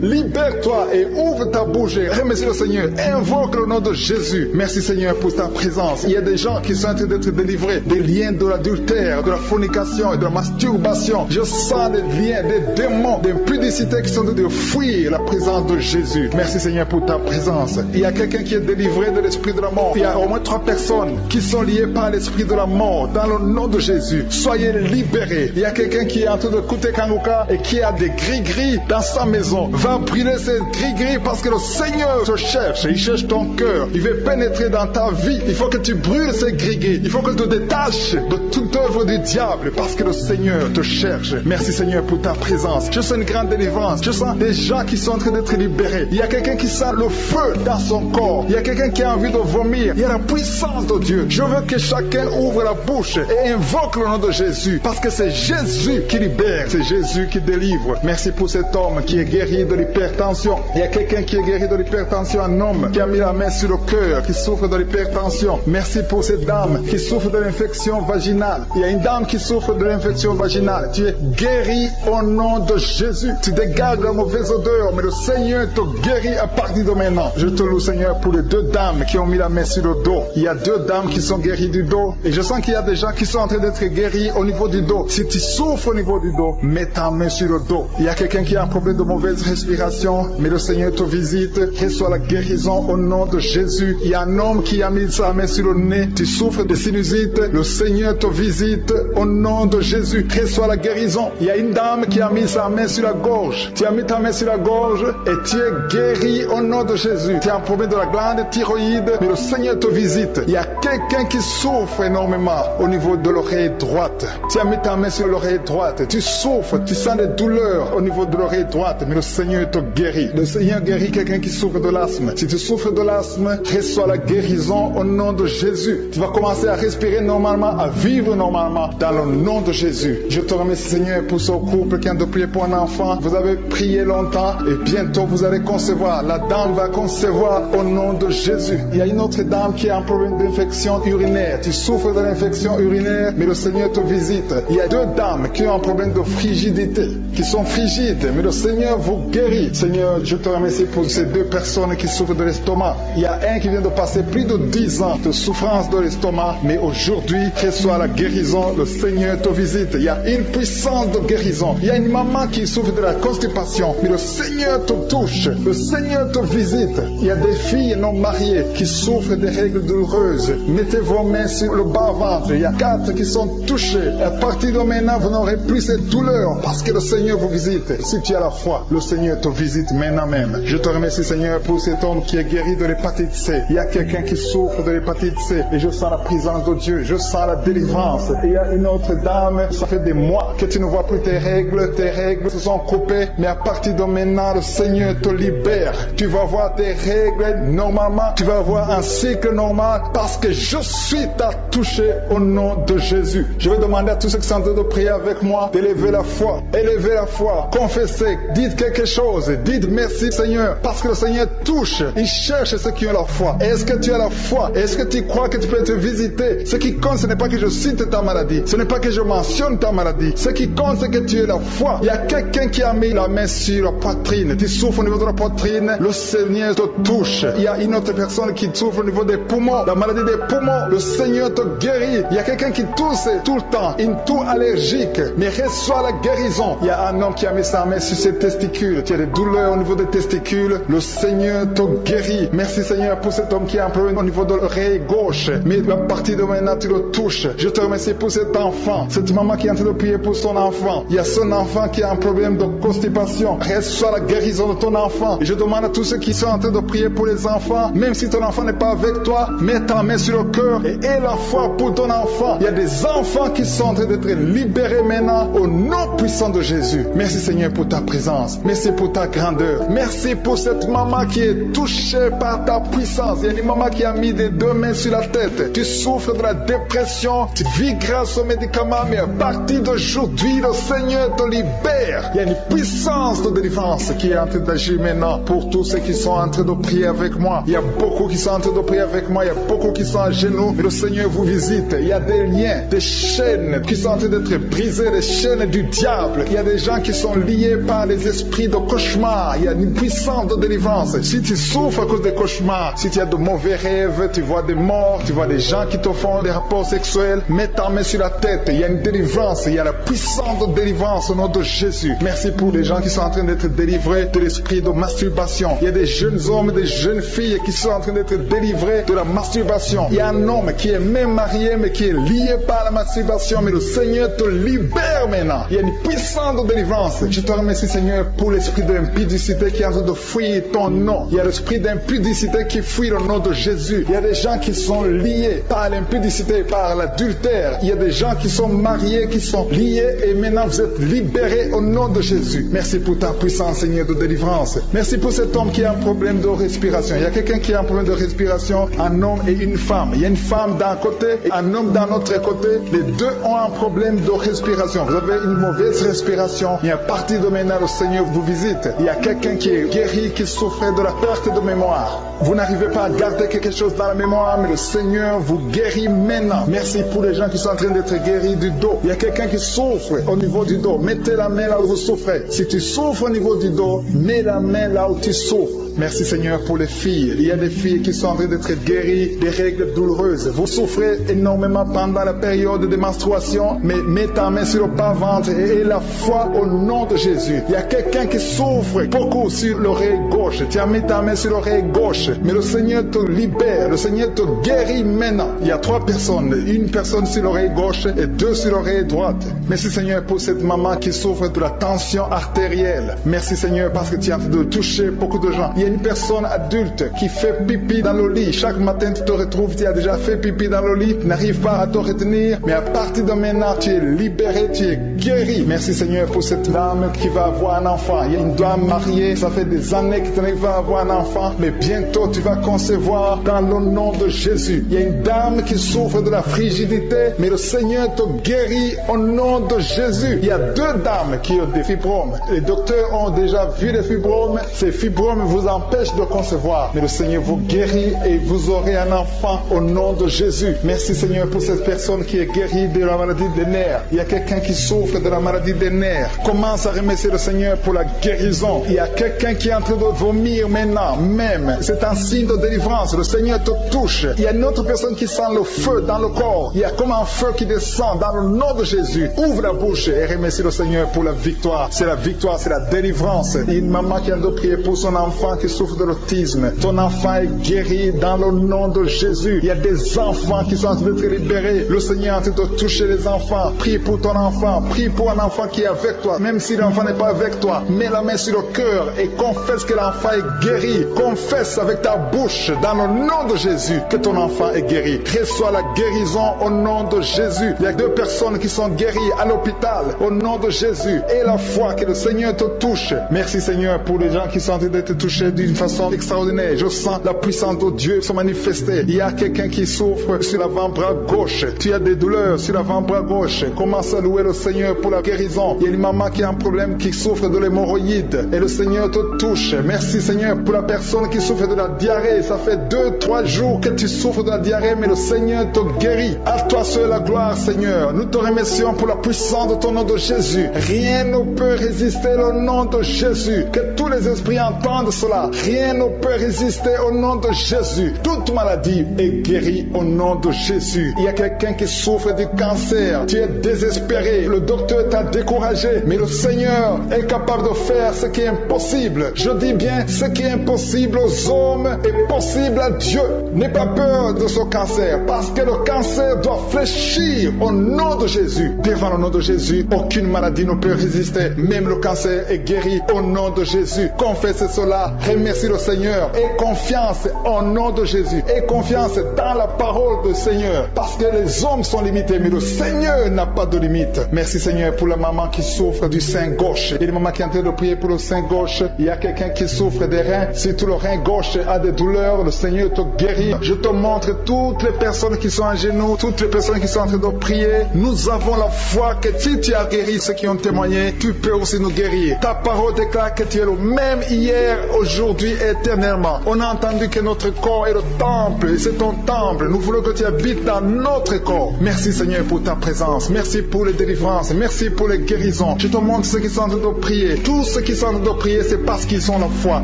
Libère-toi et ouvre ta bouche et remercie le Seigneur. Invoque le nom de Jésus. Merci Seigneur pour ta présence. Il y a des gens qui sont en train d'être délivrés des liens de l'adultère, de la fornication et de la masturbation. Je sens des liens, des démons, des impudicité qui sont en train de fuir la présence de Jésus. Merci Seigneur pour ta présence. Il y a quelqu'un qui est délivré de l'esprit de la mort. Il y a au moins 3 personnes qui sont liées par l'esprit de la mort. Dans le nom de Jésus, soyez libérés. Il y a quelqu'un qui est en train de écouter Kanguka et qui a des gris-gris dans sa maison. Va brûler ces gris-gris parce que le Seigneur te cherche. Il cherche ton cœur. Il veut pénétrer dans ta vie. Il faut que tu brûles ces gris-gris. Il faut que tu te détaches de toute œuvre du diable parce que le Seigneur te cherche. Merci Seigneur pour ta présence. Je sens une grande délivrance. Je sens des gens qui sont en train d'être libérés. Il y a quelqu'un qui sent le feu dans son corps. Il y a quelqu'un qui a envie de vomir. Il y a la puissance de Dieu. Je veux que chacun ouvre la bouche et invoque le nom de Jésus parce que c'est Jésus qui libère. C'est Jésus qui délivre. Merci pour cet homme qui est guéri de l'hypertension. Il y a quelqu'un qui est guéri de l'hypertension, un homme qui a mis la main sur le cœur, qui souffre de l'hypertension. Merci pour cette dame qui souffre de l'infection vaginale. Il y a une dame qui souffre de l'infection vaginale. Tu es guéri au nom de Jésus. Tu dégages la mauvaise odeur, mais le Seigneur te guérit à partir de maintenant. Je te loue Seigneur pour les 2 dames qui ont mis la main sur le dos. Il y a 2 dames qui sont guéries du dos et je sens qu'il y a des gens qui sont en train d'être guéris au niveau du dos. Si tu souffres au niveau du dos, mets ta main sur le dos. Il y a quelqu'un qui a un problème de mauvaise respiration, mais le Seigneur te visite. Reçois la guérison au nom de Jésus. Il y a un homme qui a mis sa main sur le nez. Tu souffres de sinusite, le Seigneur te visite au nom de Jésus. Reçois la guérison. Il y a une dame qui a mis sa main sur la gorge. Tu as mis ta main sur la gorge et tu es guéri au nom de Jésus. Tu as un problème de la glande thyroïde, mais le Seigneur te visite. Il y a quelqu'un qui souffre énormément au niveau de l'oreille droite. Tu as mis ta main sur l'oreille droite. Tu souffres, tu sens des douleurs au niveau de l'oreille droite, mais le Seigneur te guérit. Le Seigneur guérit quelqu'un qui souffre de l'asthme. Si tu souffres de l'asthme, reçois la guérison au nom de Jésus. Tu vas commencer à respirer normalement, à vivre normalement dans le nom de Jésus. Je te remercie Seigneur pour ce couple qui a de prier pour un enfant. Vous avez prié longtemps et bientôt vous allez concevoir. La dame va concevoir au nom de Jésus. Il y a une autre dame qui a un problème d'infection urinaire. Tu souffres de l'infection urinaire, mais le Seigneur te visite. Il y a 2 dames qui ont un problème de frigidité, qui sont frigides, mais le Seigneur vous guérit. Seigneur, je te remercie pour ces 2 personnes qui souffrent de l'estomac. Il y a un qui vient de passer plus de 10 ans de souffrance de l'estomac, mais aujourd'hui, reçois la guérison. Le Seigneur te visite. Il y a une puissance de guérison. Il y a une maman qui souffre de la constipation constipation, mais le Seigneur te touche, le Seigneur te visite. Il y a des filles non mariées qui souffrent des règles douloureuses. Mettez vos mains sur le bas-ventre. Il y a 4 qui sont touchés. À partir de maintenant, vous n'aurez plus cette douleur parce que le Seigneur vous visite. Si tu as la foi, le Seigneur te visite maintenant même. Je te remercie, Seigneur, pour cet homme qui est guéri de l'hépatite C. Il y a quelqu'un qui souffre de l'hépatite C et je sens la présence de Dieu. Je sens la délivrance. Et il y a une autre dame, ça fait des mois que tu ne vois plus tes règles se sont coupées, mais à partir de maintenant, le Seigneur te libère. Tu vas voir tes règles normalement, tu vas avoir un cycle normal parce que je suis touché au nom de Jésus. Je vais demander à tous ceux qui sont en train de prier avec moi d'élever la foi, élevez la foi, confessez, dites quelque chose, dites merci Seigneur, parce que le Seigneur touche, il cherche ceux qui ont la foi. Est-ce que tu as la foi? Est-ce que tu crois que tu peux te visiter? Ce qui compte, ce n'est pas que je cite ta maladie, ce n'est pas que je mentionne ta maladie, ce qui compte, c'est que tu aies la foi. Il y a quelqu'un qui a mis la main sur la poitrine, tu souffres au niveau de la poitrine, le Seigneur te touche. Il y a une autre personne qui souffre au niveau des poumons, la maladie des poumons, le Seigneur te guérit. Il y a quelqu'un qui tousse tout le temps, une toux allergique, mais reçoit la guérison. Il y a un homme qui a mis sa main sur ses testicules, tu as des douleurs au niveau des testicules, le Seigneur te guérit. Merci Seigneur pour cet homme qui a un problème au niveau de l'oreille gauche, mais à partir de maintenant tu le touches. Je te remercie pour cet enfant, cette maman qui est en train de prier pour son enfant. Il y a son enfant qui a un problème de constipation, reçoit la guérison de ton enfant. Et je demande à tous ceux qui sont en train de prier pour les enfants, même si ton enfant n'est pas avec toi, mets ta main sur le cœur et aie la foi pour ton enfant. Il y a des enfants qui sont en train d'être libérés maintenant au nom puissant de Jésus. Merci Seigneur pour ta présence, merci pour ta grandeur, merci pour cette maman qui est touchée par ta puissance. Il y a une maman qui a mis des 2 mains sur la tête. Tu souffres de la dépression, tu vis grâce aux médicaments, mais à partir d'aujourd'hui, le Seigneur te libère. Il y a une puissance de délivrance qui est en train d'agir maintenant pour tous ceux qui sont en train de prier avec moi. Il y a beaucoup qui sont en train de prier avec moi, il y a beaucoup qui sont à genoux, mais le Seigneur vous visite. Il y a des liens, des chaînes qui sont en train d'être brisées, des chaînes du diable. Il y a des gens qui sont liés par les esprits de cauchemar. Il y a une puissance de délivrance. Si tu souffres à cause des cauchemars, si tu as de mauvais rêves, tu vois des morts, tu vois des gens qui te font des rapports sexuels, mets ta main sur la tête. Il y a une délivrance, il y a la puissance de délivrance au nom de Jésus. Merci pour les gens qui sont en train d'être délivrés de l'esprit de masturbation. Il y a des jeunes hommes, des jeunes filles qui sont en train d'être délivrés de la masturbation. Il y a un homme qui est même marié mais qui est lié par la masturbation, mais le Seigneur te libère maintenant. Il y a une puissance de délivrance. Je te remercie Seigneur pour l'esprit de l'impudicité qui est en train de fuir ton nom. Il y a l'esprit d'impudicité qui fuit le nom de Jésus. Il y a des gens qui sont liés par l'impudicité, par l'adultère. Il y a des gens qui sont mariés, qui sont liés et maintenant vous êtes libérés au nom de Jésus. Merci pour ta puissance Seigneur de délivrance. Merci pour cet homme qui a un problème de respiration. Il y a quelqu'un qui a un problème de respiration, un homme et une femme. Il y a une femme d'un côté et un homme d'un autre côté. Les deux ont un problème de respiration. Vous avez une mauvaise respiration et à partir de maintenant le Seigneur vous visite. Il y a quelqu'un qui est guéri, qui souffrait de la perte de mémoire. Vous n'arrivez pas à garder quelque chose dans la mémoire, mais le Seigneur vous guérit maintenant. Merci pour les gens qui sont en train d'être guéris du dos. Il y a quelqu'un qui souffre au niveau du dos. Mettez la main là où vous souffrez. Si tu souffres au niveau du dos, mets la main là où tu souffres. Merci Seigneur pour les filles. Il y a des filles qui sont en train d'être guéries des règles douloureuses. Vous souffrez énormément pendant la période de menstruation, mais mets ta main sur le bas-ventre et aie la foi au nom de Jésus. Il y a quelqu'un qui souffre beaucoup sur l'oreille gauche. Tu as mis ta main sur l'oreille gauche, mais le Seigneur te libère. Le Seigneur te guérit maintenant. Il y a 3 personnes. Une personne sur l'oreille gauche et 2 sur l'oreille droite. Merci Seigneur pour cette maman qui souffre de la tension artérielle. Merci Seigneur parce que tu es en train de toucher beaucoup de gens. Il y a une personne adulte qui fait pipi dans le lit. Chaque matin tu te retrouves, tu as déjà fait pipi dans le lit, tu n'arrives pas à te retenir, mais à partir de maintenant tu es libéré, tu es guéri. Merci Seigneur pour cette dame qui va avoir un enfant. Il y a une dame mariée, ça fait des années que tu n'arrives pas à avoir un enfant, mais bientôt tu vas concevoir dans le nom de Jésus. Il y a une dame qui souffre de la frigidité, mais le Seigneur te guérit au nom de Jésus. Il y a 2 dames qui ont des fibromes. Les docteurs ont déjà vu les fibromes. Ces fibromes vous empêchent de concevoir, mais le Seigneur vous guérit et vous aurez un enfant au nom de Jésus. Merci Seigneur pour cette personne qui est guérie de la maladie des nerfs. Il y a quelqu'un qui souffre souffre de la maladie des nerfs, commence à remercier le Seigneur pour la guérison. Il y a quelqu'un qui est en train de vomir maintenant, même. C'est un signe de délivrance. Le Seigneur te touche. Il y a une autre personne qui sent le feu dans le corps. Il y a comme un feu qui descend dans le nom de Jésus. Ouvre la bouche et remercie le Seigneur pour la victoire. C'est la victoire, c'est la délivrance. Il y a une maman qui a de prier pour son enfant qui souffre de l'autisme. Ton enfant est guéri dans le nom de Jésus. Il y a des enfants qui sont en train d'être libérés. Le Seigneur est en train de toucher les enfants. Prie pour ton enfant. Prie pour un enfant qui est avec toi. Même si l'enfant n'est pas avec toi, mets la main sur le cœur et confesse que l'enfant est guéri. Confesse avec ta bouche dans le nom de Jésus que ton enfant est guéri. Reçois la guérison au nom de Jésus. Il y a 2 personnes qui sont guéries à l'hôpital au nom de Jésus. Et la foi que le Seigneur te touche. Merci Seigneur pour les gens qui sont en train d'être touchés d'une façon extraordinaire. Je sens la puissance de Dieu se manifester. Il y a quelqu'un qui souffre sur l'avant-bras gauche. Tu as des douleurs sur l'avant-bras gauche. Commence à louer le Seigneur pour la guérison. Il y a une maman qui a un problème, qui souffre de l'hémorroïde. Et le Seigneur te touche. Merci Seigneur pour la personne qui souffre de la diarrhée. Ça fait 2-3 jours que tu souffres de la diarrhée, mais le Seigneur te guérit. À toi seul la gloire Seigneur. Nous te remercions pour la puissance de ton nom de Jésus. Rien ne peut résister au nom de Jésus. Que tous les esprits entendent cela. Rien ne peut résister au nom de Jésus. Toute maladie est guérie au nom de Jésus. Il y a quelqu'un qui souffre du cancer. Tu es désespéré. Le docteur t'a découragé. Mais le Seigneur est capable de faire ce qui est impossible. Je dis bien, ce qui est impossible aux hommes est possible à Dieu. N'aie pas peur de ce cancer. Parce que le cancer doit fléchir au nom de Jésus. Devant le nom de Jésus, aucune maladie ne peut résister. Même le cancer est guéri au nom de Jésus. Confesse cela. Remercie le Seigneur. Et confiance au nom de Jésus. Et confiance dans la parole du Seigneur. Parce que les hommes sont limités, mais le Seigneur n'a pas de limite. Merci Seigneur pour la maman qui souffre du sein gauche. Il y a une maman qui est en train de prier pour le sein gauche. Il y a quelqu'un qui souffre des reins. Si tout le rein gauche a des douleurs, le Seigneur te guérit. Je te montre toutes les personnes qui sont à genoux, toutes les personnes qui sont en train de prier. Nous avons la foi que si tu as guéri ceux qui ont témoigné, tu peux aussi nous guérir. Ta parole déclare que tu es le même hier, aujourd'hui et éternellement. On a entendu que notre corps est le temple, et c'est ton temple. Nous voulons que tu habites dans notre corps. Merci Seigneur pour ta présence. Merci pour les délivrances. Merci pour les guérisons. Je te montre ceux qui sont en train de prier. Tous ceux qui sont en train de prier, c'est parce qu'ils ont la foi.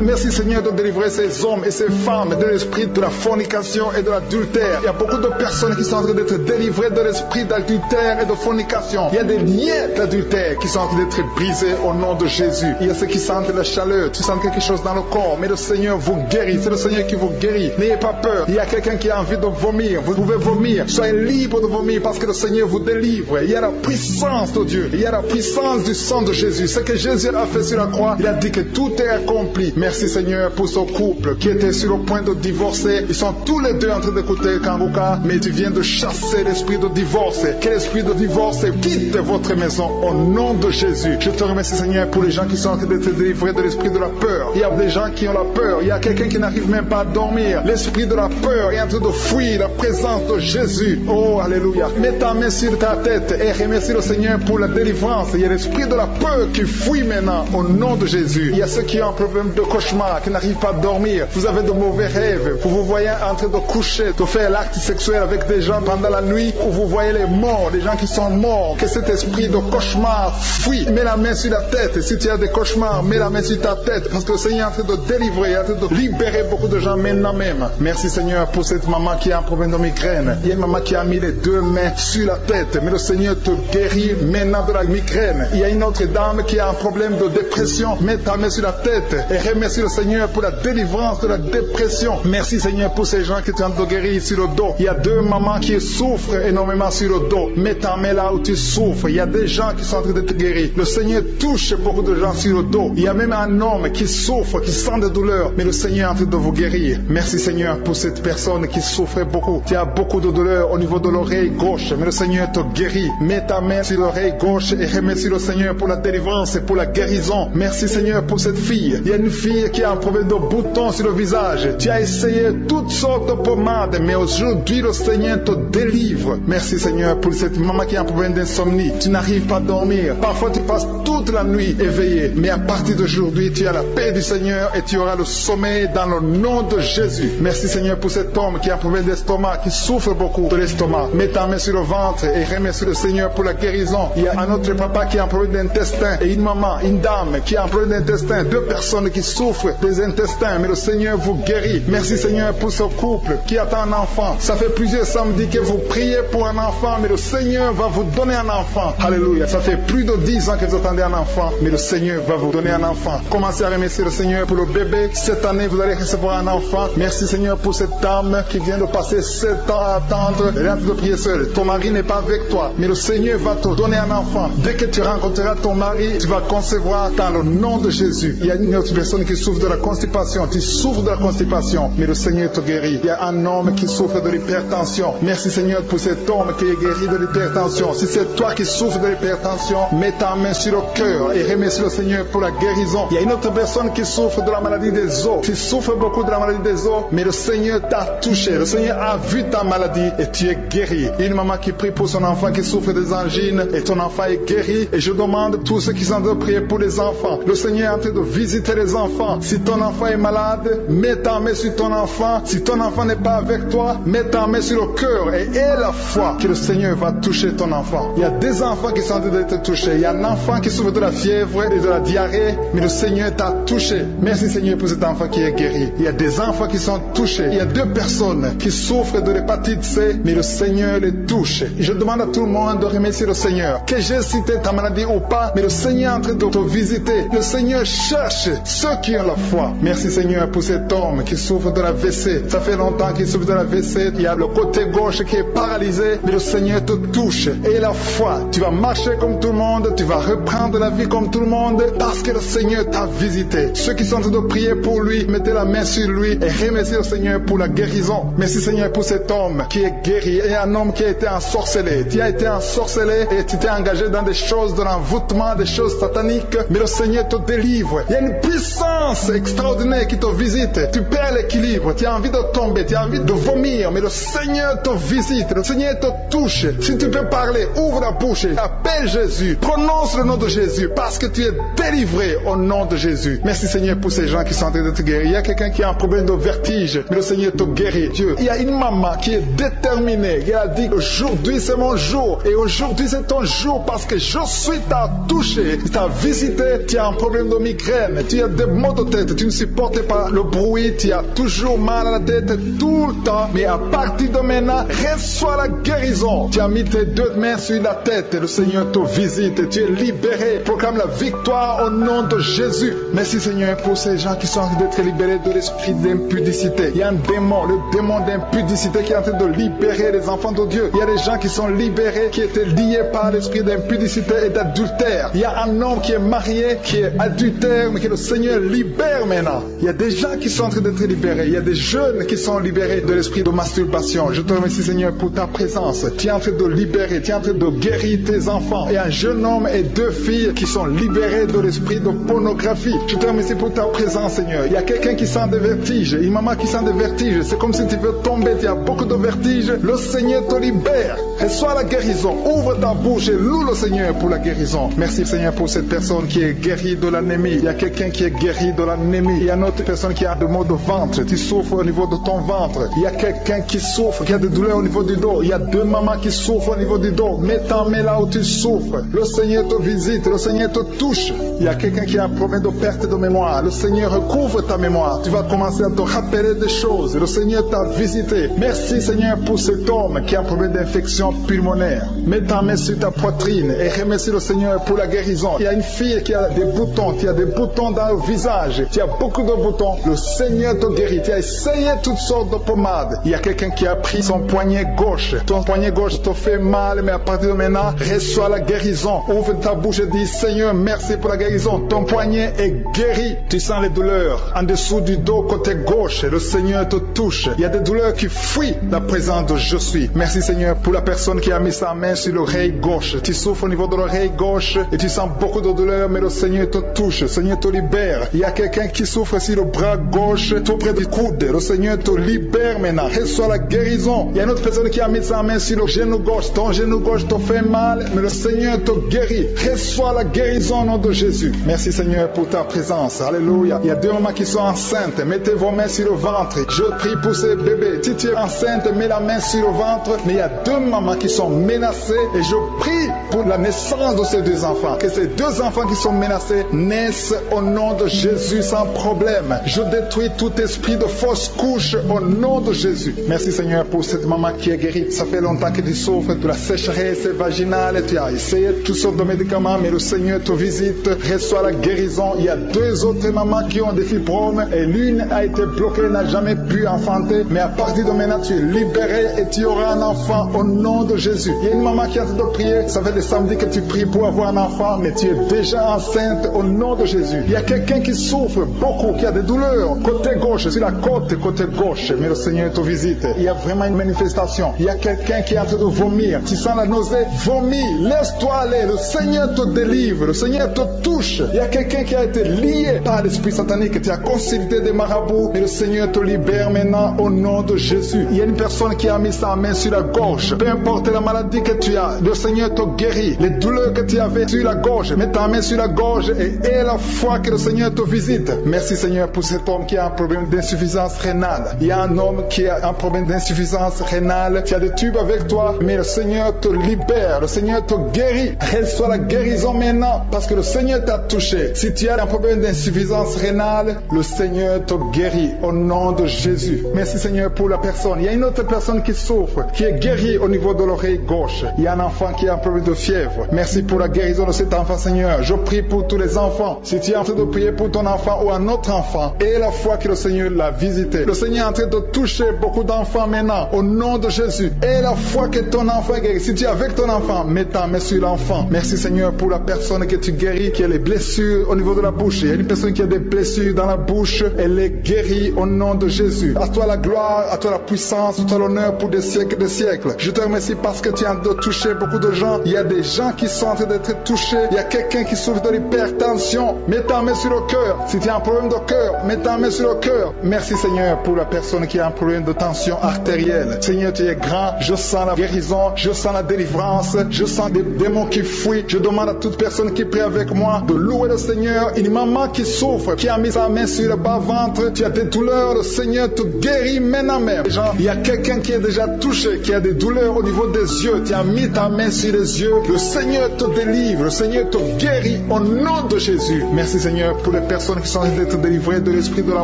Merci Seigneur de délivrer ces hommes et ces femmes de l'esprit de la fornication et de l'adultère. Il y a beaucoup de personnes qui sont en train d'être délivrées de l'esprit d'adultère et de fornication. Il y a des liens d'adultère qui sont en train d'être brisés au nom de Jésus. Il y a ceux qui sentent la chaleur, tu sens quelque chose dans le corps, mais le Seigneur vous guérit. C'est le Seigneur qui vous guérit. N'ayez pas peur. Il y a quelqu'un qui a envie de vomir. Vous pouvez vomir. Soyez libre de vomir parce que le Seigneur vous délivre. Il y a la puissance de Dieu. Il y a la puissance du sang de Jésus. Ce que Jésus a fait sur la croix, il a dit que tout est accompli. Merci Seigneur pour ce couple qui était sur le point de divorcer. Ils sont tous les deux en train d'écouter Kanguka, mais tu viens de chasser l'esprit de divorce. Que l'esprit de divorce quitte votre maison au nom de Jésus. Je te remercie Seigneur pour les gens qui sont en train d'être délivrés de l'esprit de la peur. Il y a des gens qui ont la peur. Il y a quelqu'un qui n'arrive même pas à dormir. L'esprit de la peur est en train de fuir la présence de Jésus. Oh, alléluia. Mets ta main sur ta tête et remercie le Seigneur pour la délivrance. Il y a l'esprit de la peur qui fuit maintenant au nom de Jésus. Il y a ceux qui ont un problème de cauchemar, qui n'arrivent pas à dormir. Vous avez de mauvais rêves. Vous vous voyez en train de coucher, de faire l'acte sexuel avec des gens pendant la nuit, où vous voyez les morts, des gens qui sont morts. Que cet esprit de cauchemar fuit. Mets la main sur la tête. Si tu as des cauchemars, mets la main sur ta tête. Parce que le Seigneur est en train de délivrer, en train de libérer beaucoup de gens maintenant même. Merci Seigneur pour cette maman qui a un problème de migraine. Il y a une maman qui a mis les 2 mains sur la tête. Mais le Seigneur te guérit maintenant de la migraine. Il y a une autre dame qui a un problème de dépression. Mets ta main sur la tête et remercie le Seigneur pour la délivrance de la dépression. Merci Seigneur pour ces gens qui sont en train de guérir sur le dos. Il y a 2 mamans qui souffrent énormément sur le dos. Mets ta main là où tu souffres. Il y a des gens qui sont en train d'être guéris. Le Seigneur touche beaucoup de gens sur le dos. Il y a même un homme qui souffre, qui sent des douleurs. Mais le Seigneur est en train de vous guérir. Merci Seigneur pour cette personne qui souffrait beaucoup. Tu as beaucoup de douleurs au niveau de l'oreille gauche. Mais le Seigneur te guérit. Mets ta main sur l'oreille gauche et remercie le Seigneur pour la délivrance et pour la guérison. Merci Seigneur pour cette fille. Il y a une fille qui a un problème de boutons sur le visage. Tu as essayé toutes sortes de pommades, mais aujourd'hui le Seigneur Seigneur te délivre. Merci Seigneur pour cette maman qui a un problème d'insomnie. Tu n'arrives pas à dormir. Parfois tu passes toute la nuit éveillé. Mais à partir d'aujourd'hui, tu as la paix du Seigneur et tu auras le sommeil dans le nom de Jésus. Merci Seigneur pour cet homme qui a un problème d'estomac, qui souffre beaucoup de l'estomac. Mets ta main sur le ventre et remercie le Seigneur pour la guérison. Il y a un autre papa qui a un problème d'intestin et une maman, une dame qui a un problème d'intestin. Deux personnes qui souffrent des intestins, mais le Seigneur vous guérit. Merci Seigneur pour ce couple qui attend un enfant. Ça fait plusieurs samedis que vous priez pour un enfant, mais le Seigneur va vous donner un enfant. Alléluia. Ça fait plus de 10 ans que vous attendez un enfant, mais le Seigneur va vous donner un enfant. Commencez à remercier le Seigneur pour le bébé. Cette année, vous allez recevoir un enfant. Merci Seigneur pour cette dame qui vient de passer 7 ans à attendre. Rien de prier seul. Ton mari n'est pas avec toi, mais le Seigneur va te donner un enfant. Dès que tu rencontreras ton mari, tu vas concevoir dans le nom de Jésus. Il y a une autre personne qui souffre de la constipation. Tu souffres de la constipation, mais le Seigneur te guérit. Il y a un homme qui souffre de l'hypertension. Merci Seigneur pour cet homme qui est guéri de l'hypertension. Si c'est toi qui souffres de l'hypertension, mets ta main sur le cœur et remercie le Seigneur pour la guérison. Il y a une autre personne qui souffre de la maladie des os. Tu souffres beaucoup de la maladie des os, mais le Seigneur t'a touché. Le Seigneur a vu ta maladie et tu es guéri. Il y a une maman qui prie pour son enfant qui souffre des angines et ton enfant est guéri. Et je demande à tous ceux qui sont en train de prier pour les enfants. Le Seigneur est en train de visiter les enfants. Si ton enfant est malade, mets ta main sur ton enfant. Si ton enfant n'est pas avec toi, mets ta main sur le cœur et aie la foi que le Seigneur va toucher ton enfant. Il y a des enfants qui sont en train d'être touchés. Il y a un enfant qui souffre de la fièvre et de la diarrhée, mais le Seigneur t'a touché. Merci Seigneur pour cet enfant qui est guéri. Il y a des enfants qui sont touchés. Il y a 2 personnes qui souffrent de l'hépatite C, mais le Seigneur les touche. Et je demande à tout le monde de remercier le Seigneur. Que j'ai cité ta maladie ou pas, mais le Seigneur est en train de te visiter. Le Seigneur cherche ceux qui ont la foi. Merci Seigneur pour cet homme qui souffre de la WC. Ça fait longtemps qu'il souffre de la WC. Il y a le côté gauche qui est paralysé, mais le Seigneur te touche. Et la foi, tu vas marcher comme tout le monde, tu vas reprendre la vie comme tout le monde, parce que le Seigneur t'a visité. Ceux qui sont en train de prier pour lui, mettez la main sur lui et remerciez le Seigneur pour la guérison. Merci Seigneur pour cet homme qui est guéri et un homme qui a été ensorcelé. Tu as été ensorcelé et tu t'es engagé dans des choses de l'envoûtement, des choses sataniques, mais le Seigneur te délivre. Il y a une puissance extraordinaire qui te visite. Tu perds l'équilibre, tu as envie de tomber, tu as envie de vomir, mais le Seigneur te visite, le Seigneur te touche. Si tu peux parler, ouvre la bouche, appelle Jésus, prononce le nom de Jésus, parce que tu es délivré au nom de Jésus. Merci Seigneur pour ces gens qui sont en train de te guérir. Il y a quelqu'un qui a un problème de vertige, mais le Seigneur te guérit. Dieu, il y a une maman qui est déterminée, qui a dit aujourd'hui c'est mon jour, et aujourd'hui c'est ton jour, parce que je suis t'a touché, t'a visité. Tu as un problème de migraine, tu as des maux de tête, tu ne supportes pas le bruit, tu as toujours mal à la tête tout le temps, mais à partir de maintenant, reçois la guérison. Tu as mis tes 2 mains sur la tête, le Seigneur te visite, tu es libéré. Proclame la victoire au nom de Jésus. Merci Seigneur pour ces gens qui sont en train d'être libérés de l'esprit d'impudicité. Il y a un démon, le démon d'impudicité qui est en train de libérer les enfants de Dieu. Il y a des gens qui sont libérés, qui étaient liés par l'esprit d'impudicité et d'adultère. Il y a un homme qui est marié, qui est adultère, mais que le Seigneur libère maintenant. Il y a des gens qui sont en train d'être libérés. Il y a des jeunes qui sont libérés de l'esprit de masturbation. Je te remercie Seigneur pour ta présence. Tu es en train de libérer, tu es en train de guérir tes enfants. Et un jeune homme et 2 filles qui sont libérés de l'esprit de pornographie. Je te remercie pour ta présence Seigneur. Il y a quelqu'un qui sent des vertiges, une maman qui sent des vertiges. C'est comme si tu veux tomber, tu as beaucoup de vertiges. Le Seigneur te libère. Reçois la guérison. Ouvre ta bouche et loue le Seigneur pour la guérison. Merci Seigneur pour cette personne qui est guérie de l'anémie. Il y a quelqu'un qui est guéri de l'anémie. Il y a une autre personne qui a des maux de ventre. Tu souffres au niveau de ton ventre. Il y a quelqu'un qui souffre, qui a des douleurs au niveau du dos. Il y a 2 mamans qui souffrent au niveau du dos. Mets ta main là où tu souffres. Le Seigneur te visite. Le Seigneur te touche. Il y a quelqu'un qui a un problème de perte de mémoire. Le Seigneur recouvre ta mémoire. Tu vas commencer à te rappeler des choses. Le Seigneur t'a visité. Merci Seigneur pour cet homme qui a un problème d'infection pulmonaire. Mets ta main sur ta poitrine et remercie le Seigneur pour la guérison. Il y a une fille qui a des boutons. Tu as des boutons dans le visage. Tu as beaucoup de boutons. Le Seigneur te guérit. Tu as essayé toutes sortes de pommades. Il y a quelqu'un qui a pris son poignet gauche. Ton poignet gauche te fait mal, mais à partir de maintenant, reçois la guérison. Ouvre ta bouche et dis Seigneur, merci pour la guérison. Ton poignet est guéri. Tu sens les douleurs en dessous du dos côté gauche. Le Seigneur te touche. Il y a des douleurs qui fuient la présence de je suis. Merci Seigneur pour la personne qui a mis sa main sur l'oreille gauche. Tu souffres au niveau de l'oreille gauche et tu sens beaucoup de douleurs, mais le Seigneur te touche. Le Seigneur te libère. Il y a quelqu'un qui souffre sur le bras gauche, tout près du coude. Le Seigneur te libère maintenant. Reçois la guérison guérison. Il y a une autre personne qui a mis sa main sur le genou gauche. Ton genou gauche te fait mal, mais le Seigneur te guérit. Reçois la guérison au nom de Jésus. Merci Seigneur pour ta présence. Alléluia. Il y a 2 mamans qui sont enceintes. Mettez vos mains sur le ventre. Je prie pour ces bébés. Si tu es enceinte, mets la main sur le ventre. Mais il y a 2 mamans qui sont menacées et je prie pour la naissance de ces 2 enfants. Que ces 2 enfants qui sont menacés naissent au nom de Jésus sans problème. Je détruis tout esprit de fausse couche au nom de Jésus. Merci Seigneur pour cette maman qui est guérie. Ça fait longtemps que tu souffres de la sécheresse vaginale. Tu as essayé toutes sortes de médicaments, mais le Seigneur te visite. Reçois la guérison. Il y a 2 autres mamans qui ont des fibromes et l'une a été bloquée, n'a jamais pu enfanter. Mais à partir de maintenant, tu es libéré et tu auras un enfant au nom de Jésus. Il y a une maman qui a envie de prier. Ça fait des samedis que tu pries pour avoir un enfant, mais tu es déjà enceinte au nom de Jésus. Il y a quelqu'un qui souffre beaucoup, qui a des douleurs côté gauche, sur la côte côté gauche, mais le Seigneur te visite. Il y a vraiment une manifestation. Il y a quelqu'un qui est en train de vomir. Tu sens la nausée, vomis, laisse-toi aller. Le Seigneur te délivre, le Seigneur te touche. Il y a quelqu'un qui a été lié par l'esprit satanique. Tu as consulté des marabouts, mais le Seigneur te libère maintenant au nom de Jésus. Il y a une personne qui a mis sa main sur la gorge. Peu importe la maladie que tu as, le Seigneur te guérit. Les douleurs que tu avais sur la gorge, mets ta main sur la gorge et aie la foi que le Seigneur te visite. Merci Seigneur pour cet homme qui a un problème d'insuffisance rénale. Il y a un homme qui a un problème d'insuffisance rénale. Tu as des tubes avec toi, mais le Seigneur te libère. Le Seigneur te guérit. Reçois la guérison maintenant parce que le Seigneur t'a touché. Si tu as un problème d'insuffisance rénale, le Seigneur te guérit au nom de Jésus. Merci Seigneur pour la personne. Il y a une autre personne qui souffre, qui est guérie au niveau de l'oreille gauche. Il y a un enfant qui a un problème de fièvre. Merci pour la guérison de cet enfant Seigneur. Je prie pour tous les enfants. Si tu es en train de prier pour ton enfant ou un autre enfant, et la foi que le Seigneur l'a visité. Le Seigneur est en train de toucher beaucoup d'enfants maintenant au nom de Jésus. Et la foi que ton enfant est guéri. Si tu es avec ton enfant, mets ta main sur l'enfant. Merci Seigneur pour la personne que tu guéris, qui a les blessures au niveau de la bouche. Il y a une personne qui a des blessures dans la bouche. Elle est guérie au nom de Jésus. À toi la gloire, à toi la puissance, à toi l'honneur pour des siècles et des siècles. Je te remercie parce que tu es en train de toucher beaucoup de gens. Il y a des gens qui sont en train d'être touchés. Il y a quelqu'un qui souffre de l'hypertension. Mets ta main sur le cœur. Si tu as un problème de cœur, mets ta main sur le cœur. Merci Seigneur pour la personne qui a un problème de tension artérielle. Seigneur, tu es grand. Je sens la guérison. Je sens la délivrance. Je sens des démons qui fuient. Je demande à toute personne qui prie avec moi de louer le Seigneur. Une maman qui souffre, qui a mis sa main sur le bas-ventre. Tu as des douleurs. Le Seigneur te guérit maintenant même. Il y a quelqu'un qui est déjà touché, qui a des douleurs au niveau des yeux. Tu as mis ta main sur les yeux. Le Seigneur te délivre. Le Seigneur te guérit au nom de Jésus. Merci Seigneur pour les personnes qui sont en train d'être délivrées de l'esprit de la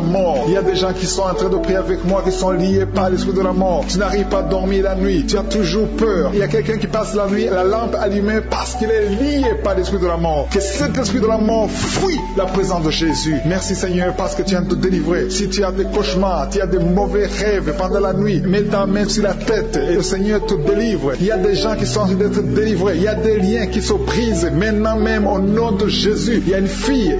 mort. Il y a des gens qui sont en train de prier avec moi, qui sont liés par l'esprit de la mort. Tu n'arrives pas à dormir la nuit. Tu as toujours peur. Il y a quelqu'un qui passe la nuit, la lampe allumée parce qu'il est lié par l'esprit de la mort. Que cet esprit de la mort fuit la présence de Jésus. Merci Seigneur parce que tu viens de te délivrer. Si tu as des cauchemars, tu as des mauvais rêves pendant la nuit, mets ta main sur la tête et le Seigneur te délivre. Il y a des gens qui sont en train d'être délivrés. Il y a des liens qui se brisent maintenant même au nom de Jésus. Il y a une fille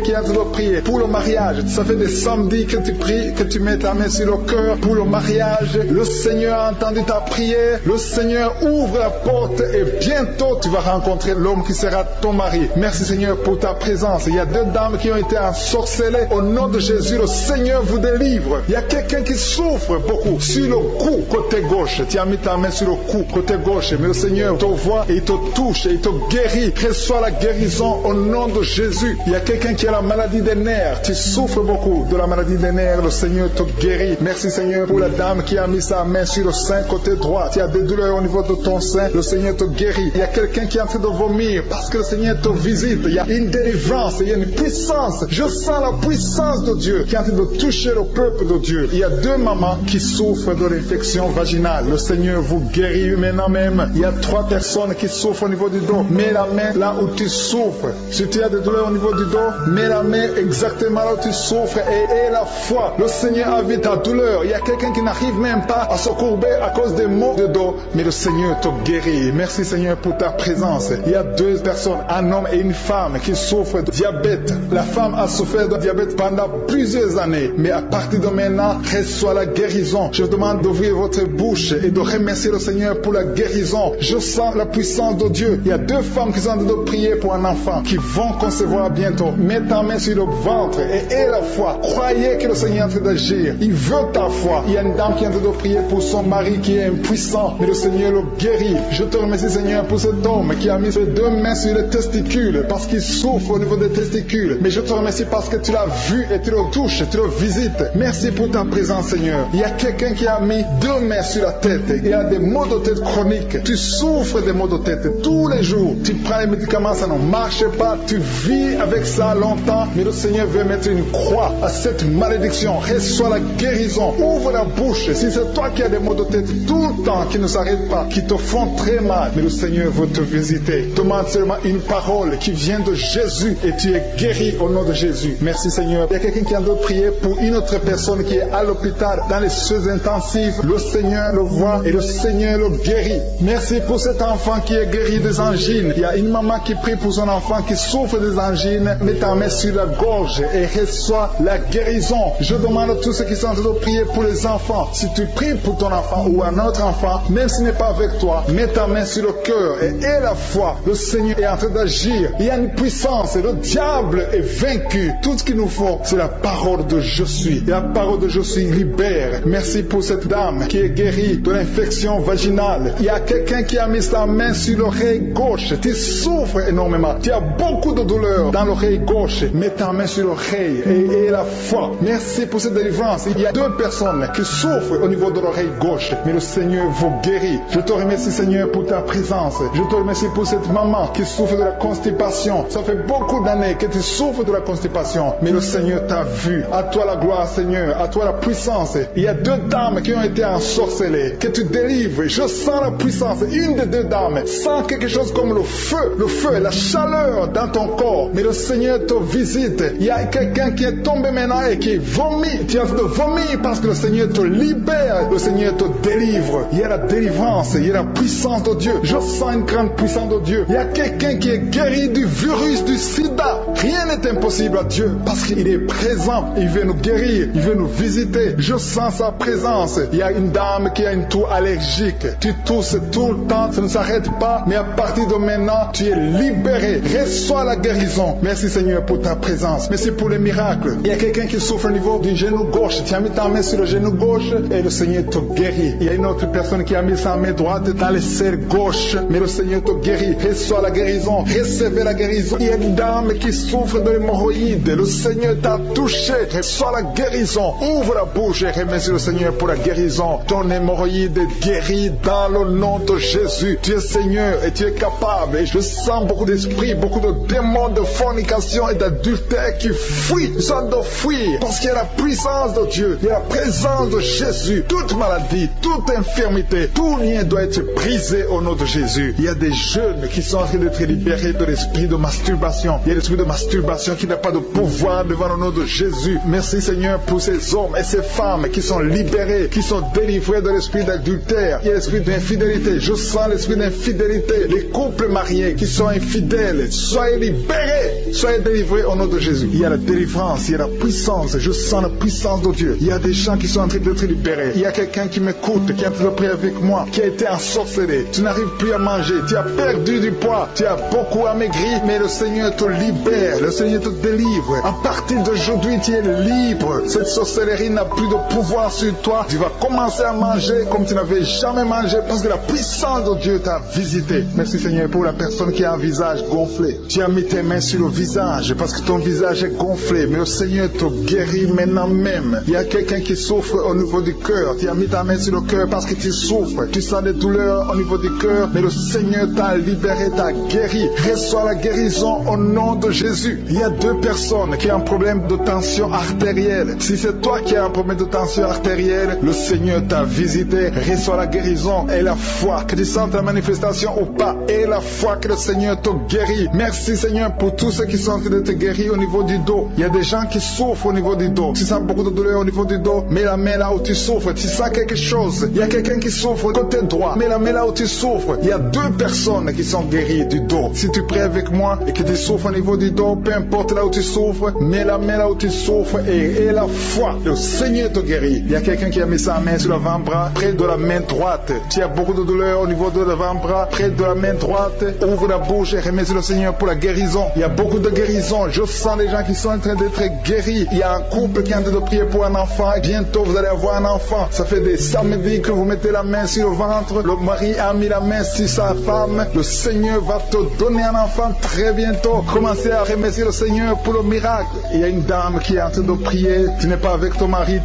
qui est en train de prier pour le mariage. Ça fait des samedis que tu pries, que tu mets ta main sur le cœur pour le mariage. Le Seigneur a entendu ta prière. Le Seigneur ouvre la porte et bientôt tu vas rencontrer l'homme qui sera ton mari. Merci Seigneur pour ta présence. Il y a 2 dames qui ont été ensorcelées. Au nom de Jésus, le Seigneur vous délivre. Il y a quelqu'un qui souffre beaucoup sur le cou, côté gauche. Tu as mis ta main sur le cou, côté gauche. Mais le Seigneur te voit et il te touche et il te guérit. Reçois la guérison au nom de Jésus. Il y a quelqu'un qui a la maladie des nerfs. Tu souffres beaucoup de la maladie des nerfs. Le Seigneur te guérit. Merci Seigneur pour la dame qui a mis sa main sur le sein côté droit. Tu as des douleurs au niveau de ton sein. Le Seigneur te guérit. Il y a quelqu'un qui est en train de vomir parce que le Seigneur te visite. Il y a une délivrance. Il y a une puissance. Je sens la puissance de Dieu qui est en train de toucher le peuple de Dieu. Il y a 2 mamans qui souffrent de l'infection vaginale. Le Seigneur vous guérit maintenant même. Il y a 3 personnes qui souffrent au niveau du dos. Mets la main là où tu souffres. Si tu as des douleurs au niveau du dos, mets la main exactement là où tu souffres et aie la foi. Le Seigneur a vu ta douleur. Il y a quelqu'un qui n'arrive même pas à se courber à cause des maux de dos, mais le Seigneur te guérit. Merci Seigneur pour ta présence. Il y a 2 personnes, un homme et une femme qui souffrent de diabète. La femme a souffert de diabète pendant plusieurs années, mais à partir de maintenant, reçoit la guérison. Je vous demande d'ouvrir votre bouche et de remercier le Seigneur pour la guérison. Je sens la puissance de Dieu. Il y a 2 femmes qui sont en train de prier pour un enfant qui vont concevoir bientôt. Mets ta main sur le ventre et aie la foi. Croyez que le Seigneur est en train d'agir. Il veut ta foi. Il y a une dame qui est en train de prier prier pour son mari qui est impuissant, mais le Seigneur le guérit. Je te remercie, Seigneur, pour cet homme qui a mis ses 2 mains sur les testicules parce qu'il souffre au niveau des testicules. Mais je te remercie parce que tu l'as vu et tu le touches, tu le visites. Merci pour ta présence, Seigneur. Il y a quelqu'un qui a mis 2 mains sur la tête. Il y a des maux de tête chroniques. Tu souffres des maux de tête tous les jours. Tu prends les médicaments, ça ne marche pas. Tu vis avec ça longtemps. Mais le Seigneur veut mettre une croix à cette malédiction. Reçois la guérison. Ouvre la bouche. Si c'est toi qui as des maux de tête tout le temps, qui ne s'arrêtent pas, qui te font très mal, mais le Seigneur veut te visiter. Demande seulement une parole qui vient de Jésus et tu es guéri au nom de Jésus. Merci, Seigneur. Il y a quelqu'un qui a d'autres prier pour une autre personne qui est à l'hôpital dans les soins intensifs. Le Seigneur le voit et le Seigneur le guérit. Merci pour cet enfant qui est guéri des angines. Il y a une maman qui prie pour son enfant qui souffre des angines. Mets ta main sur la gorge et reçois la guérison. Je demande à tous ceux qui sont en train de prier pour les enfants. Si tu pries pour ton enfant ou un autre enfant, même s'il n'est pas avec toi, mets ta main sur le cœur et aie la foi. Le Seigneur est en train d'agir. Il y a une puissance et le diable est vaincu. Tout ce qu'il nous faut, c'est la parole de je suis. Et la parole de je suis libère. Merci pour cette dame qui est guérie de l'infection vaginale. Il y a quelqu'un qui a mis sa main sur l'oreille gauche. Tu souffres énormément. Tu as beaucoup de douleur dans l'oreille gauche. Mets ta main sur l'oreille et aie la foi. Merci pour cette délivrance. Il y a 2 personnes qui souffrent au niveau de l'oreille gauche. Mais le Seigneur vous guérit. Je te remercie, Seigneur, pour ta présence. Je te remercie pour cette maman qui souffre de la constipation. Ça fait beaucoup d'années que tu souffres de la constipation. Mais le Seigneur t'a vu. À toi la gloire, Seigneur. À toi la puissance. Il y a 2 dames qui ont été ensorcelées. Que tu délivres. Je sens la puissance. Une des 2 dames sent quelque chose comme le feu, la chaleur dans ton corps. Mais le Seigneur te visite. Il y a quelqu'un qui est tombé maintenant et qui vomit. Tu as de vomir parce que le Seigneur te libère. Le Seigneur te délivre. Il y a la délivrance. Il y a la puissance de Dieu. Je sens une grande puissance de Dieu. Il y a quelqu'un qui est guéri du virus du sida. Rien n'est impossible à Dieu parce qu'il est présent. Il veut nous guérir. Il veut nous visiter. Je sens sa présence. Il y a une dame qui a une toux allergique. Tu tousses tout le temps. Ça ne s'arrête pas. Mais à partir de maintenant, tu es libéré. Reçois la guérison. Merci, Seigneur, pour ta présence. Merci pour les miracles. Il y a quelqu'un qui souffre au niveau du genou gauche. Tu as mis ta main sur le genou gauche et le Seigneur te guérit. Il y a une autre personne qui a mis sa main droite dans les serres gauche. Mais le Seigneur te guérit. Reçois la guérison. Recevez la guérison. Il y a une dame qui souffre de l'hémorroïde. Le Seigneur t'a touché. Reçois la guérison. Ouvre la bouche et remercie le Seigneur pour la guérison. Ton hémorroïde est guéri dans le nom de Jésus. Tu es Seigneur et tu es capable. Et je sens beaucoup d'esprits, beaucoup de démons de fornication et d'adultère qui fuient. Ils sont de fuir parce qu'il y a la puissance de Dieu. Il y a la présence de Jésus. Toute maladie, toute infirmité, tout lien doit être brisé au nom de Jésus. Il y a des jeunes qui sont en train d'être libérés de l'esprit de masturbation. Il y a l'esprit de masturbation qui n'a pas de pouvoir devant le nom de Jésus. Merci, Seigneur, pour ces hommes et ces femmes qui sont libérés, qui sont délivrés de l'esprit d'adultère. Il y a l'esprit d'infidélité. Je sens l'esprit d'infidélité. Les couples mariés qui sont infidèles, soyez libérés, soyez délivrés au nom de Jésus. Il y a la délivrance, il y a la puissance. Je sens la puissance de Dieu. Il y a des gens qui sont en train d'être libérés. Il y a quelqu'un qui m'écoute, qui est en train de prier avec moi, qui a été ensorcelé. Tu n'arrives plus à manger, tu as perdu du poids, tu as beaucoup amaigri, mais le Seigneur te libère, le Seigneur te délivre. À partir d'aujourd'hui, tu es libre. Cette sorcellerie n'a plus de pouvoir sur toi. Tu vas commencer à manger comme tu n'avais jamais mangé parce que la puissance de Dieu t'a visité. Merci, Seigneur, pour la personne qui a un visage gonflé. Tu as mis tes mains sur le visage parce que ton visage est gonflé, mais le Seigneur te guérit maintenant même. Il y a quelqu'un qui souffre au niveau du cœur. Tu as mis ta main sur le cœur parce que tu souffres. Tu sens des douleurs au niveau du cœur, mais le Seigneur t'a libéré, t'a guéri. Reçois la guérison au nom de Jésus. Il y a 2 personnes qui ont un problème de tension artérielle. Si c'est toi qui as un problème de tension artérielle, le Seigneur t'a visité. Reçois la guérison et la foi. Que tu sentes la manifestation ou pas, et la foi que le Seigneur te guérit. Merci, Seigneur, pour tous ceux qui sont en train de te guérir au niveau du dos. Il y a des gens qui souffrent au niveau du dos. Tu sens beaucoup de douleur au niveau du dos. Mets la main là où tu souffres. Tu sens quelque chose. Il y a quelqu'un qui souffre côté droit. Mets la main là où tu souffres. Il y a 2 personnes qui sont guéries du dos. Si tu pries avec moi et que tu souffres au niveau du dos, peu importe là où tu souffres, mets la main là où tu souffres et la foi. Le Seigneur te guérit. Il y a quelqu'un qui a mis sa main sur l'avant-bras, près de la main droite. Tu as beaucoup de douleur au niveau de l'avant-bras, près de la main droite. Ouvre la bouche et remercie le Seigneur pour la guérison. Il y a beaucoup de guérison. Je sens les gens qui sont en train d'être guéris. Il y a un couple qui est en train de prier pour un enfant. Bientôt, vous allez avoir un enfant. enfants. Ça fait des samedis que vous mettez la main sur le ventre. Le mari a mis la main sur sa femme. Le Seigneur va te donner un enfant très bientôt. Commencez à remercier le Seigneur pour le miracle. Il y a une dame qui est en train de prier. Tu n'es pas avec ton mari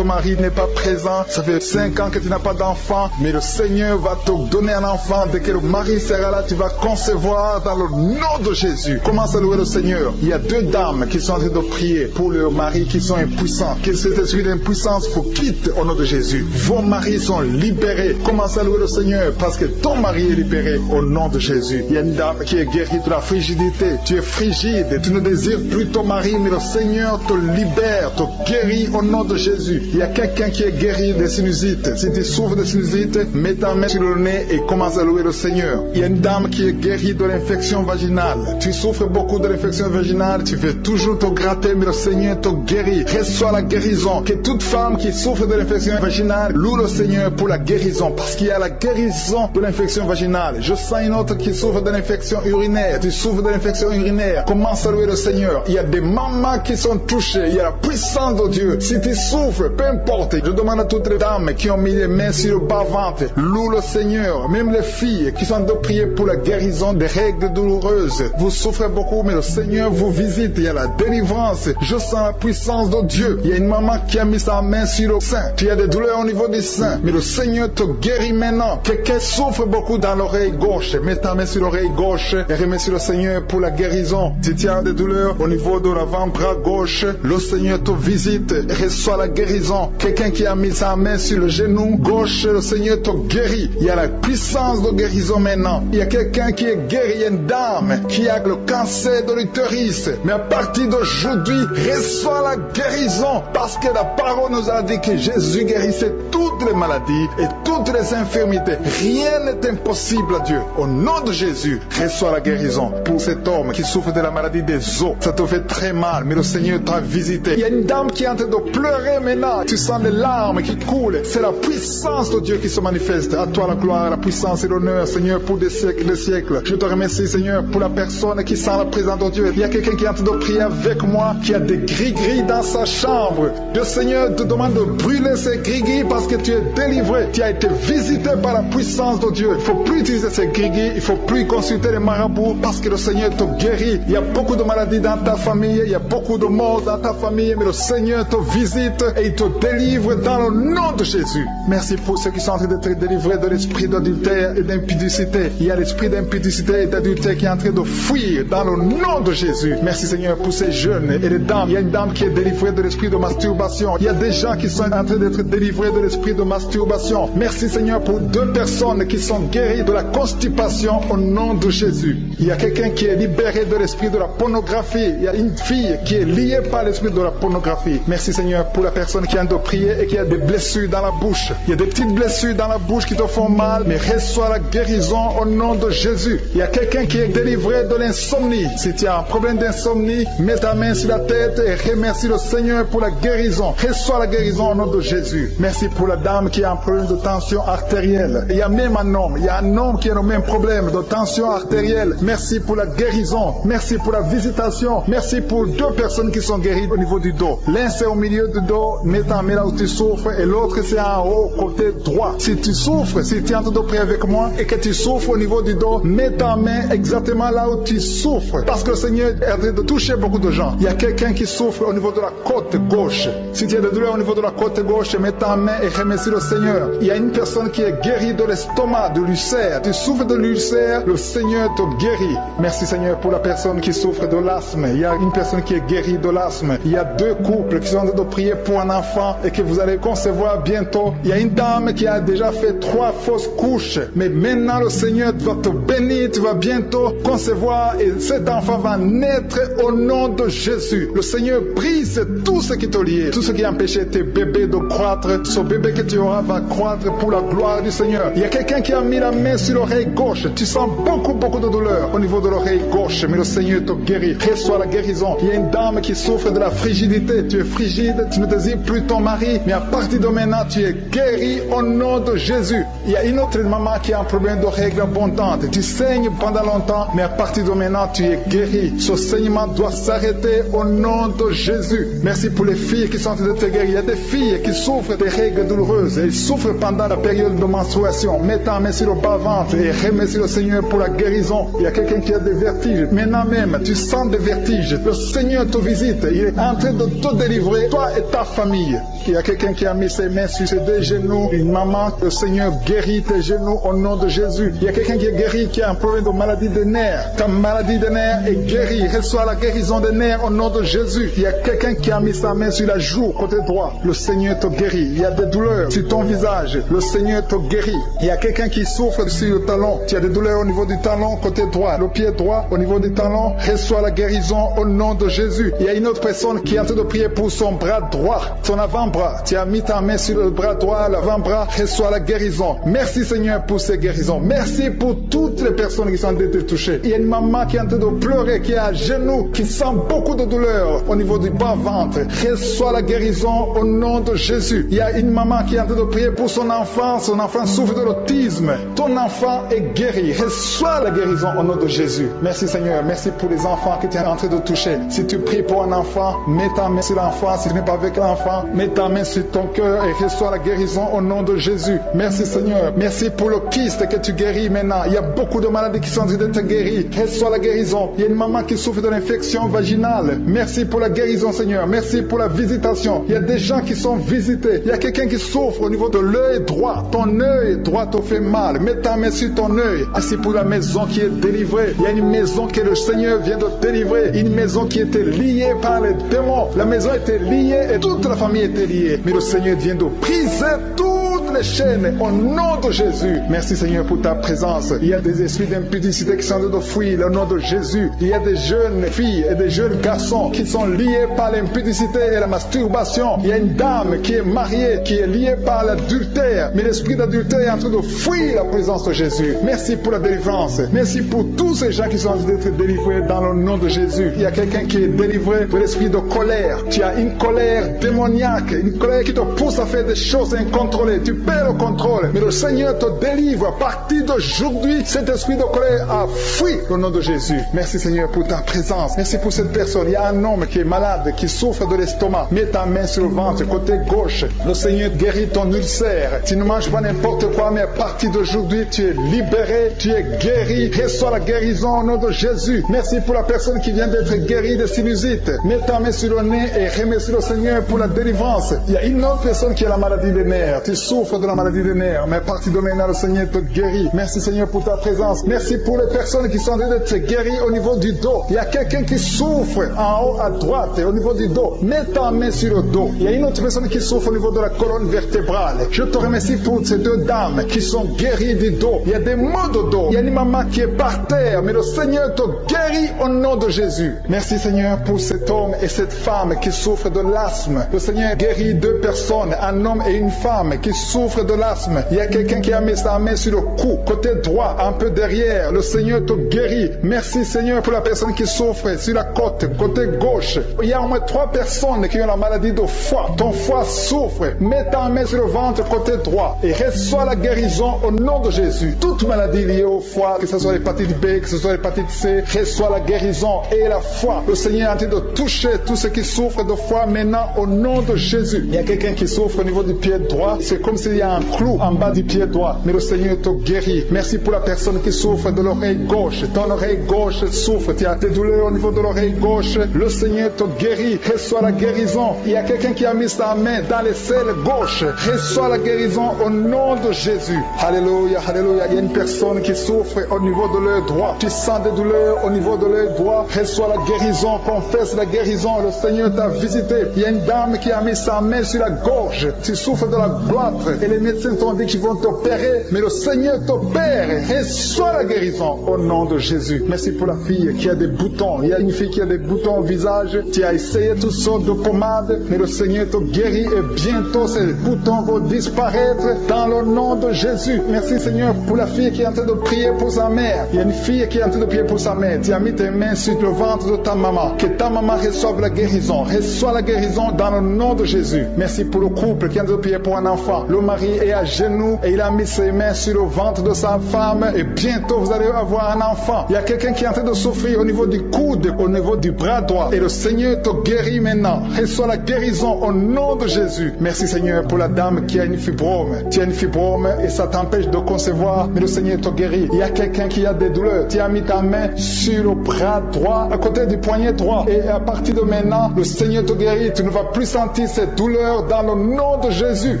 n'est pas présent. Ça fait 5 ans que tu n'as pas d'enfant. Mais le Seigneur va te donner un enfant. Dès que le mari sera là, tu vas concevoir dans le nom de Jésus. Commence à louer le Seigneur. Il y a 2 dames qui sont en train de prier pour leurs maris qui sont impuissants. Que cet esprit d'impuissance faut quitter au nom de Jésus. Vos maris sont libérés. Commence à louer le Seigneur parce que ton mari est libéré au nom de Jésus. Il y a une dame qui est guérie de la frigidité. Tu es frigide, tu ne désires plus ton mari, mais le Seigneur te libère, te guérit au nom de Jésus. Il y a quelqu'un qui est guéri des sinusites. Si tu souffres de sinusite, mets ta main sur le nez et commence à louer le Seigneur. Il y a une dame qui est guérie de l'infection vaginale. Tu souffres beaucoup de l'infection vaginale, tu veux toujours te gratter, mais le Seigneur te guérit. Reçois la guérison. Que toute femme qui souffre de l'infection vaginale loue le Seigneur pour la guérison, parce qu'il y a la guérison de l'infection vaginale. Je sens une autre qui souffre de l'infection urinaire. Tu souffres de l'infection urinaire. Commence à louer le Seigneur. Il y a des mamans qui sont touchées. Il y a la puissance de Dieu. Si tu souffres, peu importe. Je demande à toutes les dames qui ont mis les mains sur le bas-ventre, loue le Seigneur. Même les filles qui sont de prier pour la guérison des règles douloureuses. Vous souffrez beaucoup, mais le Seigneur vous visite. Il y a la délivrance. Je sens la puissance de Dieu. Il y a une maman qui a mis sa main sur le sein. Tu as des douleurs au niveau du sein, mais le Seigneur te guérit maintenant. Quelqu'un souffre beaucoup dans l'oreille gauche. Mets ta main sur l'oreille gauche et remercie le Seigneur pour la guérison. Si tu as des douleurs au niveau de l'avant-bras gauche, le Seigneur te visite et reçoit la guérison. Quelqu'un qui a mis sa main sur le genou gauche, le Seigneur te guérit. Il y a la puissance de guérison maintenant. Il y a quelqu'un qui est guéri, il y a une dame qui a le cancer de l'utérus. Mais à partir d'aujourd'hui, reçoit la guérison, parce que la parole nous a dit que Jésus guérissait toutes les maladies et toutes les infirmités. Rien n'est impossible à Dieu. Au nom de Jésus, reçois la guérison pour cet homme qui souffre de la maladie des os. Ça te fait très mal, mais le Seigneur t'a visité. Il y a une dame qui est en train de pleurer maintenant. Tu sens les larmes qui coulent. C'est la puissance de Dieu qui se manifeste. À toi la gloire, la puissance et l'honneur, Seigneur, pour des siècles, des siècles. Je te remercie, Seigneur, pour la personne qui sent la présence de Dieu. Il y a quelqu'un qui est en train de prier avec moi, qui a des gris-gris dans sa chambre. Le Seigneur te demande de brûler ces gris-gris parce que tu es délivré. Tu as été visité par la puissance de Dieu. Il ne faut plus utiliser ces gris-gris. Il ne faut plus consulter les marabouts parce que le Seigneur te guérit. Il y a beaucoup de maladies dans ta famille. Il y a beaucoup de morts dans ta famille. Mais le Seigneur te visite et il te délivre dans le nom de Jésus. Merci pour ceux qui sont en train d'être délivrés de l'esprit d'adultère et d'impudicité. Il y a l'esprit d'impudicité et d'adultère qui est en train de fuir dans le nom de Jésus. Merci Seigneur pour ces jeunes et les dames. Il y a une dame qui est délivrée de l'esprit de masturbation. Il y a des gens qui sont en train d'être délivrés de l'esprit de masturbation. Merci Seigneur pour 2 personnes qui sont guéries de la constipation au nom de Jésus. Il y a quelqu'un qui est libéré de l'esprit de la pornographie. Il y a une fille qui est liée par l'esprit de la pornographie. Merci Seigneur pour la personne qui a de prier et qui a des blessures dans la bouche. Il y a des petites blessures dans la bouche qui te font mal, mais reçois la guérison au nom de Jésus. Il y a quelqu'un qui est délivré de l'insomnie. Si tu as un problème d'insomnie, mets ta main sur la tête et remercie le Seigneur pour la guérison. Reçois la guérison au nom de Jésus. Merci pour la dame qui a un problème de tension artérielle. Il y a même un homme. Il y a un homme qui a le même problème de tension artérielle. Merci pour la guérison. Merci pour la visitation. Merci pour 2 personnes qui sont guéries au niveau du dos. L'un c'est au milieu du dos, mets ta main là où tu souffres, et l'autre c'est en haut, côté droit. Si tu souffres, si tu es en train de prier avec moi et que tu souffres au niveau du dos, mets ta main exactement là où tu souffres. Parce que le Seigneur est en train de toucher beaucoup de gens. Il y a quelqu'un qui souffre au niveau de la côte gauche. Si tu as des douleurs au niveau de la côte gauche, mets ta main et remercie le Seigneur. Il y a une personne qui est guérie de l'estomac, de l'ulcère. Tu souffres de l'ulcère, le Seigneur te guérit. Merci Seigneur pour la personne qui souffre de l'asthme. Il y a une personne qui est guérie de l'asthme. Il y a 2 couples qui sont en train de prier pour un enfant et que vous allez concevoir bientôt. Il y a une dame qui a déjà fait 3 fausses couches. Mais maintenant le Seigneur va te bénir. Tu vas bientôt concevoir et cet enfant va naître au nom de Jésus. Le Seigneur brise tout ce qui te lie, tout ce qui empêchait tes bébés de croître. Ce bébé que tu auras va croître pour la gloire du Seigneur. Il y a quelqu'un qui a mis la main sur l'oreille gauche. Tu sens beaucoup de douleur au niveau de l'oreille gauche, mais le Seigneur te guérit. Reçois la guérison. Il y a une dame qui souffre de la frigidité. Tu es frigide, tu ne désires plus ton mari, mais à partir de maintenant, tu es guéri au nom de Jésus. Il y a une autre maman qui a un problème de règles abondantes. Tu saignes pendant longtemps, mais à partir de maintenant, tu es guéri. Ce saignement doit s'arrêter au nom de Jésus. Merci pour les filles qui sont en train de te guérir. Il y a des filles qui souffrent des règles douloureuses. Elles souffrent pendant la période de menstruation. Mets ta main sur le bas-ventre et remercie le Seigneur pour la guérison. Il y a quelqu'un qui a des vertiges. Maintenant même, tu sens des vertiges. Le Seigneur te visite. Il est en train de te délivrer, toi et ta famille. Il y a quelqu'un qui a mis ses mains sur ses deux genoux. Une maman, le Seigneur guérit tes genoux au nom de Jésus. Il y a quelqu'un qui est guéri, qui a un problème de maladie des nerfs. Ta maladie des nerfs est guérie. Reçois la guérison des nerfs au nom de Jésus. Il y a quelqu'un qui a mis sa main sur la joue, côté droit. Le Seigneur te guérit. Il y a des douleurs sur ton visage. Le Seigneur te guérit. Il y a quelqu'un qui souffre sur le talon. Tu as des douleurs au niveau du talon, côté droit. Le pied droit, au niveau du talon. Reçois la guérison au nom de Jésus. Il y a une autre personne qui est en train de prier pour son bras droit, son avant-bras. Tu as mis ta main sur le bras droit, l'avant-bras. Reçois la guérison. Merci Seigneur pour ces guérisons. Merci pour toutes les personnes qui sont en train de toucher. Il y a une maman qui est en train de pleurer, qui est à genoux, qui sent beaucoup de douleur au niveau du bas-ventre. Reçois la guérison au nom de Jésus. Il y a une maman qui est en train de prier pour son enfant. Son enfant souffre de l'autisme. Ton enfant est guéri. Reçois la guérison au nom de Jésus. Merci Seigneur. Merci pour les enfants que tu es en train de toucher. Si tu pries pour un enfant, mets ta main sur l'enfant. Si tu n'es pas avec l'enfant, mets ta main sur ton cœur et reçois la guérison au nom de Jésus. Merci Seigneur. Merci pour le kyste que tu guéris maintenant. Il y a beaucoup de maladies qui sont en train de te guérir. Reçois la guérison. Il y a une maman qui souffre de l'infection vaginale. Merci pour la guérison Seigneur. Merci pour la visitation. Il y a des gens qui sont visités. Il y a quelqu'un qui souffre au niveau de l'œil droit. Ton œil droit te fait mal. Mets ta main sur ton œil. Ainsi pour la maison qui est délivrée. Il y a une maison que le Seigneur vient de délivrer. Une maison qui était liée par les démons. La maison était liée et toute la famille était liée. Mais le Seigneur vient de briser toutes les chaînes au nom de Jésus. Merci Seigneur pour ta présence. Il y a des esprits d'impudicité qui sont en train de fuir le nom de Jésus. Il y a des jeunes filles et des jeunes garçons qui sont liés par l'impudicité et la masturbation. Il y a une dame qui est mariée, qui est liée par l'adultère. Mais l'esprit d'adultère est en train de fuir la présence de Jésus. Merci pour la délivrance. Merci pour tous ces gens qui sont en train d'être délivrés dans le nom de Jésus. Il y a quelqu'un qui est délivré de l'esprit de colère. Tu as une colère démoniaque, une colère qui te pousse à faire des choses incontrôlées. Tu perds le contrôle, mais le Seigneur te délivre. À partir d'aujourd'hui, cet esprit de colère a fui au nom de Jésus. Merci Seigneur pour ta présence. Merci pour cette personne. Il y a un homme qui est malade, qui souffre de l'estomac. Mets ta main sur le ventre, côté gauche. Le Seigneur guérit ton ulcère. Tu ne manges pas n'importe quoi, mais à partir d'aujourd'hui, tu es libéré, tu es guéri. Reçois la guérison au nom de Jésus. Merci pour la personne qui vient d'être guérie de sinusite. Mets ta main sur le nez et remercie le Seigneur pour la délivrance. Il y a une autre personne qui a la maladie des nerfs. Tu souffres de la maladie des nerfs, mais à partir de maintenant, le Seigneur te guérit. Merci Seigneur pour ta présence. Merci pour les personnes qui sont en train d'être guéries au niveau du dos. Il y a quelqu'un qui souffre en haut à droite, au niveau du dos. Mets ta main sur le dos. Il y a une autre personne qui souffre au niveau de la colonne vertébrale. Je te remercie pour ces deux dames qui sont guéries du dos. Il y a des maux de dos. Il y a une maman qui est par terre, mais le Seigneur te guérit au nom de Jésus. Merci Seigneur pour cet homme et cette femme qui souffrent de l'asthme. Le Seigneur guérit deux personnes, un homme et une femme qui souffrent de l'asthme. Il y a quelqu'un qui a mis sa main sur le cou, côté droit, un peu derrière. Le Seigneur te guérit. Merci Seigneur pour la personne qui souffre sur la côte, côté gauche. Il y a au moins 3 personnes qui ont la maladie de foie. Ton foie souffre. Mets ta main sur le ventre, côté droit, et reçois la guérison au nom de Jésus. Toute maladie liée au foie, que ce soit l'hépatite B, que ce soit l'hépatite C, reçois la guérison et la foi. Le Seigneur est en train de toucher tous ceux qui souffrent de foie maintenant au nom de Jésus. Il y a quelqu'un qui souffre au niveau du pied droit. C'est comme s'il y a un clou en bas du pied droit. Mais le Seigneur te guérit. Merci pour la personne qui souffre de l'oreille gauche. Ton oreille gauche souffre. Tu as des douleurs au niveau de l'oreille gauche. Le Seigneur te guérit. Reçois la guérison. Il y a quelqu'un qui a mis sa main dans les selles gauche. Reçois la guérison au nom de Jésus. Alléluia, alléluia. Il y a une personne qui souffre au niveau de l'œil droit. Tu sens des douleurs au niveau de l'œil droit. Reçois la guérison. Confesse la guérison. Le Seigneur t'a visité. Il y a une dame qui a mis sa main sur la gorge. Tu souffres de la gloître. Et les médecins t'ont dit qu'ils vont t'opérer. Mais le Seigneur t'opère. Reçois la guérison au nom de Jésus. Merci pour la fille qui a des boutons. Il y a une fille qui a des boutons au visage. Tu as essayé toutes sortes de pommades. Mais le Seigneur te guérit. Et bientôt ces boutons vont disparaître dans le nom de Jésus. Merci Seigneur pour la fille qui est en train de prier pour sa mère. Il y a une fille qui est en train de prier pour sa mère. Tu as mis tes mains sur le ventre de ta maman. Que ta maman reçoive la guérison. Reçois la guérison dans le nom de Jésus. Merci pour le couple qui est en train de prier pour un enfant. Le mari est à genoux et il a mis ses mains sur le ventre de sa femme et bientôt vous allez avoir un enfant. Il y a quelqu'un qui est en train de souffrir au niveau du coude, au niveau du bras droit et le Seigneur te guérit maintenant. Reçois la guérison au nom de Jésus. Merci Seigneur pour la dame qui a une fibrome. Tu as une fibrome et ça t'empêche de concevoir, mais le Seigneur te guérit. Il y a quelqu'un qui a des douleurs. Tu as mis ta main sur le bras droit, à côté du poignet droit et à partir de maintenant, le Seigneur te guérit. Tu ne vas plus sentir cette douleur dans le nom de Jésus.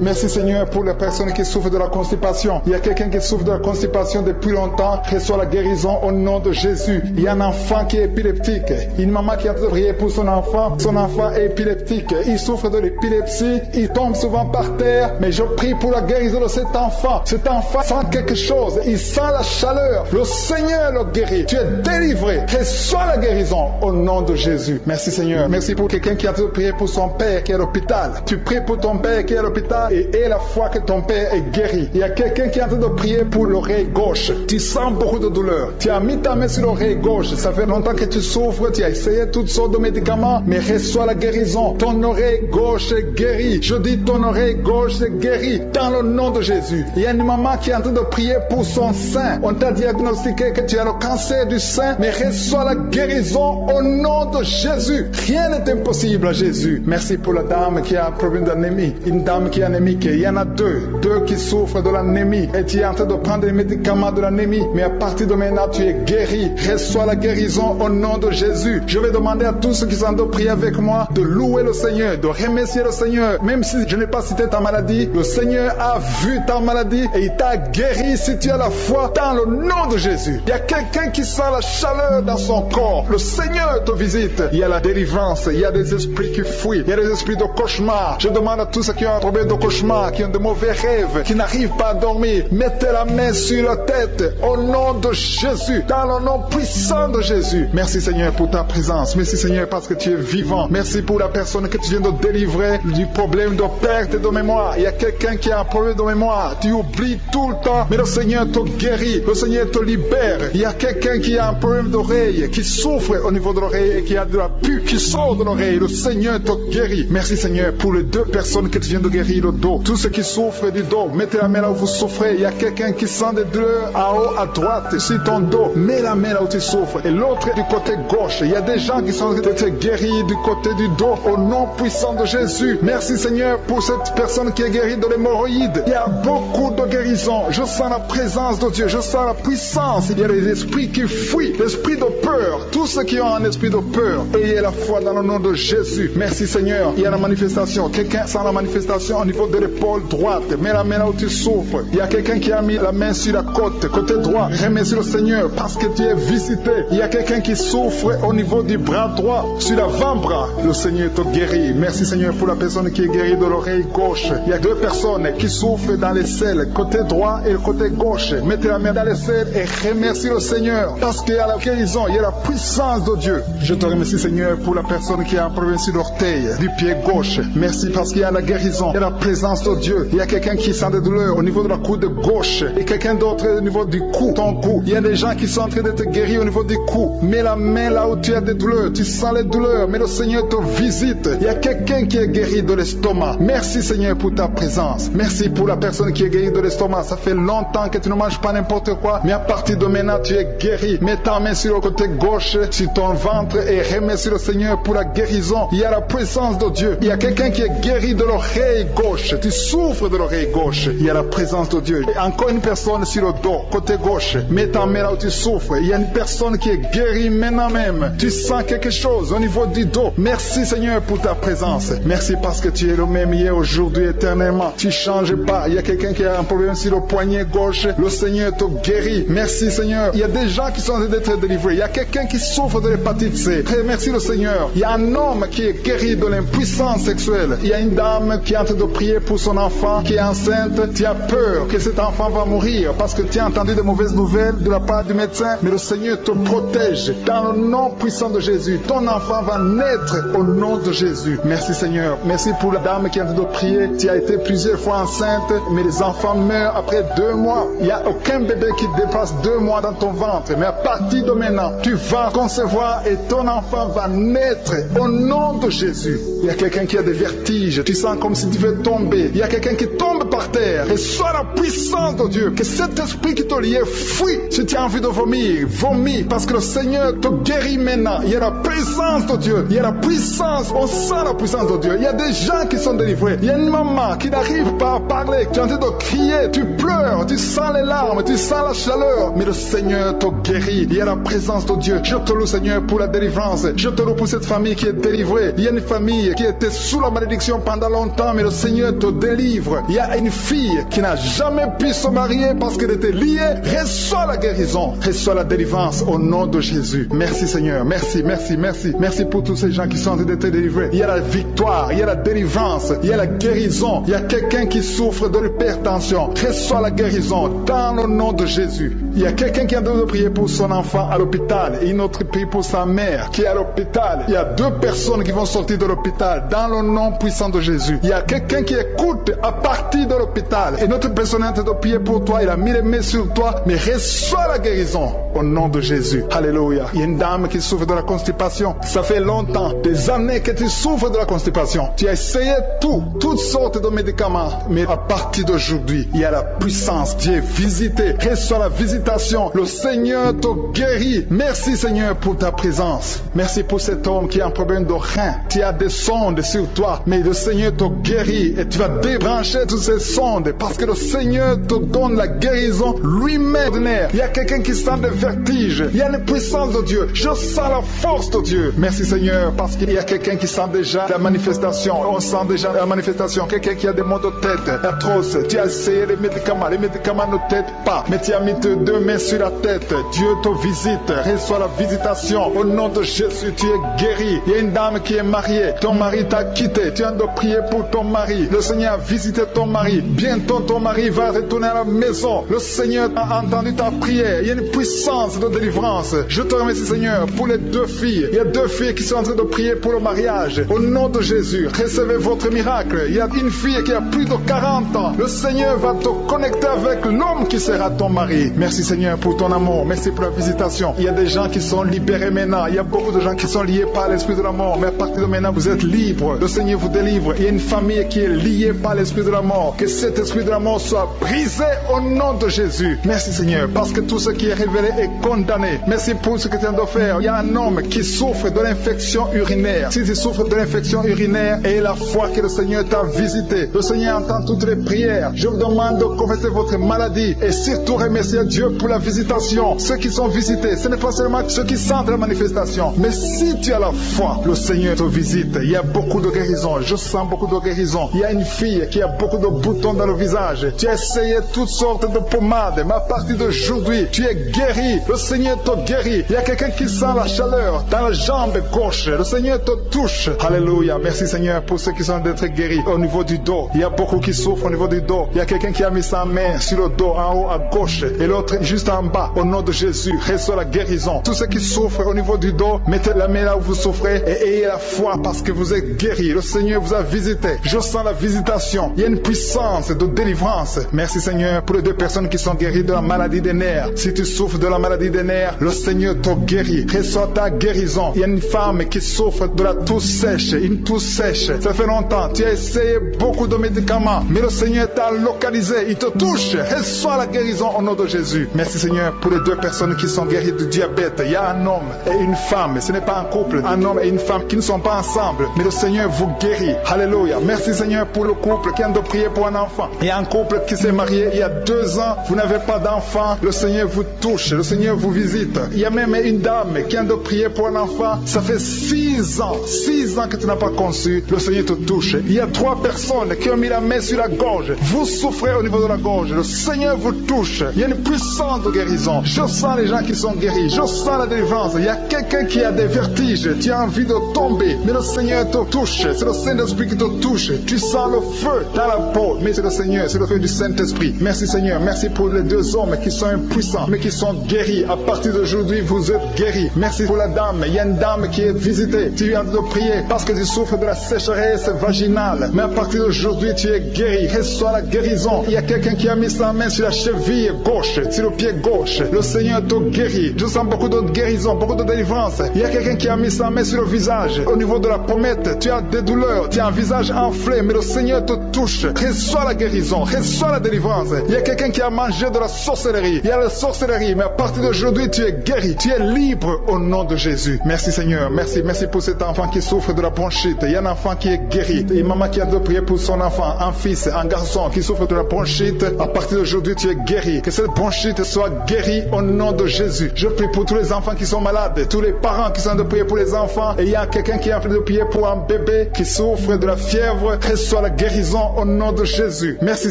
Merci Seigneur pour les personnes qui souffrent de la constipation. Il y a quelqu'un qui souffre de la constipation depuis longtemps. Reçois la guérison au nom de Jésus. Il y a un enfant qui est épileptique. Une maman qui a prié pour son enfant. Son enfant est épileptique. Il souffre de l'épilepsie. Il tombe souvent par terre. Mais je prie pour la guérison de cet enfant. Cet enfant sent quelque chose. Il sent la chaleur. Le Seigneur le guérit. Tu es délivré. Reçois la guérison au nom de Jésus. Merci Seigneur. Merci pour quelqu'un qui a prié pour son père qui est à l'hôpital. Tu pries pour ton père qui est à l'hôpital et aie la foi que ton père est guéri. Il y a quelqu'un qui est en train de prier pour l'oreille gauche. Tu sens beaucoup de douleur. Tu as mis ta main sur l'oreille gauche. Ça fait longtemps que tu souffres. Tu as essayé toutes sortes de médicaments, mais reçois la guérison. Ton oreille gauche est guérie. Je dis ton oreille gauche est guérie dans le nom de Jésus. Il y a une maman qui est en train de prier pour son sein. On t'a diagnostiqué que tu as le cancer du sein, mais reçois la guérison au nom de Jésus. Rien n'est impossible à Jésus. Merci pour la dame qui a un problème d'anémie. Une dame qui est anémique. Il y en a deux qui souffrent de l'anémie. Et tu es en train de prendre les médicaments de l'anémie. Mais à partir de maintenant, tu es guéri. Reçois la guérison au nom de Jésus. Je vais demander à tous ceux qui sont de prier avec moi de louer le Seigneur, de remercier le Seigneur. Même si je n'ai pas cité ta maladie, le Seigneur a vu ta maladie et il t'a guéri si tu as la foi dans le nom de Jésus. Il y a quelqu'un qui sent la chaleur dans son corps. Le Seigneur te visite. Il y a la délivrance. Il y a des esprits qui fuient. Il y a des esprits de cauchemar. Je demande à tous ceux qui ont un problème de cauchemar, qui ont de mauvais rêves, qui n'arrivent pas à dormir, mettez la main sur la tête au nom de Jésus, dans le nom puissant de Jésus. Merci Seigneur pour ta présence. Merci Seigneur parce que tu es vivant. Merci pour la personne que tu viens de délivrer du problème de perte de mémoire. Il y a quelqu'un qui a un problème de mémoire. Tu oublies tout le temps, mais le Seigneur te guérit. Le Seigneur te libère. Il y a quelqu'un qui a un problème d'oreille, qui souffre au niveau de l'oreille et qui a de la pus qui sort de l'oreille. Le Seigneur te guérit. Merci Seigneur pour les deux personnes que tu viens de guérir le dos. Tous ceux qui souffrent du dos, mettez la main là où vous souffrez. Il y a quelqu'un qui sent des douleurs à haut, à droite, sur ton dos. Mets la main là où tu souffres. Et l'autre du côté gauche. Il y a des gens qui sont en train de te guérir du côté du dos au nom puissant de Jésus. Merci Seigneur pour cette personne qui est guérie de l'hémorroïde. Il y a beaucoup de guérison. Je sens la présence de Dieu. Je sens la puissance. Il y a des esprits qui fuient. L'esprit de peur. Tous ceux qui ont un esprit de peur. Ayez la foi dans le nom de Jésus. Merci Seigneur. Il y a la manifestation. Quelqu'un sent la manifestation au niveau de l'épaule droite. Mets la main là où tu souffres. Il y a quelqu'un qui a mis la main sur la côte, côté droit. Remercie le Seigneur parce que tu es visité. Il y a quelqu'un qui souffre au niveau du bras droit, sur l'avant-bras. Le Seigneur te guérit. Merci Seigneur pour la personne qui est guérie de l'oreille gauche. Il y a deux personnes qui souffrent dans les selles, côté droit et le côté gauche. Mettez la main dans les selles et remercie le Seigneur parce qu'il y a la guérison, il y a la puissance de Dieu. Je te remercie Seigneur pour la personne qui a un problème sur l'orteil, du pied gauche. Merci parce qu'il y a la guérison, il y a la présence de Dieu. Il y a quelqu'un qui sent des douleurs au niveau de la coude gauche et quelqu'un d'autre au niveau du cou, ton cou. Il y a des gens qui sont en train de te guérir au niveau du cou. Mets la main là où tu as des douleurs, tu sens les douleurs, mais le Seigneur te visite. Il y a quelqu'un qui est guéri de l'estomac. Merci Seigneur pour ta présence. Merci pour la personne qui est guérie de l'estomac. Ça fait longtemps que tu ne manges pas n'importe quoi, mais à partir de maintenant tu es guéri. Mets ta main sur le côté gauche, sur ton ventre et remercie le Seigneur pour la guérison. Il y a la présence de Dieu. Il y a quelqu'un qui est guéri de l'oreille gauche. Tu souffres de l'oreille gauche. Il y a la présence de Dieu. Et encore une personne sur le dos, côté gauche. Mets ta main là où tu souffres. Il y a une personne qui est guérie maintenant même. Tu sens quelque chose au niveau du dos. Merci Seigneur pour ta présence. Merci parce que tu es le même hier, aujourd'hui, éternellement. Tu ne changes pas. Il y a quelqu'un qui a un problème sur le poignet gauche. Le Seigneur te guérit. Merci Seigneur. Il y a des gens qui sont en train d'être délivrés. Il y a quelqu'un qui souffre de l'hépatite C. Merci le Seigneur. Il y a un homme qui est guéri de l'impuissance sexuelle. Il y a une dame qui est en train de prier pour son enfant qui est enceinte. Tu as peur que cet enfant va mourir parce que tu as entendu de mauvaises nouvelles de la part du médecin. Mais le Seigneur te protège. Dans le nom puissant de Jésus, ton enfant va naître au nom de Jésus. Merci Seigneur. Merci pour la dame qui est en train de prier. Tu as été plusieurs fois enceinte, mais les enfants meurent après 2 mois. Il n'y a aucun bébé qui dépasse 2 mois dans ton ventre. Mais à partir de maintenant, tu vas concevoir et ton enfant va naître au nom de Jésus. Il y a quelqu'un qui a des vertiges. Tu sens comme si tu veux tomber. Il y a quelqu'un qui tombe par terre. Reçois la puissance de Dieu. Que cet esprit qui te liait fuit. Si tu as envie de vomir, vomis. Parce que le Seigneur te guérit maintenant. Il y a la présence de Dieu. Il y a la puissance. On sent la puissance de Dieu. Il y a des gens qui sont délivrés. Il y a une maman qui n'arrive pas à parler. Tu es en train de crier. Tu pleures. Tu sens les larmes. Tu sens la chaleur. Mais le Seigneur te guérit. Il y a la présence de Dieu. Je te loue, Seigneur, pour la délivrance. Je te loue pour cette famille qui est délivrée. Il y a une famille qui était sous la malédiction pendant longtemps, mais le Seigneur te délivre. Il y a une fille qui n'a jamais pu se marier parce qu'elle était liée. Reçois la guérison. Reçois la délivrance au nom de Jésus. Merci, Seigneur. Merci, merci, merci. Merci pour tous ces gens qui sont en train d'être délivrés. Il y a la victoire. Il y a la délivrance. Il y a la guérison. Il y a quelqu'un qui souffre de l'hypertension. Reçois la guérison dans le nom de Jésus. Il y a quelqu'un qui est en train de prier pour son enfant à l'hôpital et une autre prie pour sa mère qui est à l'hôpital. Il y a 2 personnes qui vont sortir de l'hôpital dans le nom puissant de Jésus. Il y a quelqu'un qui écoute à partir de l'hôpital et notre personne est en train de prier pour toi. Il a mis les mains sur toi, mais reçois la guérison au nom de Jésus. Alléluia. Il y a une dame qui souffre de la constipation. Ça fait longtemps, des années que tu souffres de la constipation. Tu as essayé toutes sortes de médicaments, mais à partir d'aujourd'hui, il y a la puissance. Dieu est visité. Reçois la visitation. Le Seigneur te guérit. Merci, Seigneur, pour ta présence. Merci pour cet homme qui a un problème de rein. Tu as des sondes sur toi, mais le Seigneur te guérit et tu vas débrancher toutes ces sondes parce que le Seigneur te donne la guérison lui-même. Il y a quelqu'un qui sent des vertiges. Il y a une puissance de Dieu. Je sens la force de Dieu. Merci, Seigneur, parce qu'il y a quelqu'un qui sent déjà la manifestation. On sent déjà la manifestation. Quelqu'un qui a des maux de tête atroces. Tu as essayé les médicaments ne t'aident pas, mais tu as mis tes 2 mains sur la tête. Dieu te visite. Reçois la visitation. Au nom de Jésus, tu es guéri. Il y a une dame qui est mariée. Ton mari t'a quitté. Tu as de prier pour ton mari. Le Seigneur a visité ton mari. Bientôt, ton mari va retourner à la maison. Le Seigneur a entendu ta prière. Il y a une puissance de délivrance. Je te remercie, Seigneur, pour les 2 filles. Il y a 2 filles qui sont en train de prier pour le mariage. Au nom de Jésus, recevez votre miracle. Il y a une fille qui a plus de 40 ans. Le Seigneur va te connecter avec l'homme qui sera ton mari. Merci, Seigneur, pour ton amour. Merci pour la visitation. Il y a des gens qui sont libérés maintenant. Il y a beaucoup de gens qui sont liés par l'esprit de la mort. Mais à partir de maintenant, vous êtes libres. Le Seigneur vous délivre. Il y a une famille qui est liée par l'esprit de la mort. Que cet esprit de la mort soit brisé au nom de Jésus. Merci, Seigneur, parce que tout ce qui est révélé est condamné. Merci pour ce que tu viens de faire. Il y a un homme qui souffre de l'infection urinaire. Si tu souffres de l'infection urinaire, et la foi que le Seigneur t'a visité, le Seigneur entend toutes les prières. Je vous demande de confesser votre maladie et surtout remercier Dieu pour la visitation. Ceux qui sont visités, ce n'est pas seulement ceux qui sentent la manifestation, mais si tu as la foi, le Seigneur te visite. Il y a beaucoup de guérison. Je sens beaucoup de guérison. Il y a une fille qui a beaucoup de boutons dans le visage. Tu as essayé toutes sortes de pommades, mais à partir d'aujourd'hui, tu es guéri. Le Seigneur te guérit. Il y a quelqu'un qui sent la chaleur dans la jambe gauche. Le Seigneur te touche. Alléluia. Merci, Seigneur, pour ceux qui sont d'être guéris au niveau du dos. Il y a beaucoup qui souffrent au niveau du dos. Il y a quelqu'un qui a mis sa main sur le dos, en haut à gauche, et l'autre juste en bas. Au nom de Jésus, reçois la guérison. Tous ceux qui souffrent au niveau du dos, mettez la main là où vous souffrez et ayez la foi parce que vous êtes guéris. Le Seigneur vous a visité. Je sens la visitation. Il y a une puissance de délivrance. Merci, Seigneur, pour les 2 personnes qui sont guéries de la maladie des nerfs. Si tu souffres de la maladie des nerfs, le Seigneur te guérit. Reçois ta guérison. Il y a une femme qui souffre de la toux sèche, une toux sèche. Ça fait longtemps. Tu as essayé beaucoup de médicaments, mais le Seigneur t'a localisé. Il te touche. Reçois la guérison au nom de Jésus. Merci, Seigneur, pour les 2 personnes qui sont guéries du diabète. Il y a un homme et une femme. Ce n'est pas un couple. Un homme et une femme qui ne sont pas ensemble, mais le Seigneur vous guérit. Alléluia. Merci, Seigneur, pour le couple qui vient de prier pour un enfant. Il y a un couple qui s'est marié il y a 2 ans. Vous n'avez pas d'enfant. Le Seigneur vous touche. Le Seigneur vous visite. Il y a même une dame qui vient de prier pour un enfant. Ça fait 6 ans. 6 ans que tu n'as pas conçu. Le Seigneur te touche. Il y a 3 personnes qui ont mis la main sur la gorge. Vous souffrez au niveau de la gorge. Le Seigneur vous touche. Il y a une puissance de guérison. Je sens les gens qui sont guéris. Je sens la délivrance. Il y a quelqu'un qui a des vertiges. Tu as envie de tomber. Mais le Seigneur te touche. C'est le Saint-Esprit qui te touche. Tu sens le feu dans la peau. Mais c'est le Seigneur. C'est le feu du Saint-Esprit. Merci, Seigneur. Merci pour les 2 hommes qui sont impuissants, mais qui sont guéris. À partir d'aujourd'hui, vous êtes guéris. Merci pour la dame. Il y a une dame qui est visitée. Tu viens de prier parce que tu souffres de la sécheresse vaginale. Mais à partir d'aujourd'hui, tu es guéri. Reçois la guérison. Il y a quelqu'un qui a mis sa main sur la cheville gauche. sur le pied gauche. Le Seigneur te guérit. Je sens beaucoup de guérison, beaucoup de délivrance. Il y a quelqu'un qui a mis sa main sur le visage. Au niveau de la pommette, tu as des douleurs, tu as un visage enflé, mais le Seigneur te touche. Reçois la guérison, reçois la délivrance. Il y a quelqu'un qui a mangé de la sorcellerie. Il y a la sorcellerie, mais à partir d'aujourd'hui, tu es guéri. Tu es libre au nom de Jésus. Merci Seigneur, merci pour cet enfant qui souffre de la bronchite. Il y a un enfant qui est guéri. Et maman qui a de prier pour son enfant, un fils, un garçon qui souffre de la bronchite. À partir d'aujourd'hui, tu es guéri. Que cette bronchite soit guérie au nom de Jésus. Je prie pour tous les enfants qui sont malades, tous les parents qui sont de prier pour les enfants. Et il y a quelqu'un qui a envie de prier pour un bébé qui souffre de la fièvre. Reçois la guérison au nom de Jésus. Merci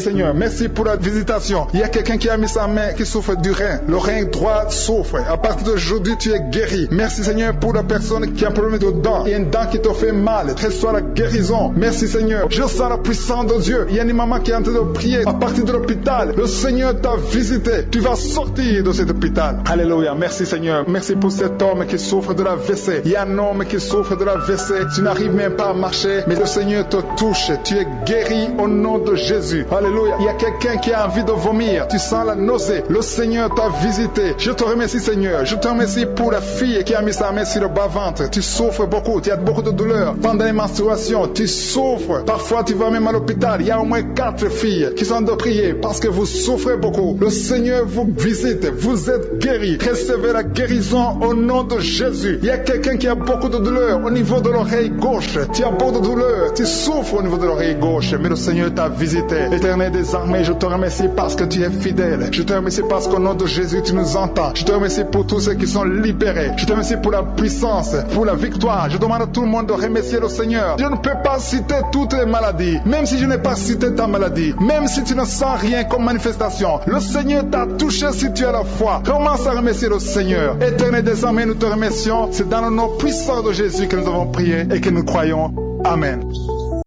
Seigneur, merci pour la visitation. Il y a quelqu'un qui a mis sa main qui souffre du rein. Le rein droit souffre. À partir d'aujourd'hui, tu es guéri. Merci Seigneur pour la personne qui a un problème de dents. Il y a une dent qui te fait mal. Reçois la guérison. Merci Seigneur. Je sens la puissance de Dieu. Il y a une maman qui est en train de prier à partir de l'hôpital. Le Seigneur t'a visité. Tu vas sortir de cet hôpital. Alléluia. Merci Seigneur. Merci pour cet homme qui souffre de la WC. Il y a un homme qui souffre de la WC. Tu n'arrives même pas à marcher, mais le Seigneur te touche. Tu es guéri au nom de Jésus. Alléluia. Il y a quelqu'un qui a envie de vomir. Tu sens la nausée. Le Seigneur t'a visité. Je te remercie Seigneur. Je te remercie pour la fille qui a mis sa main sur le bas-ventre. Tu souffres beaucoup. Tu as beaucoup de douleurs. Pendant les menstruations, tu souffres. Parfois, tu vas même à l'hôpital. Il y a au moins 4 filles qui sont de prier parce que vous souffrez beaucoup. Le Seigneur vous visite. Vous êtes guéris. Recevez la guérison au nom de Jésus. Il y a quelqu'un qui a beaucoup de douleurs au niveau de l'oreille gauche. Tu as beaucoup de douleurs. Tu souffres au niveau de l'oreille gauche. Mais le Seigneur t'a visité. Éternel des armées, je te remercie parce que tu es fidèle. Je te remercie parce qu'au nom de Jésus, tu nous entends. Je te remercie pour tous ceux qui sont libérés. Je te remercie pour la puissance, pour la victoire. Je demande à tout le monde de remercier le Seigneur. Je ne peux pas citer toutes les maladies. Même si je n'ai pas cité ta maladie. Même si tu ne sens rien comme manifestation. Le Seigneur t'a touché si tu as la foi. Commence à remercier le Seigneur. Éternel des armées, nous te remercions. C'est dans le nom puissant de Jésus que nous avons prié et que nous croyons. Amen.